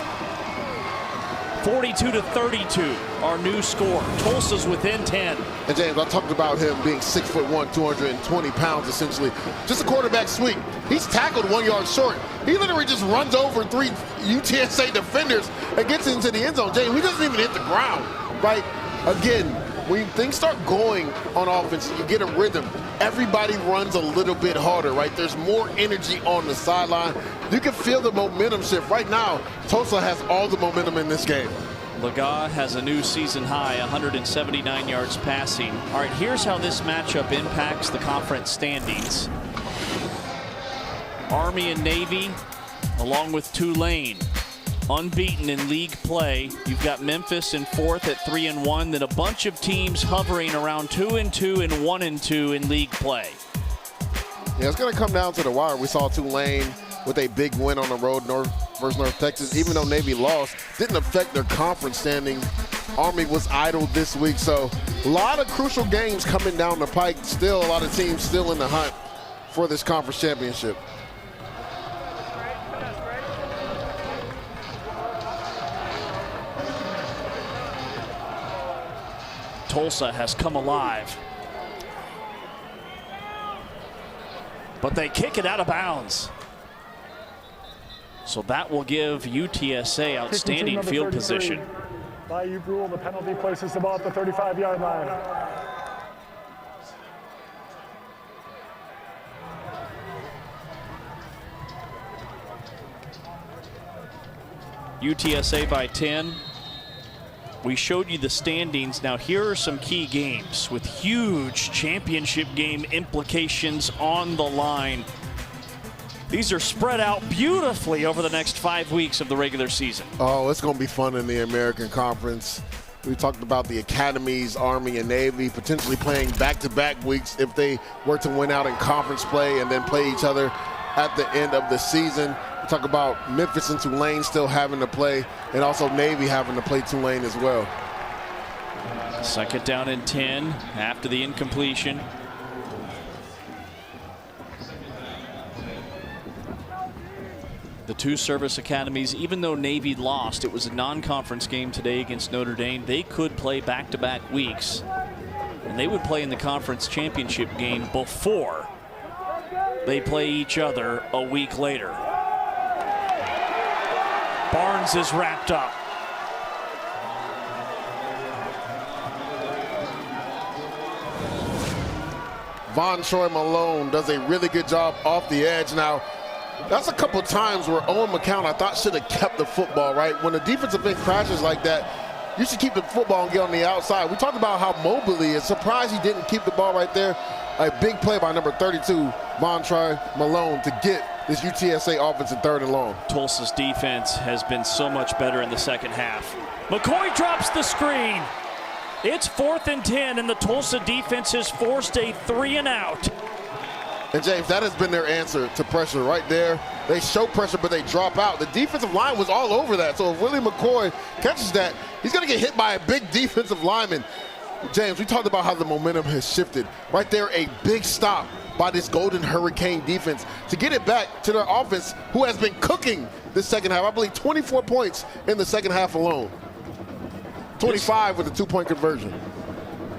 42-32, our new score. Tulsa's within 10.
And James, I talked about him being 6'1", 220 pounds, essentially. Just a quarterback sweep. He's tackled 1 yard short. He literally just runs over 3 UTSA defenders and gets into the end zone. James, he doesn't even hit the ground, right? Again, when things start going on offense, you get a rhythm. Everybody runs a little bit harder, right? There's more energy on the sideline. You can feel the momentum shift. Right now, Tulsa has all the momentum in this game.
Lega has a new season high, 179 yards passing. All right, here's how this matchup impacts the conference standings. Army and Navy, along with Tulane, unbeaten in league play. You've got Memphis in 4th at 3-1, then a bunch of teams hovering around 2-2 and 1-2 in league play.
Yeah, it's going to come down to the wire. We saw Tulane with a big win on the road versus North Texas. Even though Navy lost, didn't affect their conference standing. Army was idle this week, so a lot of crucial games coming down the pike. Still a lot of teams still in the hunt for this conference championship.
Tulsa has come alive. But they kick it out of bounds. So that will give UTSA outstanding field position.
By you rule, the penalty places the ball at the 35-yard line.
UTSA by 10. We showed you the standings. Now here are some key games with huge championship game implications on the line. These are spread out beautifully over the next 5 weeks of the regular season.
Oh, it's going to be fun in the American Conference. We talked about the academies, Army and Navy, potentially playing back-to-back weeks if they were to win out in conference play and then play each other at the end of the season. We talk about Memphis and Tulane still having to play, and also Navy having to play Tulane as well.
Second down and 10 after the incompletion. The two service academies, even though Navy lost, it was a non-conference game today against Notre Dame. They could play back-to-back weeks, and they would play in the conference championship game before they play each other a week later. Barnes is wrapped up.
Von Troy Malone does a really good job off the edge. Now, that's a couple times where Owen McCown, I thought, should have kept the football, right? When the defensive end crashes like that, you should keep the football and get on the outside. We talked about how mobile he is. Surprised he didn't keep the ball right there. A big play by number 32, Von Troy Malone, to get this UTSA offense in 3rd and long.
Tulsa's defense has been so much better in the second half. McCoy drops the screen. It's 4th and 10, and the Tulsa defense has forced a 3-and-out.
And James, that has been their answer to pressure right there. They show pressure, but they drop out. The defensive line was all over that. So if Willie McCoy catches that, he's going to get hit by a big defensive lineman. James, we talked about how the momentum has shifted. Right there, a big stop by this Golden Hurricane defense to get it back to their offense, who has been cooking this second half. I believe 24 points in the second half alone. 25 with a 2-point conversion.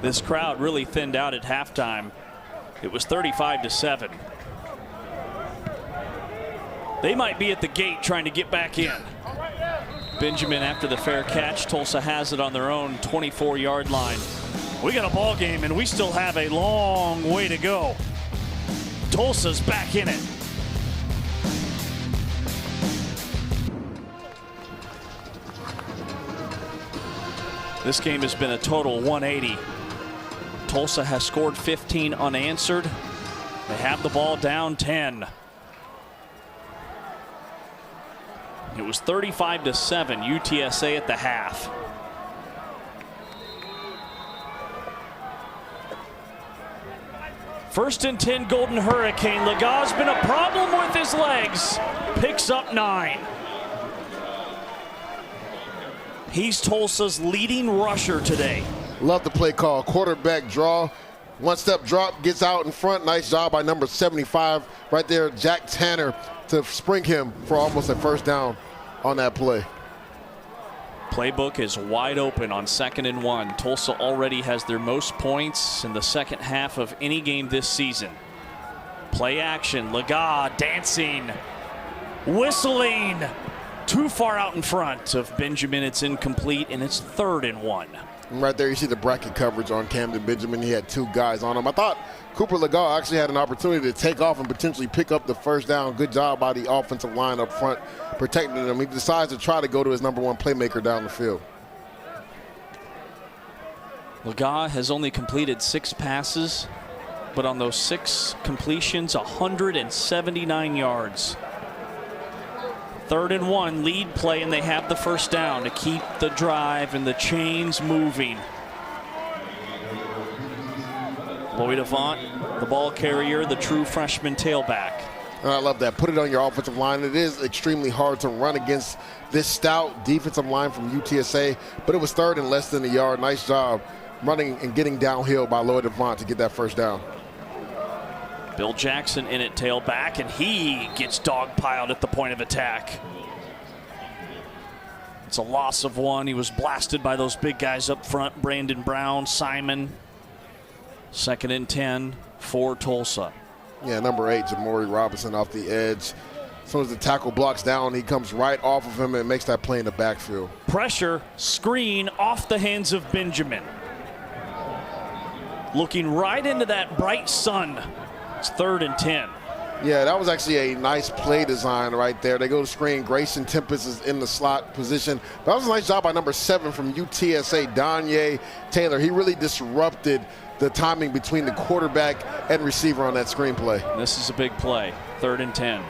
This crowd really thinned out at halftime. It was 35-7. They might be at the gate trying to get back in. Benjamin after the fair catch. Tulsa has it on their own 24-yard line. We got a ball game and we still have a long way to go. Tulsa's back in it. This game has been a total 180. Tulsa has scored 15 unanswered. They have the ball down 10. It was 35-7 UTSA at the half. First and 10 Golden Hurricane. Lega's been a problem with his legs. Picks up 9. He's Tulsa's leading rusher today.
Love the play call. Quarterback draw. One-step drop, gets out in front. Nice job by number 75 right there, Jack Tanner, to spring him for almost a first down on that play.
Playbook is wide open on 2nd and 1. Tulsa already has their most points in the second half of any game this season. Play action. Lega dancing, whistling. Too far out in front of Benjamin. It's incomplete, and it's 3rd and 1.
And right there, you see the bracket coverage on Camden Benjamin. He had 2 guys on him. I thought Cooper Lega actually had an opportunity to take off and potentially pick up the first down. Good job by the offensive line up front, protecting him. He decides to try to go to his number 1 playmaker down the field.
Lega has only completed 6 passes, but on those 6 completions, 179 yards. 3rd and 1, lead play, and they have the first down to keep the drive and the chains moving. Lloyd Avant, the ball carrier, the true freshman tailback.
And I love that. Put it on your offensive line. It is extremely hard to run against this stout defensive line from UTSA, but it was 3rd and less than a yard. Nice job running and getting downhill by Lloyd Avant to get that first down.
Bill Jackson in at tailback, and he gets dogpiled at the point of attack. It's a loss of 1. He was blasted by those big guys up front, Brandon Brown, Simon. 2nd and 10 for Tulsa.
Yeah, number 8, Jamori Robinson off the edge. As soon as the tackle blocks down, he comes right off of him and makes that play in the backfield.
Pressure, screen off the hands of Benjamin. Looking right into that bright sun. It's 3rd and 10.
Yeah, that was actually a nice play design right there. They go to screen. Grayson Tempest is in the slot position. That was a nice job by number 7 from UTSA, Donye Taylor. He really disrupted the timing between the quarterback and receiver on that screen play.
This is a big play. 3rd and 10.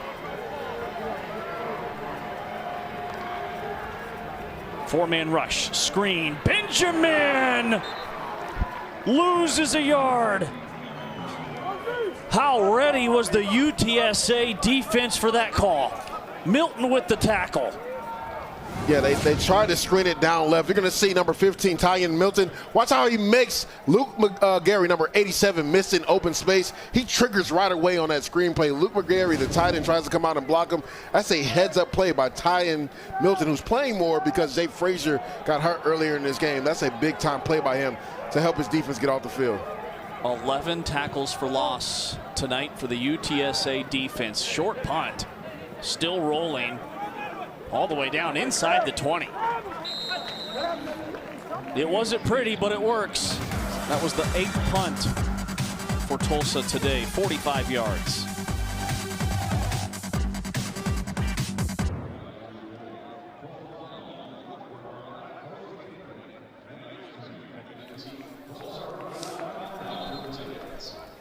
4-man rush. Screen. Benjamin loses a yard. How ready was the UTSA defense for that call? Milton with the tackle.
Yeah, they tried to screen it down left. You're going to see number 15, Tyon Milton. Watch how he makes Luke McGarry, number 87, miss in open space. He triggers right away on that screenplay. Luke McGarry, the tight end, tries to come out and block him. That's a heads-up play by Tyon Milton, who's playing more because Jay Frazier got hurt earlier in this game. That's a big-time play by him to help his defense get off the field.
11 tackles for loss tonight for the UTSA defense. Short punt, still rolling. All the way down inside the 20. It wasn't pretty, but it works. That was the 8th punt for Tulsa today, 45 yards.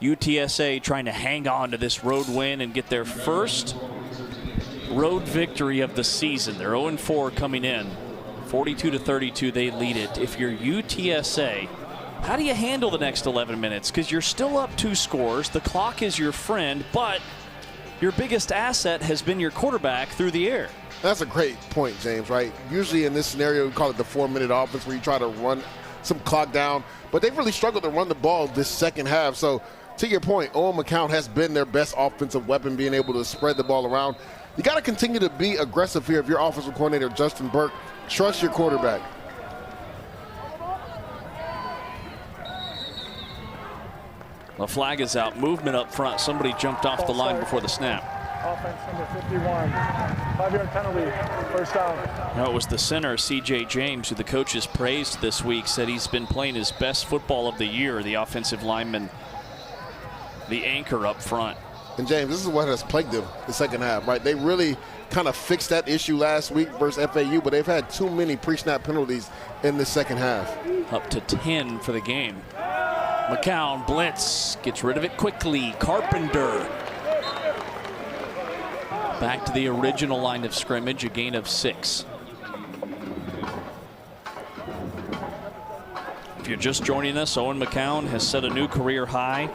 UTSA trying to hang on to this road win and get their first road victory of the season. They're 0-4 coming in. 42-32, they lead it. If you're UTSA, how do you handle the next 11 minutes? Because you're still up 2 scores. The clock is your friend, but your biggest asset has been your quarterback through the air.
That's a great point, James, right? Usually in this scenario, we call it the 4-minute offense where you try to run some clock down, but they've really struggled to run the ball this second half. So to your point, Owen McCown has been their best offensive weapon, being able to spread the ball around. You got to continue to be aggressive here if you're offensive coordinator Justin Burke. Trust your quarterback.
The flag is out. Movement up front. Somebody jumped off the line before the snap.
Offense number 51. 5-yard penalty. First down.
Now it was the center, C.J. James, who the coaches praised this week, said he's been playing his best football of the year. The offensive lineman, the anchor up front.
And James, this is what has plagued them the second half, right? They really kind of fixed that issue last week versus FAU, but they've had too many pre-snap penalties in the second half.
Up to 10 for the game. McCown blitz, gets rid of it quickly. Carpenter. Back to the original line of scrimmage, a gain of 6. If you're just joining us, Owen McCown has set a new career high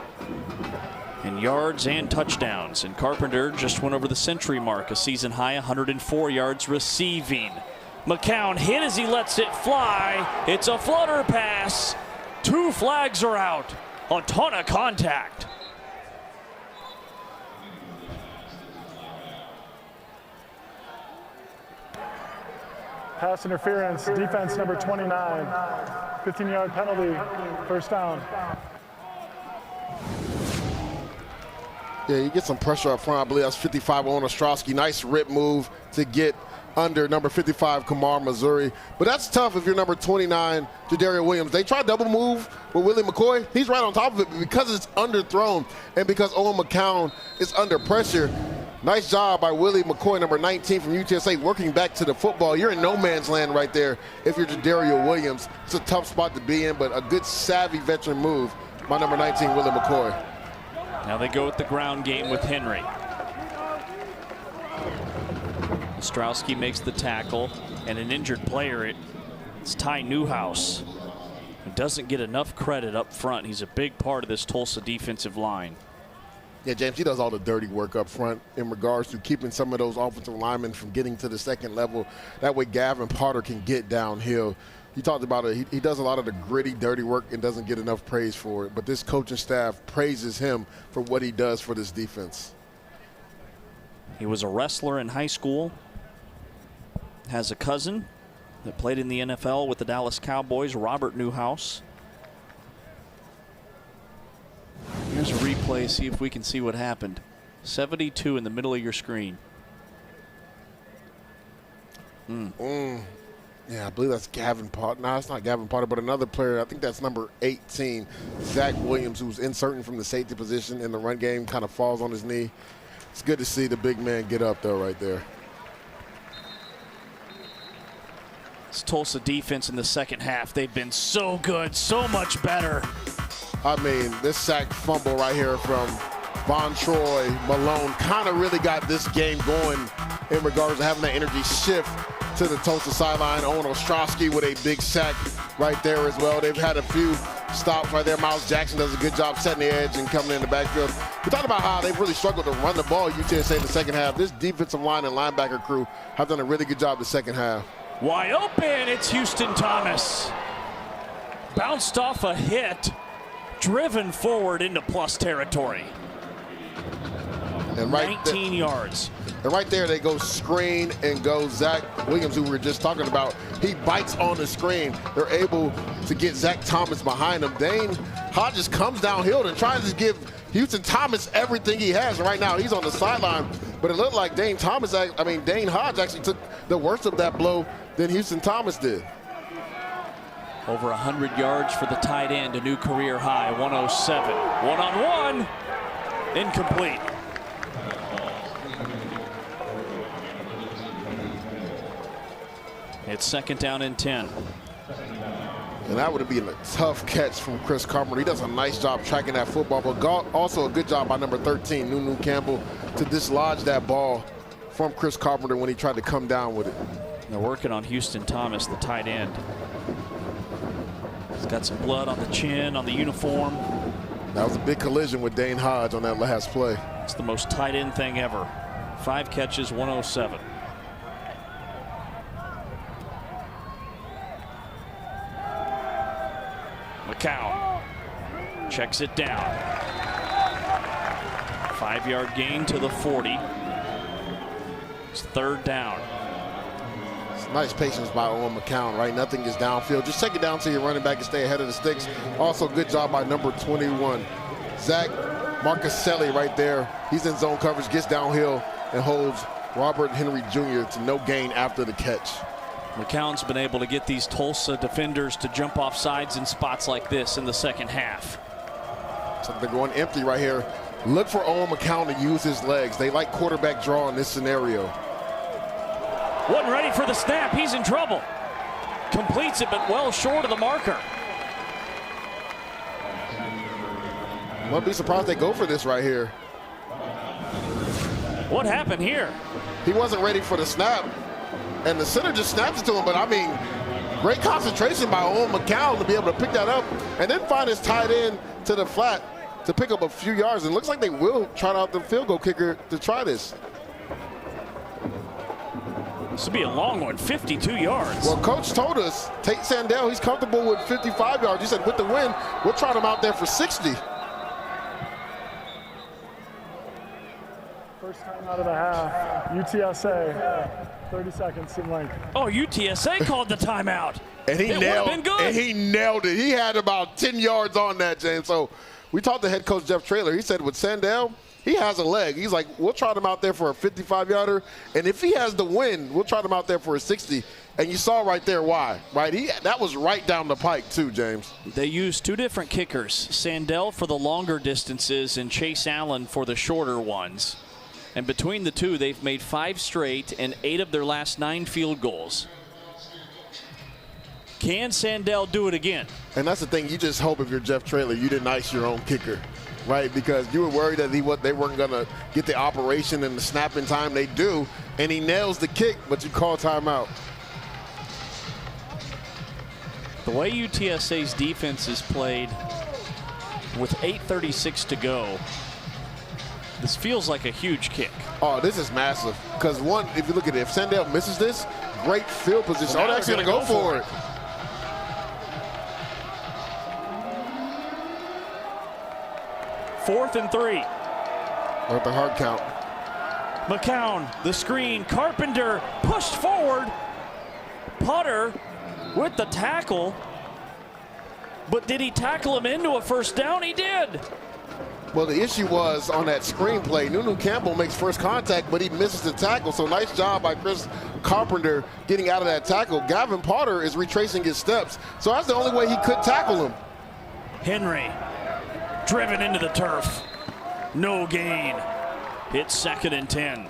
in yards and touchdowns, and Carpenter just went over the century mark, a season high 104 yards receiving. McCown hit as he lets it fly. It's a flutter pass. 2 flags are out. A ton of contact.
Pass interference, defense number 29. 15-yard penalty, first down.
Yeah, you get some pressure up front. I believe that's 55 on Ostrowski. Nice rip move to get under number 55, Kamar Missouri. But that's tough if you're number 29, Jadario Williams. They try double move with Willie McCoy. He's right on top of it, but because it's underthrown and because Owen McCown is under pressure, nice job by Willie McCoy, number 19 from UTSA, working back to the football. You're in no man's land right there if you're Jadario Williams. It's a tough spot to be in, but a good savvy veteran move by number 19, Willie McCoy.
Now they go with the ground game with Henry. Ostrowski makes the tackle, and an injured player, it's Ty Newhouse, who doesn't get enough credit up front. He's a big part of this Tulsa defensive line.
Yeah, James, he does all the dirty work up front in regards to keeping some of those offensive linemen from getting to the second level. That way Gavin Potter can get downhill. You talked about it. He does a lot of the gritty, dirty work and doesn't get enough praise for it. But this coaching staff praises him for what he does for this defense.
He was a wrestler in high school. Has a cousin that played in the NFL with the Dallas Cowboys, Robert Newhouse. Here's a replay, see if we can see what happened. 72 in the middle of your screen.
Yeah, I believe that's Gavin Potter. No, it's not Gavin Potter, but another player. I think that's number 18, Zach Williams, who's inserting from the safety position in the run game, kind of falls on his knee. It's good to see the big man get up, though, right there.
This Tulsa defense in the second half, they've been so good, so much better.
I mean, this sack fumble right here from Von Troy Malone kind of really got this game going in regards to having that energy shift to the Tulsa sideline. Owen Ostrowski with a big sack right there as well. They've had a few stops right there. Miles Jackson does a good job setting the edge and coming in the backfield. We talked about how they've really struggled to run the ball, UTSA, in the second half. This defensive line and linebacker crew have done a really good job the second half.
Wide open, it's Houston Thomas. Bounced off a hit, driven forward into plus territory.
And
19 yards.
And right there, they go screen and go Zach Williams, who we were just talking about. He bites on the screen. They're able to get Zach Thomas behind him. Dane Hodges comes downhill and tries to give Houston Thomas everything he has. Right now, he's on the sideline. But it looked like Dane Hodges actually took the worst of that blow than Houston Thomas did.
Over 100 yards for the tight end, a new career high, 107. One-on-one, incomplete. It's second down and 10.
And that would have been a tough catch from Chris Carpenter. He does a nice job tracking that football, but also a good job by number 13, Nunu Campbell, to dislodge that ball from Chris Carpenter when he tried to come down with it.
They're working on Houston Thomas, the tight end. He's got some blood on the chin, on the uniform.
That was a big collision with Dane Hodge on that last play.
It's the most tight end thing ever. 5 catches, 107. McCown checks it down. 5-yard gain to the 40. It's third down.
It's nice patience by Owen McCown, right? Nothing is downfield. Just take it down to your running back and stay ahead of the sticks. Also, good job by number 21, Zach Marcaselli right there. He's in zone coverage, gets downhill, and holds Robert Henry Jr. to no gain after the catch.
McCown's been able to get these Tulsa defenders to jump off sides in spots like this in the second half.
So they're going empty right here. Look for Owen McCown to use his legs. They like quarterback draw in this scenario.
Wasn't ready for the snap. He's in trouble. Completes it, but well short of the marker.
Wouldn't be surprised they go for this right here.
What happened here?
He wasn't ready for the snap, and the center just snaps it to him. But I mean, great concentration by Owen McCown to be able to pick that up and then find his tight end to the flat to pick up a few yards. And it looks like they will try out the field goal kicker to try this.
This will be a long one, 52 yards.
Well, coach told us, Tate Sandell, he's comfortable with 55 yards. He said with the win, we'll try him out there for 60.
First time out of the half, UTSA, 30 seconds in length.
Oh, UTSA called the timeout.
And he nailed it. He had about 10 yards on that, James. So we talked to head coach Jeff Traylor. He said with Sandell, he has a leg. He's like, we'll try him out there for a 55-yarder. And if he has the win, we'll try him out there for a 60. And you saw right there why, right? That was right down the pike too, James.
They used two different kickers, Sandell for the longer distances and Chase Allen for the shorter ones. And between the two, they've made 5 straight and 8 of their last 9 field goals. Can Sandell do it again?
And that's the thing. You just hope if you're Jeff Traylor, you didn't ice your own kicker, right? Because you were worried that they weren't going to get the operation and the snap in time. They do, and he nails the kick, but you call timeout.
The way UTSA's defense is played with 8:36 to go, this feels like a huge kick.
Oh, this is massive. Because one, if you look at it, if Sandell misses this, great field position.
Well,
they're actually going to go for it.
Fourth and 3.
Or at the hard count.
McCown, the screen. Carpenter pushed forward. Potter with the tackle. But did he tackle him into a first down? He did.
Well, the issue was on that screenplay, Nunu Campbell makes first contact, but he misses the tackle. So nice job by Chris Carpenter getting out of that tackle. Gavin Potter is retracing his steps. So that's the only way he could tackle him.
Henry driven into the turf. No gain. It's second and 10.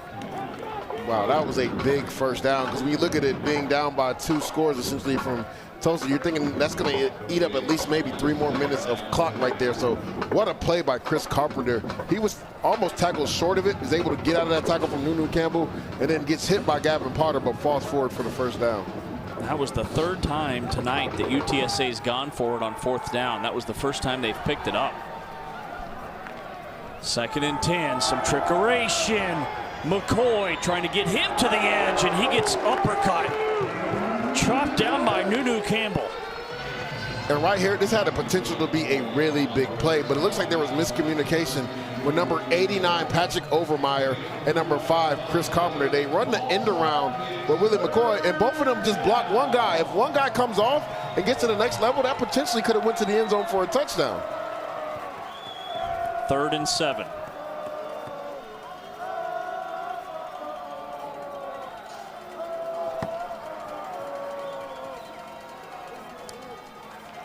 Wow, that was a big first down, because when you look at it being down by 2 scores essentially from Tulsa, you're thinking that's going to eat up at least maybe 3 more minutes of clock right there. So what a play by Chris Carpenter. He was almost tackled short of it. He's able to get out of that tackle from Nunu Campbell and then gets hit by Gavin Potter but falls forward for the first down.
That was the third time tonight that UTSA has gone for it on 4th down. That was the first time they've picked it up. 2nd and 10, some trickeration. McCoy trying to get him to the edge, and he gets uppercut. Chopped down by Nunu Campbell.
And right here, this had the potential to be a really big play, but it looks like there was miscommunication with number 89, Patrick Overmeyer, and number 5, Chris Carpenter. They run the end around with Willie McCoy, and both of them just block one guy. If one guy comes off and gets to the next level, that potentially could have went to the end zone for a touchdown.
3rd and 7.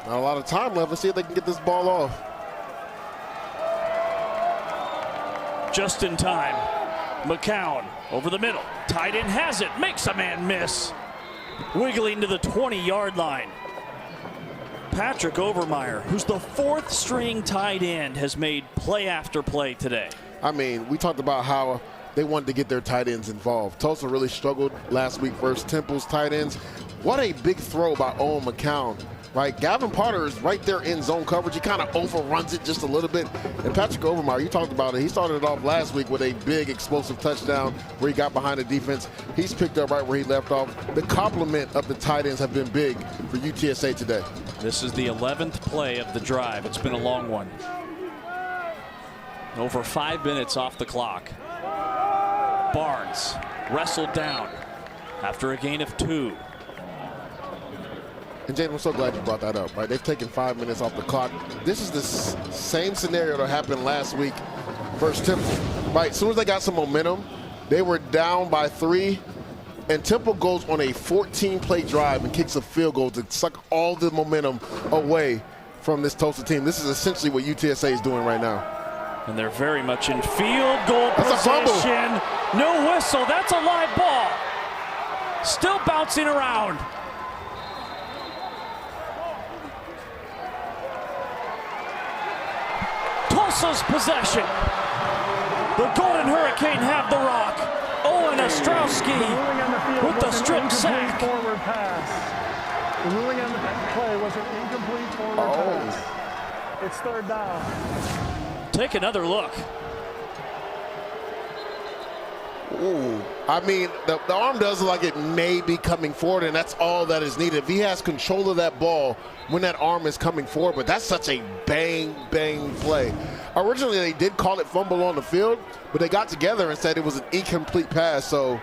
Not a lot of time left. Let's see if they can get this ball off.
Just in time. McCown over the middle. Tight end has it. Makes a man miss. Wiggling to the 20-yard line. Patrick Overmeyer, who's the 4th string tight end, has made play after play today.
I mean, we talked about how they wanted to get their tight ends involved. Tulsa really struggled last week versus Temple's tight ends. What a big throw by Owen McCown. Right, Gavin Potter is right there in zone coverage. He kind of overruns it just a little bit. And Patrick Overmeyer, you talked about it. He started it off last week with a big explosive touchdown where he got behind the defense. He's picked up right where he left off. The complement of the tight ends have been big for UTSA today.
This is the 11th play of the drive. It's been a long one. Over 5 minutes off the clock. Barnes wrestled down after a gain of 2.
And Jaden, I'm so glad you brought that up, right? They've taken 5 minutes off the clock. This is the same scenario that happened last week versus Temple, right? As soon as they got some momentum, they were down by 3, and Temple goes on a 14-play drive and kicks a field goal to suck all the momentum away from this Tulsa team. This is essentially what UTSA is doing right now.
And they're very much in field goal
That's
position. No whistle. That's a live ball. Still bouncing around. Tulsa's possession. The Golden Hurricane have the rock. Owen Ostrowski with the strip sack.
Forward pass. The ruling on the play was an incomplete forward pass. It's 3rd down.
Take another look.
Ooh, I mean, the arm does look like it may be coming forward, and that's all that is needed. If he has control of that ball when that arm is coming forward, but that's such a bang, bang play. Originally, they did call it fumble on the field, but they got together and said it was an incomplete pass, so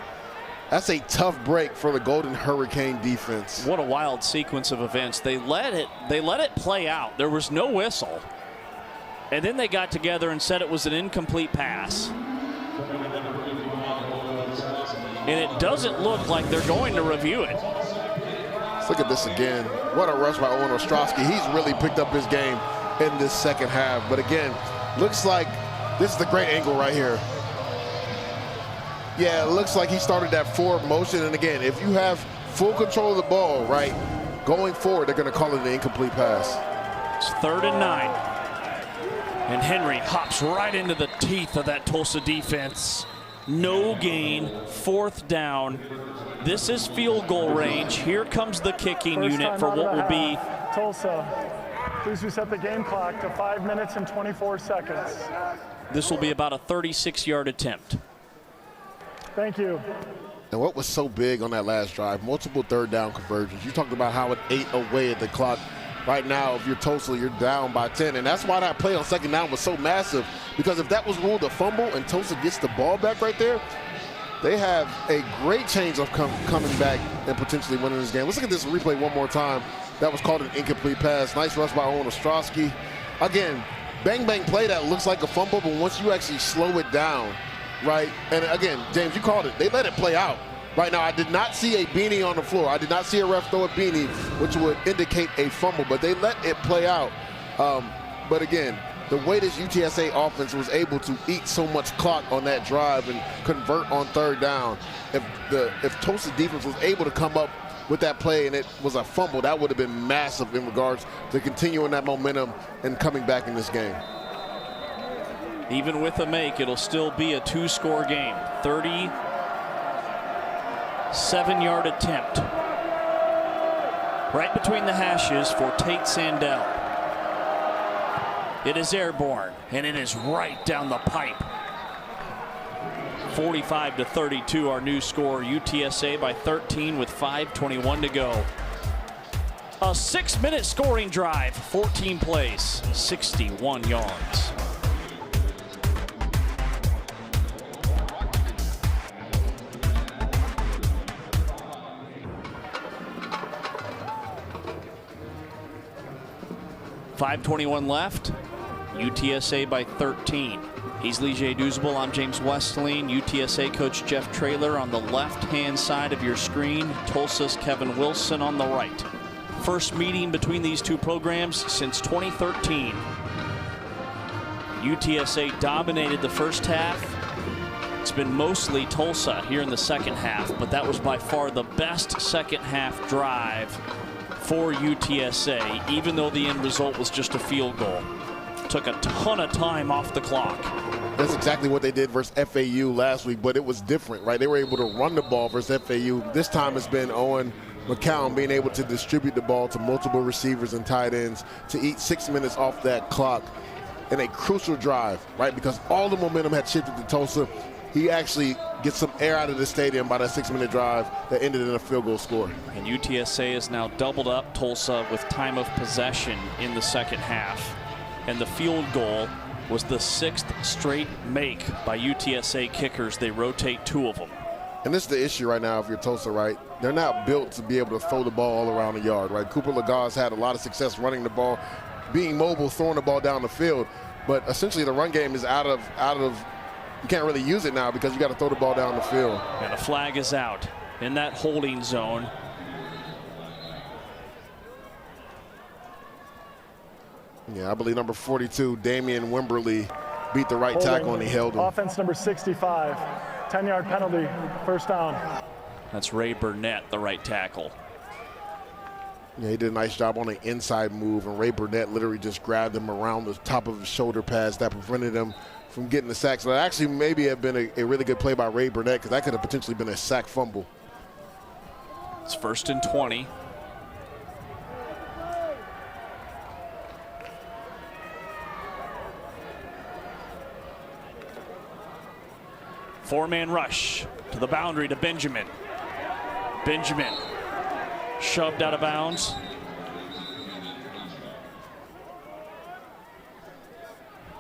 that's a tough break for the Golden Hurricane defense.
What a wild sequence of events. They let it play out. There was no whistle. And then they got together and said it was an incomplete pass. And it doesn't look like they're going to review it.
Let's look at this again. What a rush by Owen Ostrowski. He's really picked up his game in this second half. But again, looks like this is the great angle right here. Yeah, it looks like he started that forward motion. And again, if you have full control of the ball, right, going forward, they're going to call it an incomplete pass.
It's 3rd and 9. And Henry hops right into the teeth of that Tulsa defense. No gain, 4th down. This is field goal range. Here comes the kicking unit for what will be.
Tulsa, please reset the game clock to 5 minutes and 24 seconds.
This will be about a 36-yard attempt.
Thank you.
And what was so big on that last drive, multiple 3rd down conversions. You talked about how it ate away at the clock. Right now, if you're Tulsa, you're down by 10. And that's why that play on 2nd down was so massive. Because if that was ruled a fumble and Tulsa gets the ball back right there, they have a great chance of coming back and potentially winning this game. Let's look at this replay one more time. That was called an incomplete pass. Nice rush by Owen Ostrowski. Again, bang, bang play that looks like a fumble, but once you actually slow it down, right? And again, James, you called it. They let it play out. Right now, I did not see a beanie on the floor. I did not see a ref throw a beanie, which would indicate a fumble, but they let it play out. But again, the way this UTSA offense was able to eat so much clock on that drive and convert on 3rd down, if Tulsa defense was able to come up with that play and it was a fumble, that would have been massive in regards to continuing that momentum and coming back in this game.
Even with a make, it'll still be a 2-score game. 37-yard attempt. Right between the hashes for Tate Sandell. It is airborne, and it is right down the pipe. 45-32, our new score. UTSA by 13 with 5:21 to go. A 6-minute scoring drive, 14 plays, 61 yards. .521 left. UTSA by 13. He's Lige Duzable. I'm James Westling. UTSA coach Jeff Traylor on the left-hand side of your screen. Tulsa's Kevin Wilson on the right. First meeting between these two programs since 2013. UTSA dominated the first half. It's been mostly Tulsa here in the second half, but that was by far the best second half drive for UTSA, even though the end result was just a field goal. Took a ton of time off the clock.
That's exactly what they did versus FAU last week, but it was different, right? They were able to run the ball versus FAU. This time it's been Owen McCown being able to distribute the ball to multiple receivers and tight ends to eat 6 minutes off that clock in a crucial drive, right? Because all the momentum had shifted to Tulsa. He actually gets some air out of the stadium by that 6-minute drive that ended in a field goal score.
And UTSA has now doubled up Tulsa with time of possession in the second half. And the field goal was the 6th straight make by UTSA kickers. They rotate 2 of them.
And this is the issue right now if you're Tulsa, right? They're not built to be able to throw the ball all around the yard, right? Cooper Laga's had a lot of success running the ball, being mobile, throwing the ball down the field. But essentially the run game is out of you can't really use it now because you got to throw the ball down the field.
And a flag is out in that holding zone.
Yeah, I believe number 42, Damian Wimberly, beat the right tackle and he held him.
Offense number 65, 10-yard penalty, first down.
That's Ray Burnett, the right tackle.
Yeah, he did a nice job on an inside move, and Ray Burnett literally just grabbed him around the top of his shoulder pads that prevented him from getting the sack. So that actually maybe have been a really good play by Ray Burnett because that could have potentially been a sack fumble.
It's 1st and 20. Four-man rush to the boundary to Benjamin. Benjamin shoved out of bounds.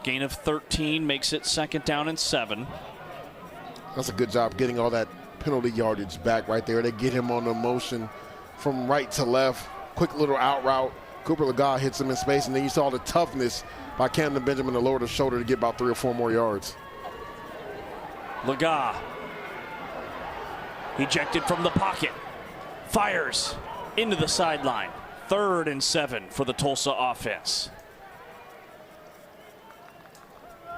Gain of 13 makes it 2nd down and 7.
That's a good job getting all that penalty yardage back right there. They get him on the motion from right to left. Quick little out route. Cooper Laga hits him in space, and then you saw the toughness by Camden Benjamin to lower the shoulder to get about 3 or 4 more yards.
Laga ejected from the pocket. Fires into the sideline. 3rd and 7 for the Tulsa offense.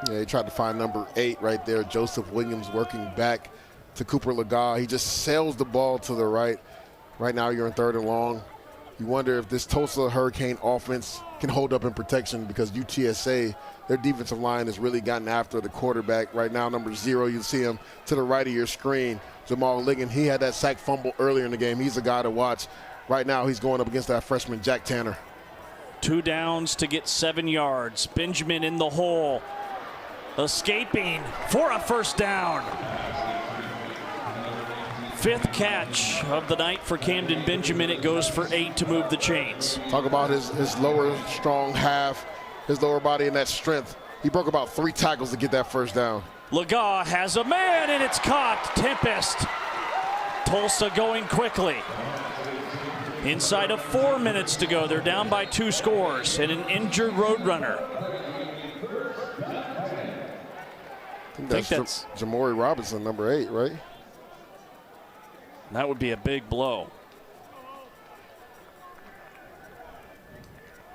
Yeah, he tried to find number 8 right there. Joseph Williams working back to Cooper Laga. He just sails the ball to the right. Right now you're in 3rd and long. You wonder if this Tulsa Hurricane offense can hold up in protection because UTSA, their defensive line has really gotten after the quarterback. Right now, number 0, you see him to the right of your screen. Jamal Ligon, he had that sack fumble earlier in the game. He's a guy to watch. Right now, he's going up against that freshman, Jack Tanner.
2 downs to get 7 yards. Benjamin in the hole. Escaping for a 1st down. 5th catch of the night for Camden Benjamin. It goes for 8 to move the chains.
Talk about his lower strong half, his lower body and that strength. He broke about 3 tackles to get that 1st down.
Laga has a man and it's caught. Tempest. Tulsa going quickly. Inside of 4 minutes to go. They're down by 2 scores and an injured Roadrunner.
I think that's Jamori Robinson, number 8, right?
That would be a big blow.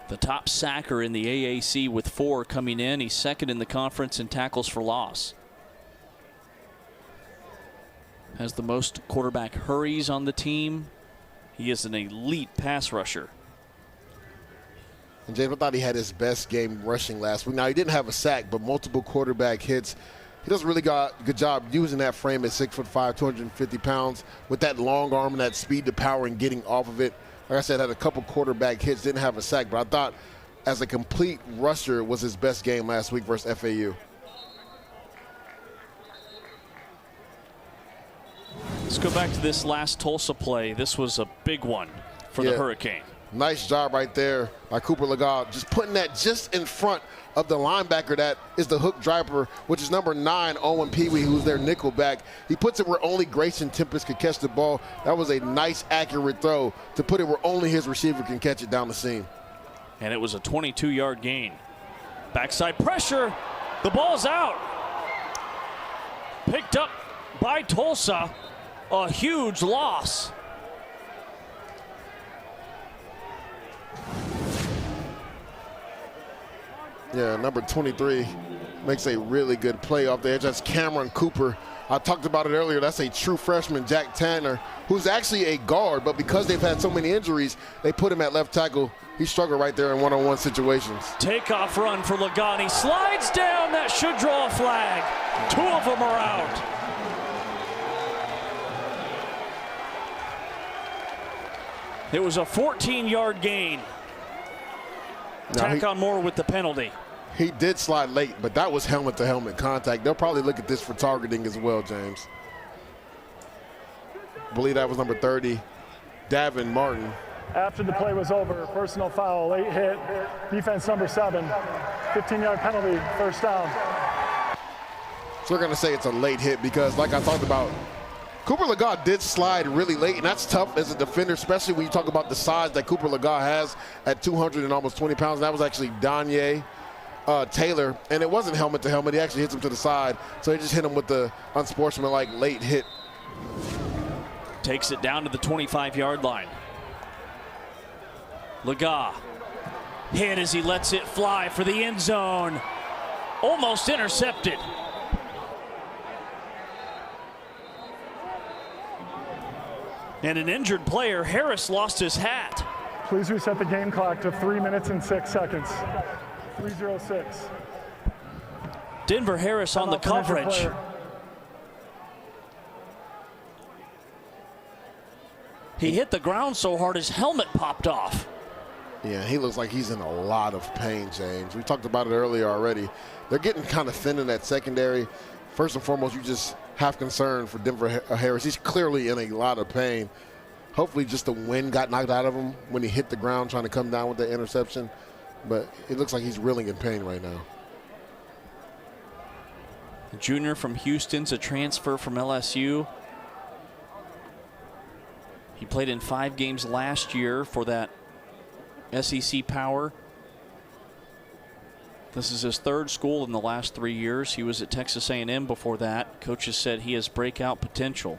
The top sacker in the AAC with 4 coming in. He's 2nd in the conference in tackles for loss. Has the most quarterback hurries on the team. He is an elite pass rusher.
And James, I thought he had his best game rushing last week. Now, he didn't have a sack, but multiple quarterback hits. He does a really good job using that frame at 6'5", 250 pounds with that long arm and that speed to power and getting off of it. Like I said, had a couple quarterback hits, didn't have a sack, but I thought as a complete rusher was his best game last week versus FAU.
Let's go back to this last Tulsa play. This was a big one for the Hurricane.
Nice job right there by Cooper Legas, just putting that just in front of the linebacker that is the hook driver, which is number 9, Owen Peewee, who's their nickel back. He puts it where only Grayson Tempest could catch the ball. That was a nice, accurate throw to put it where only his receiver can catch it down the seam.
And it was a 22-yard gain. Backside pressure. The ball's out. Picked up by Tulsa. A huge loss.
Yeah, number 23 makes a really good play off the edge. That's Cameron Cooper. I talked about it earlier. That's a true freshman, Jack Tanner, who's actually a guard, but because they've had so many injuries, they put him at left tackle. He struggled right there in one-on-one situations.
Takeoff run for Lagani. Slides down. That should draw a flag. 2 of them are out. It was a 14-yard gain. Tack on more with the penalty.
He did slide late, but that was helmet-to-helmet contact. They'll probably look at this for targeting as well, James. I believe that was number 30, Davin Martin.
After the play was over, personal foul, late hit, defense number 7, 15-yard penalty, first down.
So we're going to say it's a late hit because, like I talked about, Cooper Legas did slide really late, and that's tough as a defender, especially when you talk about the size that Cooper Legas has at 200 and almost 20 pounds. That was actually Donye Taylor, and it wasn't helmet to helmet. He actually hits him to the side, so he just hit him with the unsportsmanlike late hit.
Takes it down to the 25-yard line. Legas hit as he lets it fly for the end zone. Almost intercepted. And an injured player, Harris, lost his hat.
Please reset the game clock to 3 minutes and 6 seconds. 3:06.
Denver Harris on the coverage. He hit the ground so hard his helmet popped off.
Yeah, he looks like he's in a lot of pain, James. We talked about it earlier already. They're getting kind of thin in that secondary. First and foremost, you just have concern for Denver Harris. He's clearly in a lot of pain. Hopefully just the wind got knocked out of him when he hit the ground trying to come down with the interception. But it looks like he's really in pain right now.
The junior from Houston's a transfer from LSU. He played in 5 games last year for that SEC Power. This is his 3rd school in the last 3 years. He was at Texas A&M before that. Coaches said he has breakout potential.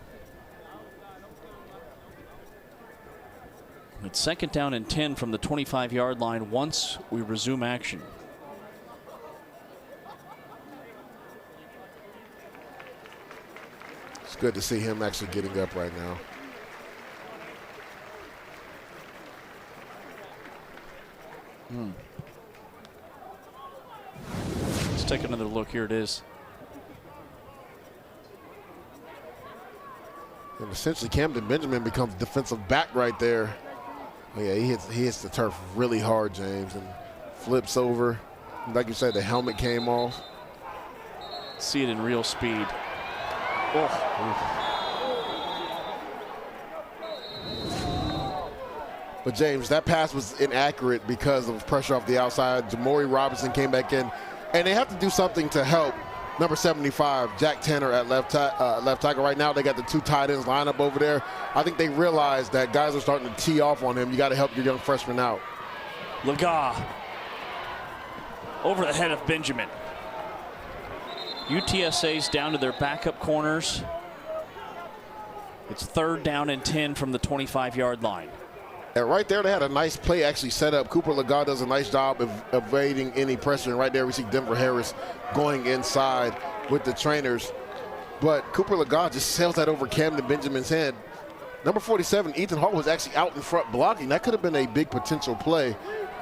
It's 2nd down and 10 from the 25-yard line once we resume action.
It's good to see him actually getting up right now.
Let's take another look. Here it is.
And essentially Camden Benjamin becomes defensive back right there. Oh yeah, he hits the turf really hard, James, and flips over. Like you said, the helmet came off.
See it in real speed. Oh.
But James, that pass was inaccurate because of pressure off the outside. Jamori Robinson came back in, and they have to do something to help number 75, Jack Tanner at left tackle. Right now, they got the 2 tight ends lined up over there. I think they realize that guys are starting to tee off on him. You got to help your young freshman out.
Legas over the head of Benjamin. UTSA's down to their backup corners. It's 3rd down and 10 from the 25-yard line.
And right there, they had a nice play actually set up. Cooper Legas does a nice job of evading any pressure. And right there, we see Denver Harris going inside with the trainers. But Cooper Legas just sails that over Camden Benjamin's head. Number 47, Ethan Hall, was actually out in front blocking. That could have been a big potential play.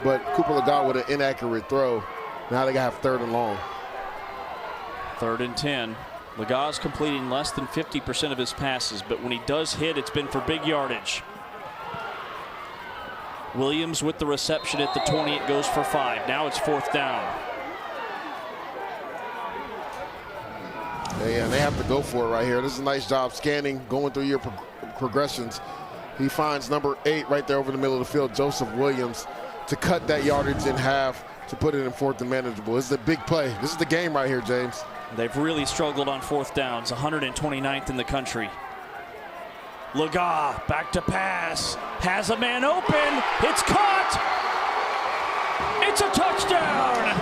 But Cooper Legas with an inaccurate throw. Now they got to have 3rd and long.
3rd and 10. Legas completing less than 50% of his passes, but when he does hit, it's been for big yardage. Williams with the reception at the 20. It goes for 5. Now it's 4th down.
Yeah, and they have to go for it right here. This is a nice job scanning, going through your progressions. He finds number 8 right there over the middle of the field, Joseph Williams, to cut that yardage in half, to put it in 4th and manageable. This is a big play. This is the game right here, James.
They've really struggled on 4th downs, 129th in the country. Laga back to pass, has a man open, it's caught, it's a touchdown.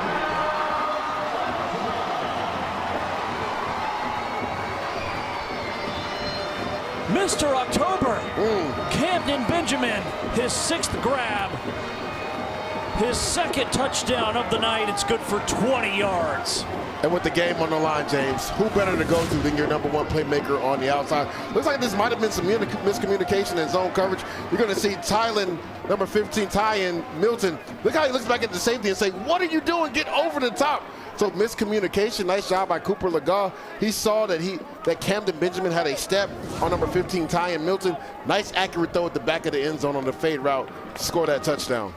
Mr. October, Camden Benjamin, his 6th grab, his 2nd touchdown of the night. It's good for 20 yards.
And with the game on the line, James, who better to go to than your number 1 playmaker on the outside? Looks like this might have been some miscommunication in zone coverage. You're going to see Tylen, number 15, Tyen Milton. Look how he looks back at the safety and say, what are you doing? Get over the top. So miscommunication. Nice job by Cooper Laga. He saw that Camden Benjamin had a step on number 15, Tyen Milton. Nice accurate throw at the back of the end zone on the fade route to score that touchdown.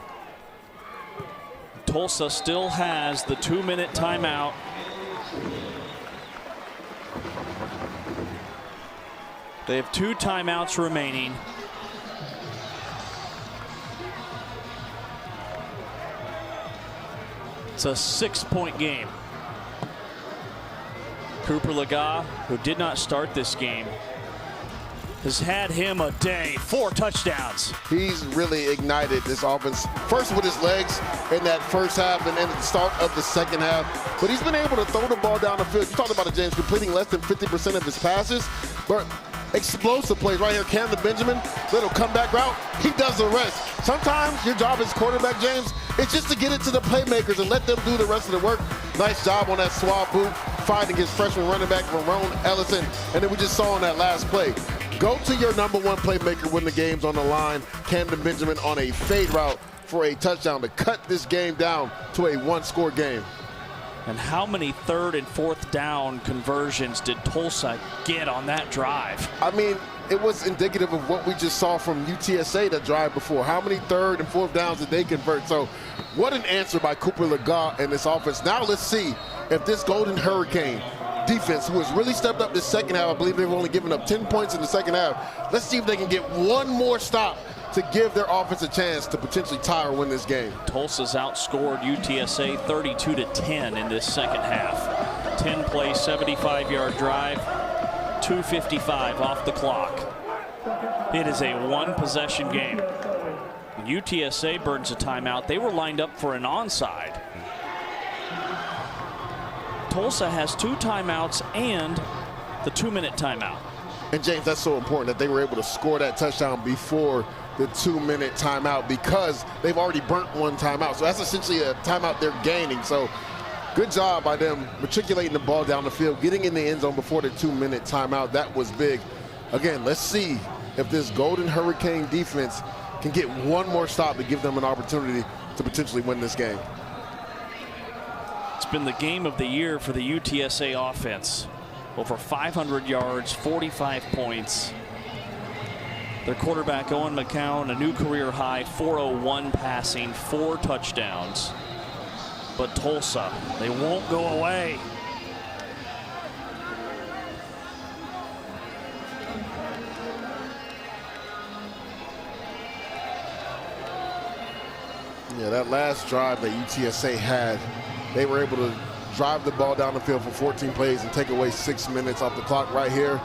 Tulsa still has the 2-minute timeout. They have 2 timeouts remaining. It's a 6-point game. Cooper Laga, who did not start this game, has had him a day. 4 touchdowns.
He's really ignited this offense, first with his legs in that first half and then at the start of the second half. But he's been able to throw the ball down the field. You talked about it, James, completing less than 50% of his passes. But explosive plays right here. Camden Benjamin, little comeback route. He does the rest. Sometimes your job as quarterback, James, it's just to get it to the playmakers and let them do the rest of the work. Nice job on that swab boot, fighting against freshman running back Verone Ellison. And then we just saw on that last play. Go to your number 1 playmaker when the game's on the line. Camden Benjamin on a fade route for a touchdown to cut this game down to a 1-score game.
And how many 3rd and 4th down conversions did Tulsa get on that drive?
I mean, it was indicative of what we just saw from UTSA that drive before. How many 3rd and 4th downs did they convert? So what an answer by Cooper Laga and this offense. Now let's see if this Golden Hurricane defense, who has really stepped up this second half, I believe they've only given up 10 points in the second half. Let's see if they can get one more stop to give their offense a chance to potentially tie or win this game.
Tulsa's outscored UTSA 32-10 in this second half. 10-play, 75-yard drive, 2:55 off the clock. It is a 1-possession game. When UTSA burns a timeout, they were lined up for an onside. Tulsa has 2 timeouts and the 2-minute timeout.
And James, that's so important that they were able to score that touchdown before the 2-minute timeout because they've already burnt 1 timeout. So that's essentially a timeout they're gaining. So good job by them matriculating the ball down the field, getting in the end zone before the 2-minute timeout. That was big. Again, let's see if this Golden Hurricane defense can get one more stop to give them an opportunity to potentially win this game.
It's been the game of the year for the UTSA offense. Over 500 yards, 45 points. Their quarterback, Owen McCown, a new career high, 401 passing, 4 touchdowns. But Tulsa, they won't go away.
Yeah, that last drive that UTSA had, they were able to drive the ball down the field for 14 plays and take away 6 minutes off the clock right here.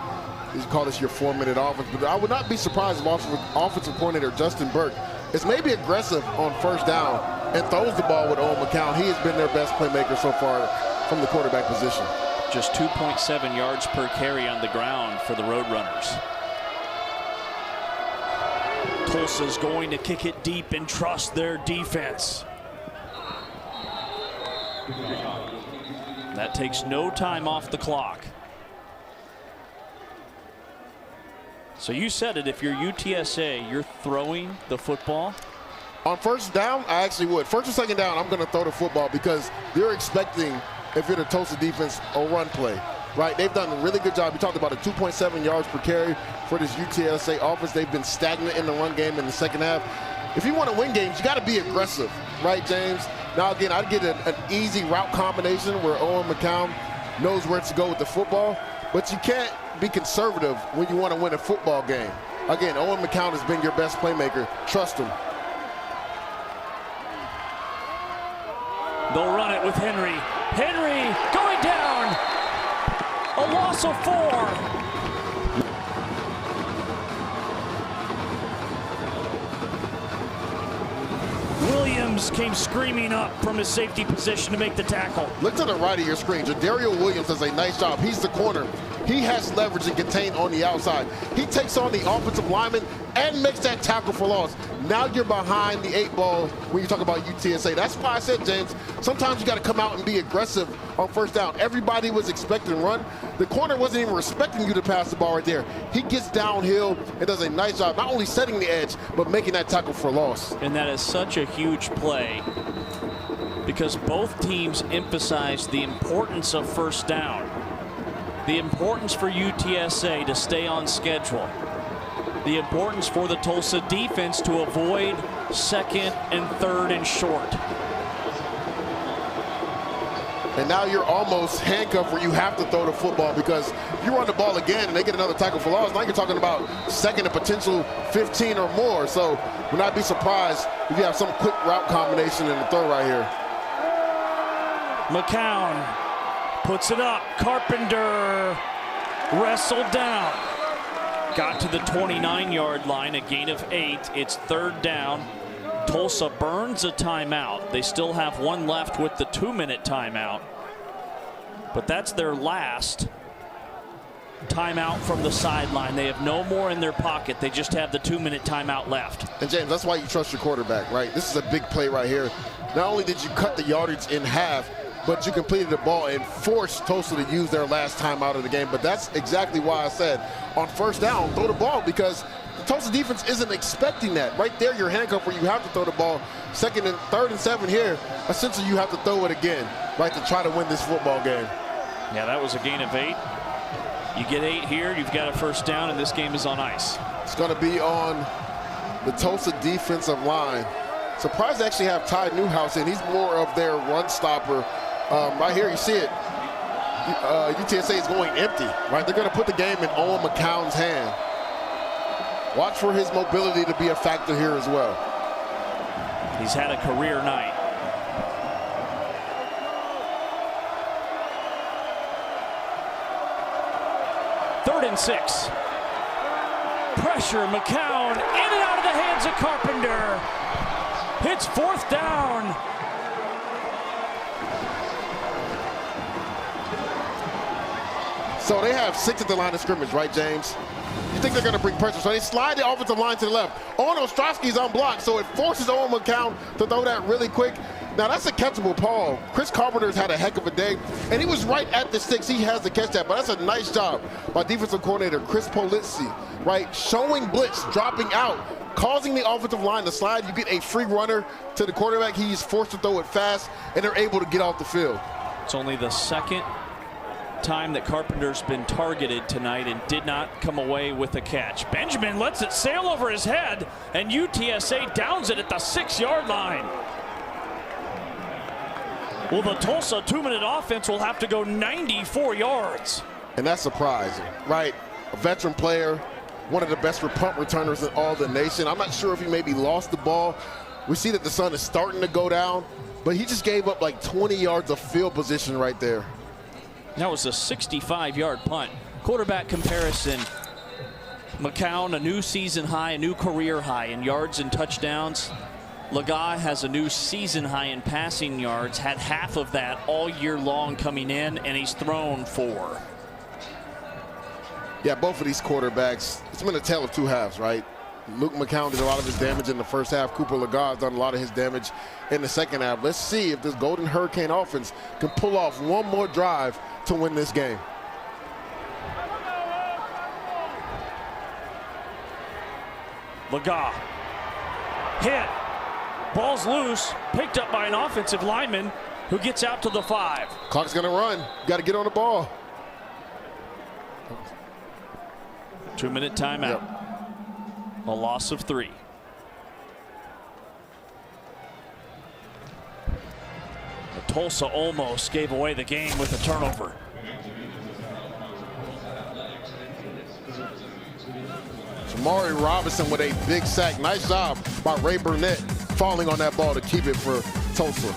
You call this your 4-minute offense, but I would not be surprised if offensive coordinator Justin Burke is maybe aggressive on first down and throws the ball with Owen McCown. He has been their best playmaker so far from the quarterback position.
Just 2.7 yards per carry on the ground for the Roadrunners. Tulsa's going to kick it deep and trust their defense. That takes no time off the clock. So you said it, if you're UTSA, you're throwing the football?
On first down, I actually would. First or second down, I'm going to throw the football because they're expecting, if you're the Tulsa defense, a run play, right? They've done a really good job. You talked about a 2.7 yards per carry for this UTSA offense. They've been stagnant in the run game in the second half. if you want to win games, you got to be aggressive, right, James? Now, again, I'd get an easy route combination where Owen McCown knows where to go with the football, but you can't be conservative when you want to win a football game. Again, Owen McCown has been your best playmaker. Trust him.
They'll run it with Henry. Henry going down. A loss of 4. Williams came screaming up from his safety position to make the tackle.
Look to the right of your screen. Jadario Williams does a nice job. He's the corner. He has leverage and contain on the outside. He takes on the offensive lineman and makes that tackle for loss. Now you're behind the 8 ball when you talk about UTSA. That's why I said, James, sometimes you got to come out and be aggressive on first down. Everybody was expecting to run. The corner wasn't even respecting you to pass the ball right there. He gets downhill and does a nice job, not only setting the edge, but making that tackle for loss.
And that is such a huge play because both teams emphasize the importance of first down. The importance for UTSA to stay on schedule. The importance for the Tulsa defense to avoid 2nd and 3rd and short.
And now you're almost handcuffed where you have to throw the football because if you run the ball again and they get another tackle for loss, now you're talking about 2nd and potential 15 or more. So would not be surprised if you have some quick route combination in the throw right here.
McCown puts it up. Carpenter wrestled down. Got to the 29-yard line, a gain of 8. It's 3rd down. Tulsa burns a timeout. They still have one left with the 2-minute timeout. But that's their last timeout from the sideline. They have no more in their pocket. They just have the 2-minute timeout left.
And James, that's why you trust your quarterback, right? This is a big play right here. Not only did you cut the yardage in half, but you completed the ball and forced Tulsa to use their last time out of the game. But that's exactly why I said on first down, throw the ball, because the Tulsa defense isn't expecting that. Right there, you're handcuffed where you have to throw the ball. 2nd and 3rd and 7 here, essentially you have to throw it again, right, to try to win this football game.
Yeah, that was a gain of 8. You get 8 here, you've got a first down, and this game is on ice.
It's going to be on the Tulsa defensive line. Surprised to actually have Ty Newhouse in. He's more of their run stopper. Right here, you see it. UTSA is going empty, right? They're going to put the game in Owen McCown's hand. Watch for his mobility to be a factor here as well.
He's had a career night. Third and 6. Pressure, McCown in and out of the hands of Carpenter. It's 4th down.
So they have 6 at the line of scrimmage, right, James? You think they're going to bring pressure. So they slide the offensive line to the left. Owen Ostrowski's unblocked, so it forces Owen McCown to throw that really quick. Now, that's a catchable ball. Chris Carpenter's had a heck of a day, and he was right at the sticks. He has to catch that, but that's a nice job by defensive coordinator Chris Polizzi, right? Showing blitz, dropping out, causing the offensive line to slide. You get a free runner to the quarterback. He's forced to throw it fast, and they're able to get off the field.
It's only the 2nd time that Carpenter's been targeted tonight and did not come away with a catch. Benjamin lets it sail over his head, and UTSA downs it at the 6-yard line. Well, the Tulsa 2-minute offense will have to go 94 yards.
And that's surprising, right? A veteran player, one of the best punt returners in all the nation. I'm not sure if he maybe lost the ball. We see that the sun is starting to go down, but he just gave up like 20 yards of field position right there.
That was a 65-yard punt. Quarterback comparison. McCown, a new season high, a new career high in yards and touchdowns. Laga has a new season high in passing yards, had half of that all year long coming in, and he's thrown 4.
Yeah, both of these quarterbacks, it's been a tale of 2 halves, right? Luke McCown did a lot of his damage in the first half. Cooper Laga has done a lot of his damage in the second half. Let's see if this Golden Hurricane offense can pull off one more drive to win this game.
Laga hit. Ball's loose, picked up by an offensive lineman who gets out to the 5.
Clock's gonna run. Got to get on the ball.
2-minute timeout.
Yep.
A loss of 3. Tulsa almost gave away the game with a turnover.
Jamari Robinson with a big sack. Nice job by Ray Burnett falling on that ball to keep it for Tulsa.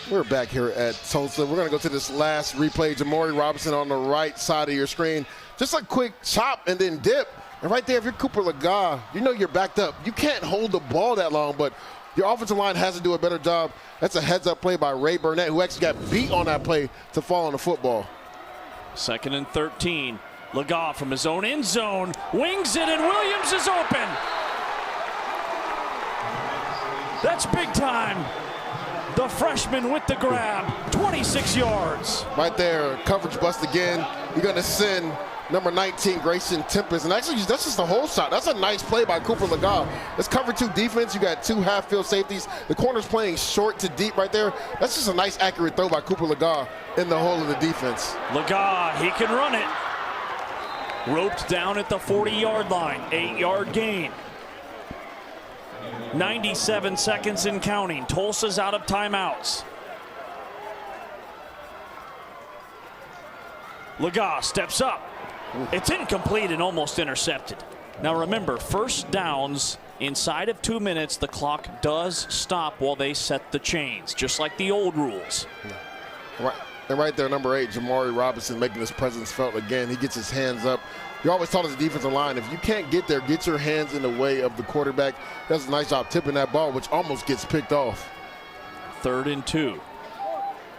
We're back here at Tulsa. We're going to go to this last replay. Jamari Robinson on the right side of your screen. Just a quick chop and then dip. And right there, if you're Cooper Lega, you know you're backed up. You can't hold the ball that long, but your offensive line has to do a better job. That's a heads-up play by Ray Burnett, who actually got beat on that play to fall on the football.
2nd and 13. Lega from his own end zone wings it, and Williams is open. That's big time. The freshman with the grab, 26 yards.
Right there, coverage bust again. You're going to send number 19, Grayson Tempest. And actually, that's just a whole shot. That's a nice play by Cooper Lega. It's cover 2 defense. You got 2 half-field safeties. The corner's playing short to deep right there. That's just a nice, accurate throw by Cooper Lega in the hole of the defense.
Lega, he can run it. Roped down at the 40-yard line, 8-yard gain. 97 seconds and counting. Tulsa's out of timeouts. Lega steps up. It's incomplete and almost intercepted. Now remember, first downs inside of 2 minutes, the clock does stop while they set the chains, just like the old rules.
Right. And right there, number 8, Jamari Robinson making his presence felt again. He gets his hands up. You're always taught as a defensive line, if you can't get there, get your hands in the way of the quarterback. Does a nice job tipping that ball, which almost gets picked off.
3rd and 2.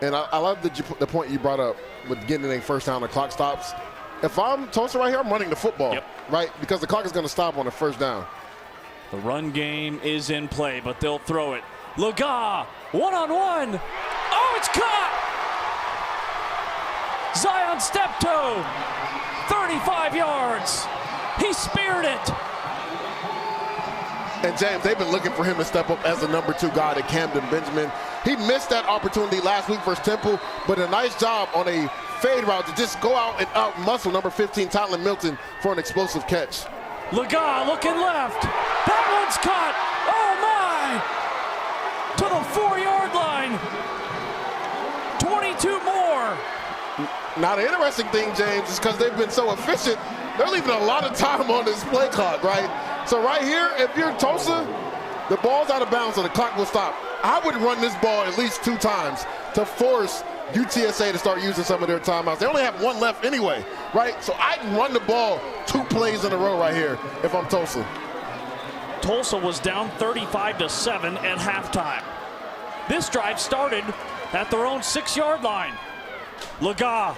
And I love the point you brought up with getting a first down, the clock stops. If I'm Tulsa right here, I'm running the football, right? Because the clock is going to stop on a first down.
The run game is in play, but they'll throw it. Lega, one-on-one. Oh, it's caught! Zion step-toe, 35 yards. He speared it.
And James, they've been looking for him to step up as the number 2 guy to Camden Benjamin. He missed that opportunity last week versus Temple, but a nice job on a fade route to just go out and out-muscle number 15, Tylen Milton, for an explosive catch.
Lega looking left. That one's caught. Oh, my. To the 4-yard line. 22 more.
Now, the interesting thing, James, is because they've been so efficient, they're leaving a lot of time on this play clock, right? So right here, if you're Tulsa, the ball's out of bounds, so the clock will stop. I would run this ball at least 2 times to force UTSA to start using some of their timeouts. They only have 1 left anyway, right? So I can run the ball 2 plays in a row right here if I'm Tulsa.
Tulsa was down 35-7 at halftime. This drive started at their own 6-yard line. Lega,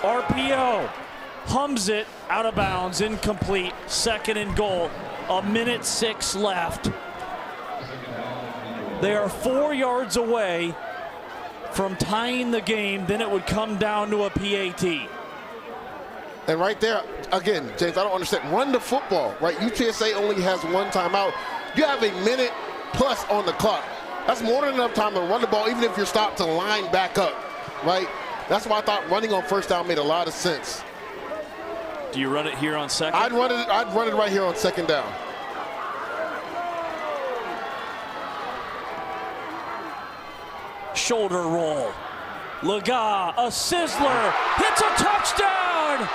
RPO, hums it out of bounds, incomplete, 2nd and goal, 1:06 left. They are 4 yards away from tying the game, then it would come down to a PAT.
And right there, again, James, I don't understand. Run the football, right? UTSA only has 1 timeout. You have a minute plus on the clock. That's more than enough time to run the ball, even if you're stopped, to line back up, right? That's why I thought running on first down made a lot of sense.
Do you run it here on 2nd?
I'd run it right here on 2nd down.
Shoulder roll. Lega, a sizzler, hits a touchdown!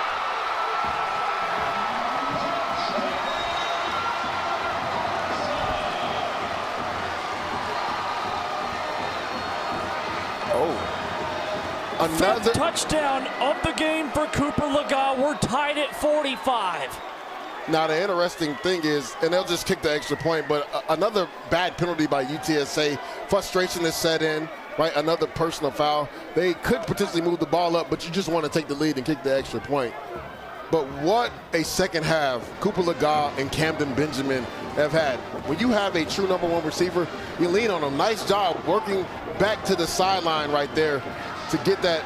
Another 5th touchdown of the game for Cooper Lega. We're tied at 45.
Now, the interesting thing is, and they'll just kick the extra point, but another bad penalty by UTSA. Frustration is set in, right? Another personal foul. They could potentially move the ball up, but you just want to take the lead and kick the extra point. But what a second half Cooper Lega and Camden Benjamin have had. When you have a true number 1 receiver, you lean on him. Nice job working back to the sideline right there to get that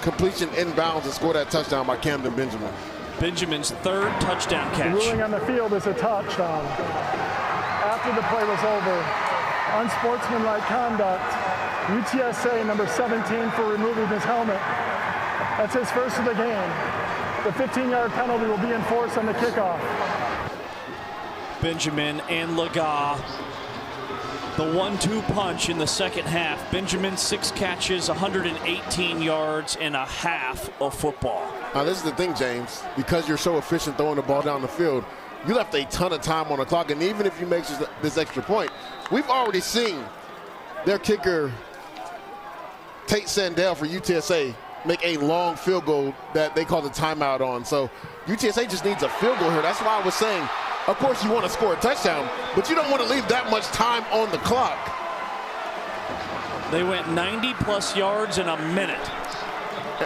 completion inbounds and score that touchdown by Camden Benjamin.
Benjamin's 3rd touchdown catch.
The ruling on the field is a touchdown. After the play was over, unsportsmanlike conduct, UTSA number 17 for removing his helmet. That's his first of the game. The 15-yard penalty will be enforced on the kickoff.
Benjamin and Lega, The 1-2 punch in the second half. Benjamin, 6 catches, 118 yards, and a half of football.
Now, this is the thing, James. Because you're so efficient throwing the ball down the field, you left a ton of time on the clock. And even if you make this extra point, we've already seen their kicker, Tate Sandell for UTSA, make a long field goal that they call the timeout on. So UTSA just needs a field goal here. That's why I was saying, of course, you want to score a touchdown, but you don't want to leave that much time on the clock.
They went 90-plus yards in a minute.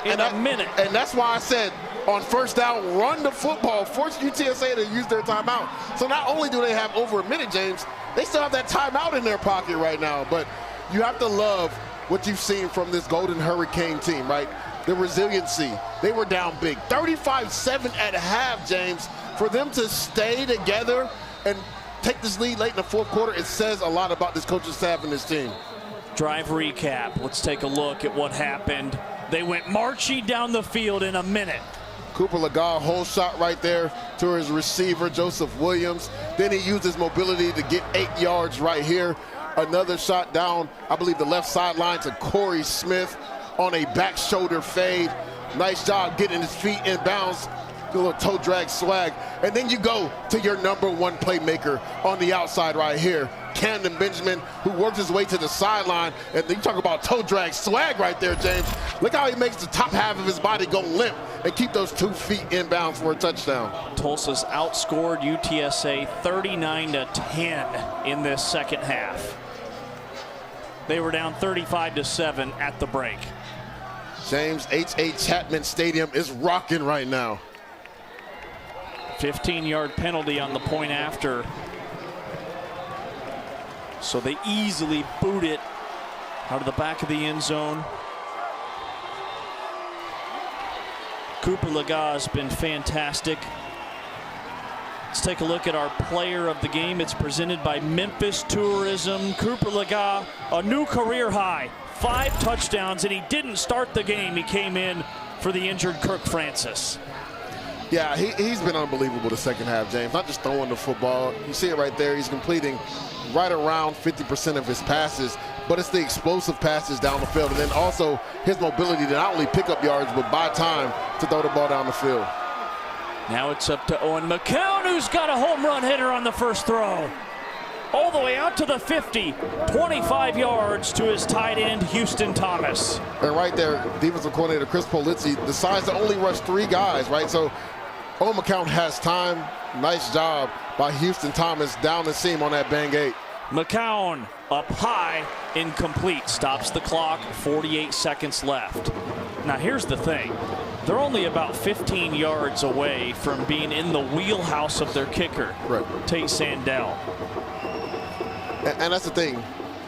In a minute.
And that's why I said, on first down, run the football, force UTSA to use their timeout. So not only do they have over a minute, James, they still have that timeout in their pocket right now. But you have to love what you've seen from this Golden Hurricane team, right? The resiliency. They were down big. 35-7 at half, James. For them to stay together and take this lead late in the fourth quarter, it says a lot about this coaching staff and this team.
Drive recap. Let's take a look at what happened. They went marching down the field in a minute.
Cooper Legas, whole shot right there to his receiver, Joseph Williams. Then he used his mobility to get 8 yards right here. Another shot down, I believe, the left sideline to Corey Smith on a back shoulder fade. Nice job getting his feet in bounds. A little toe drag swag. And then you go to your number one playmaker on the outside right here, Camden Benjamin, who works his way to the sideline. And you talk about toe drag swag right there, James. Look how he makes the top half of his body go limp and keep those 2 feet inbounds for a touchdown.
Tulsa's outscored UTSA 39-10 in this second half. They were down 35-7 at the break.
James, H.A. Chapman Stadium is rocking right now.
15-yard penalty on the point after. So they easily boot it out of the back of the end zone. Cooper Legas has been fantastic. Let's take a look at our player of the game. It's presented by Memphis Tourism. Cooper Legas, a new career high, 5 touchdowns, and he didn't start the game. He came in for the injured Kirk Francis.
Yeah, he's been unbelievable the second half, James. Not just throwing the football. You see it right there. He's completing right around 50% of his passes, but it's the explosive passes down the field. And then also his mobility to not only pick up yards, but buy time to throw the ball down the field.
Now it's up to Owen McCown, who's got a home run hitter on the first throw. All the way out to the 50, 25 yards to his tight end, Houston Thomas.
And right there, defensive coordinator Chris Polizzi decides to only rush 3 guys, right? So Owen McCown has time. Nice job by Houston Thomas down the seam on that bang 8.
McCown up high, incomplete, stops the clock, 48 seconds left. Now here's the thing. They're only about 15 yards away from being in the wheelhouse of their kicker,
right,
Tate Sandell.
And that's the thing.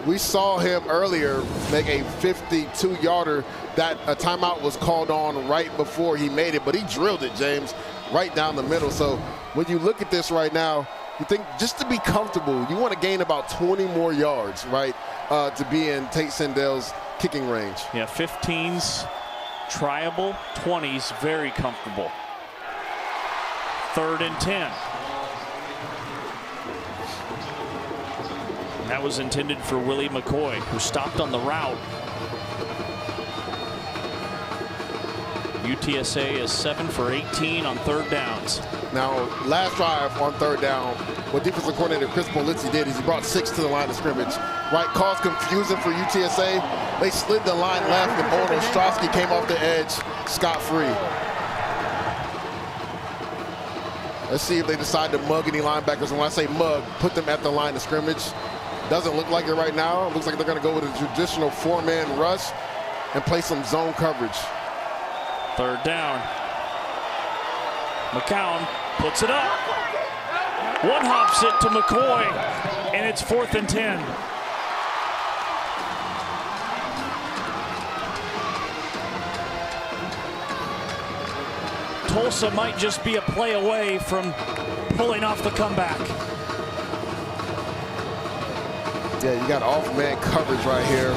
We saw him earlier make a 52-yarder that a timeout was called on right before he made it, but he drilled it, James, right down the middle. So when you look at this right now, you think just to be comfortable, you want to gain about 20 more yards, right, to be in Tate Sandell's kicking range.
Yeah, 15's triable, 20's very comfortable. 3rd and 10. That was intended for Willie McCoy, who stopped on the route. UTSA is 7 for 18 on 3rd downs.
Now, last drive on 3rd down, what defensive coordinator Chris Polizzi did is he brought 6 to the line of scrimmage. Right, caused confusion for UTSA. They slid the line left, and Owen Ostrowski came off the edge scot-free. Let's see if they decide to mug any linebackers. And when I say mug, put them at the line of scrimmage. Doesn't look like it right now. It looks like they're going to go with a traditional 4-man rush and play some zone coverage.
3rd down. McCown puts it up. One hops it to McCoy, and it's 4th and 10. Tulsa might just be a play away from pulling off the comeback.
Yeah, you got off-man coverage right here.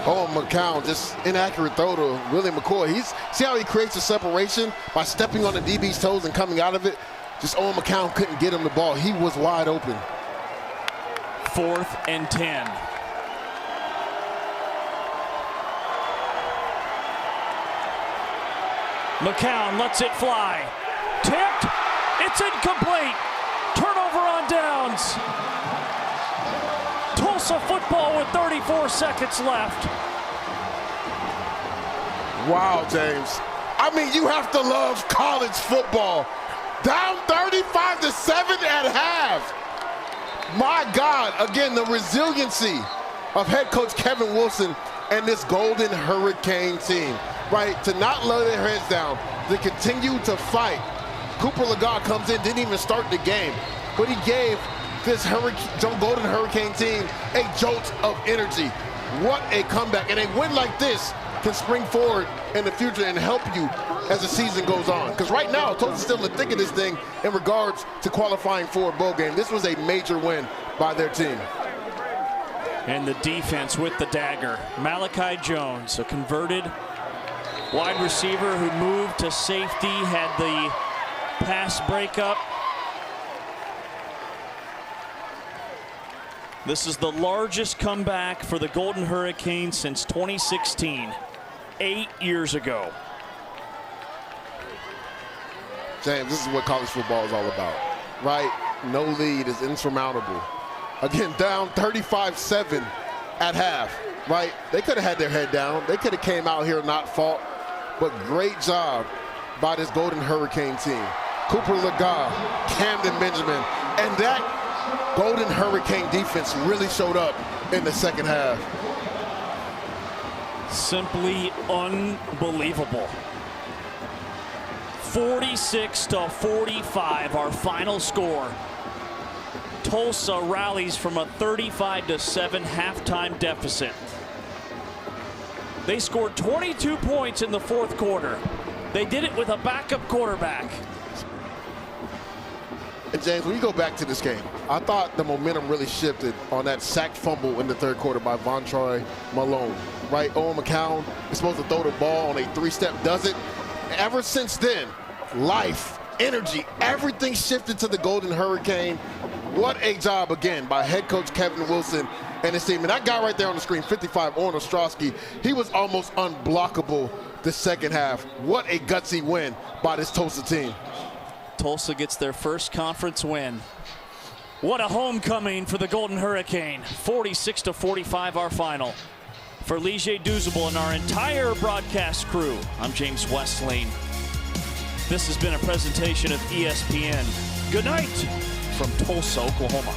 Owen McCown, just inaccurate throw to Willie McCoy. See how he creates a separation by stepping on the DB's toes and coming out of it? Just Owen McCown couldn't get him the ball. He was wide open.
4th and 10. McCown lets it fly. Tipped. It's incomplete. Turnover on downs. Tulsa football with 34 seconds left.
Wow, James. I mean, you have to love college football. Down 35-7 at half. My God, again, the resiliency of head coach Kevin Wilson and this Golden Hurricane team, right? To not let their heads down, to continue to fight. Cooper Legas comes in, didn't even start the game, but he gave this Golden Hurricane team a jolt of energy. What a comeback. And a win like this can spring forward in the future and help you as the season goes on. Because right now, Tulsa's still in the thick of this thing in regards to qualifying for a bowl game. This was a major win by their team.
And the defense with the dagger. Malachi Jones, a converted wide receiver who moved to safety, had the pass breakup. This is the largest comeback for the Golden Hurricanes since 2016, 8 years ago.
James, this is what college football is all about, right? No lead is insurmountable. Again, down 35-7 at half, right? They could have had their head down. They could have came out here and not fought, but great job by this Golden Hurricane team. Cooper Legas, Camden Benjamin, and that Golden Hurricane defense really showed up in the second half.
Simply unbelievable. 46-45, our final score. Tulsa rallies from a 35-7 halftime deficit. They scored 22 points in the fourth quarter. They did it with a backup quarterback.
And James, when you go back to this game, I thought the momentum really shifted on that sacked fumble in the third quarter by Vontroy Malone, right? Owen McCown is supposed to throw the ball on a three-step, does it? Ever since then, life, energy, everything shifted to the Golden Hurricane. What a job, again, by head coach Kevin Wilson and his team. And that guy right there on the screen, 55, Owen Ostrowski, he was almost unblockable the second half. What a gutsy win by this Tulsa team.
Tulsa gets their first conference win. What a homecoming for the Golden Hurricane. 46-45 our final. For Ligier Douzable and our entire broadcast crew, I'm James Westling. This has been a presentation of ESPN. Good night from Tulsa, Oklahoma.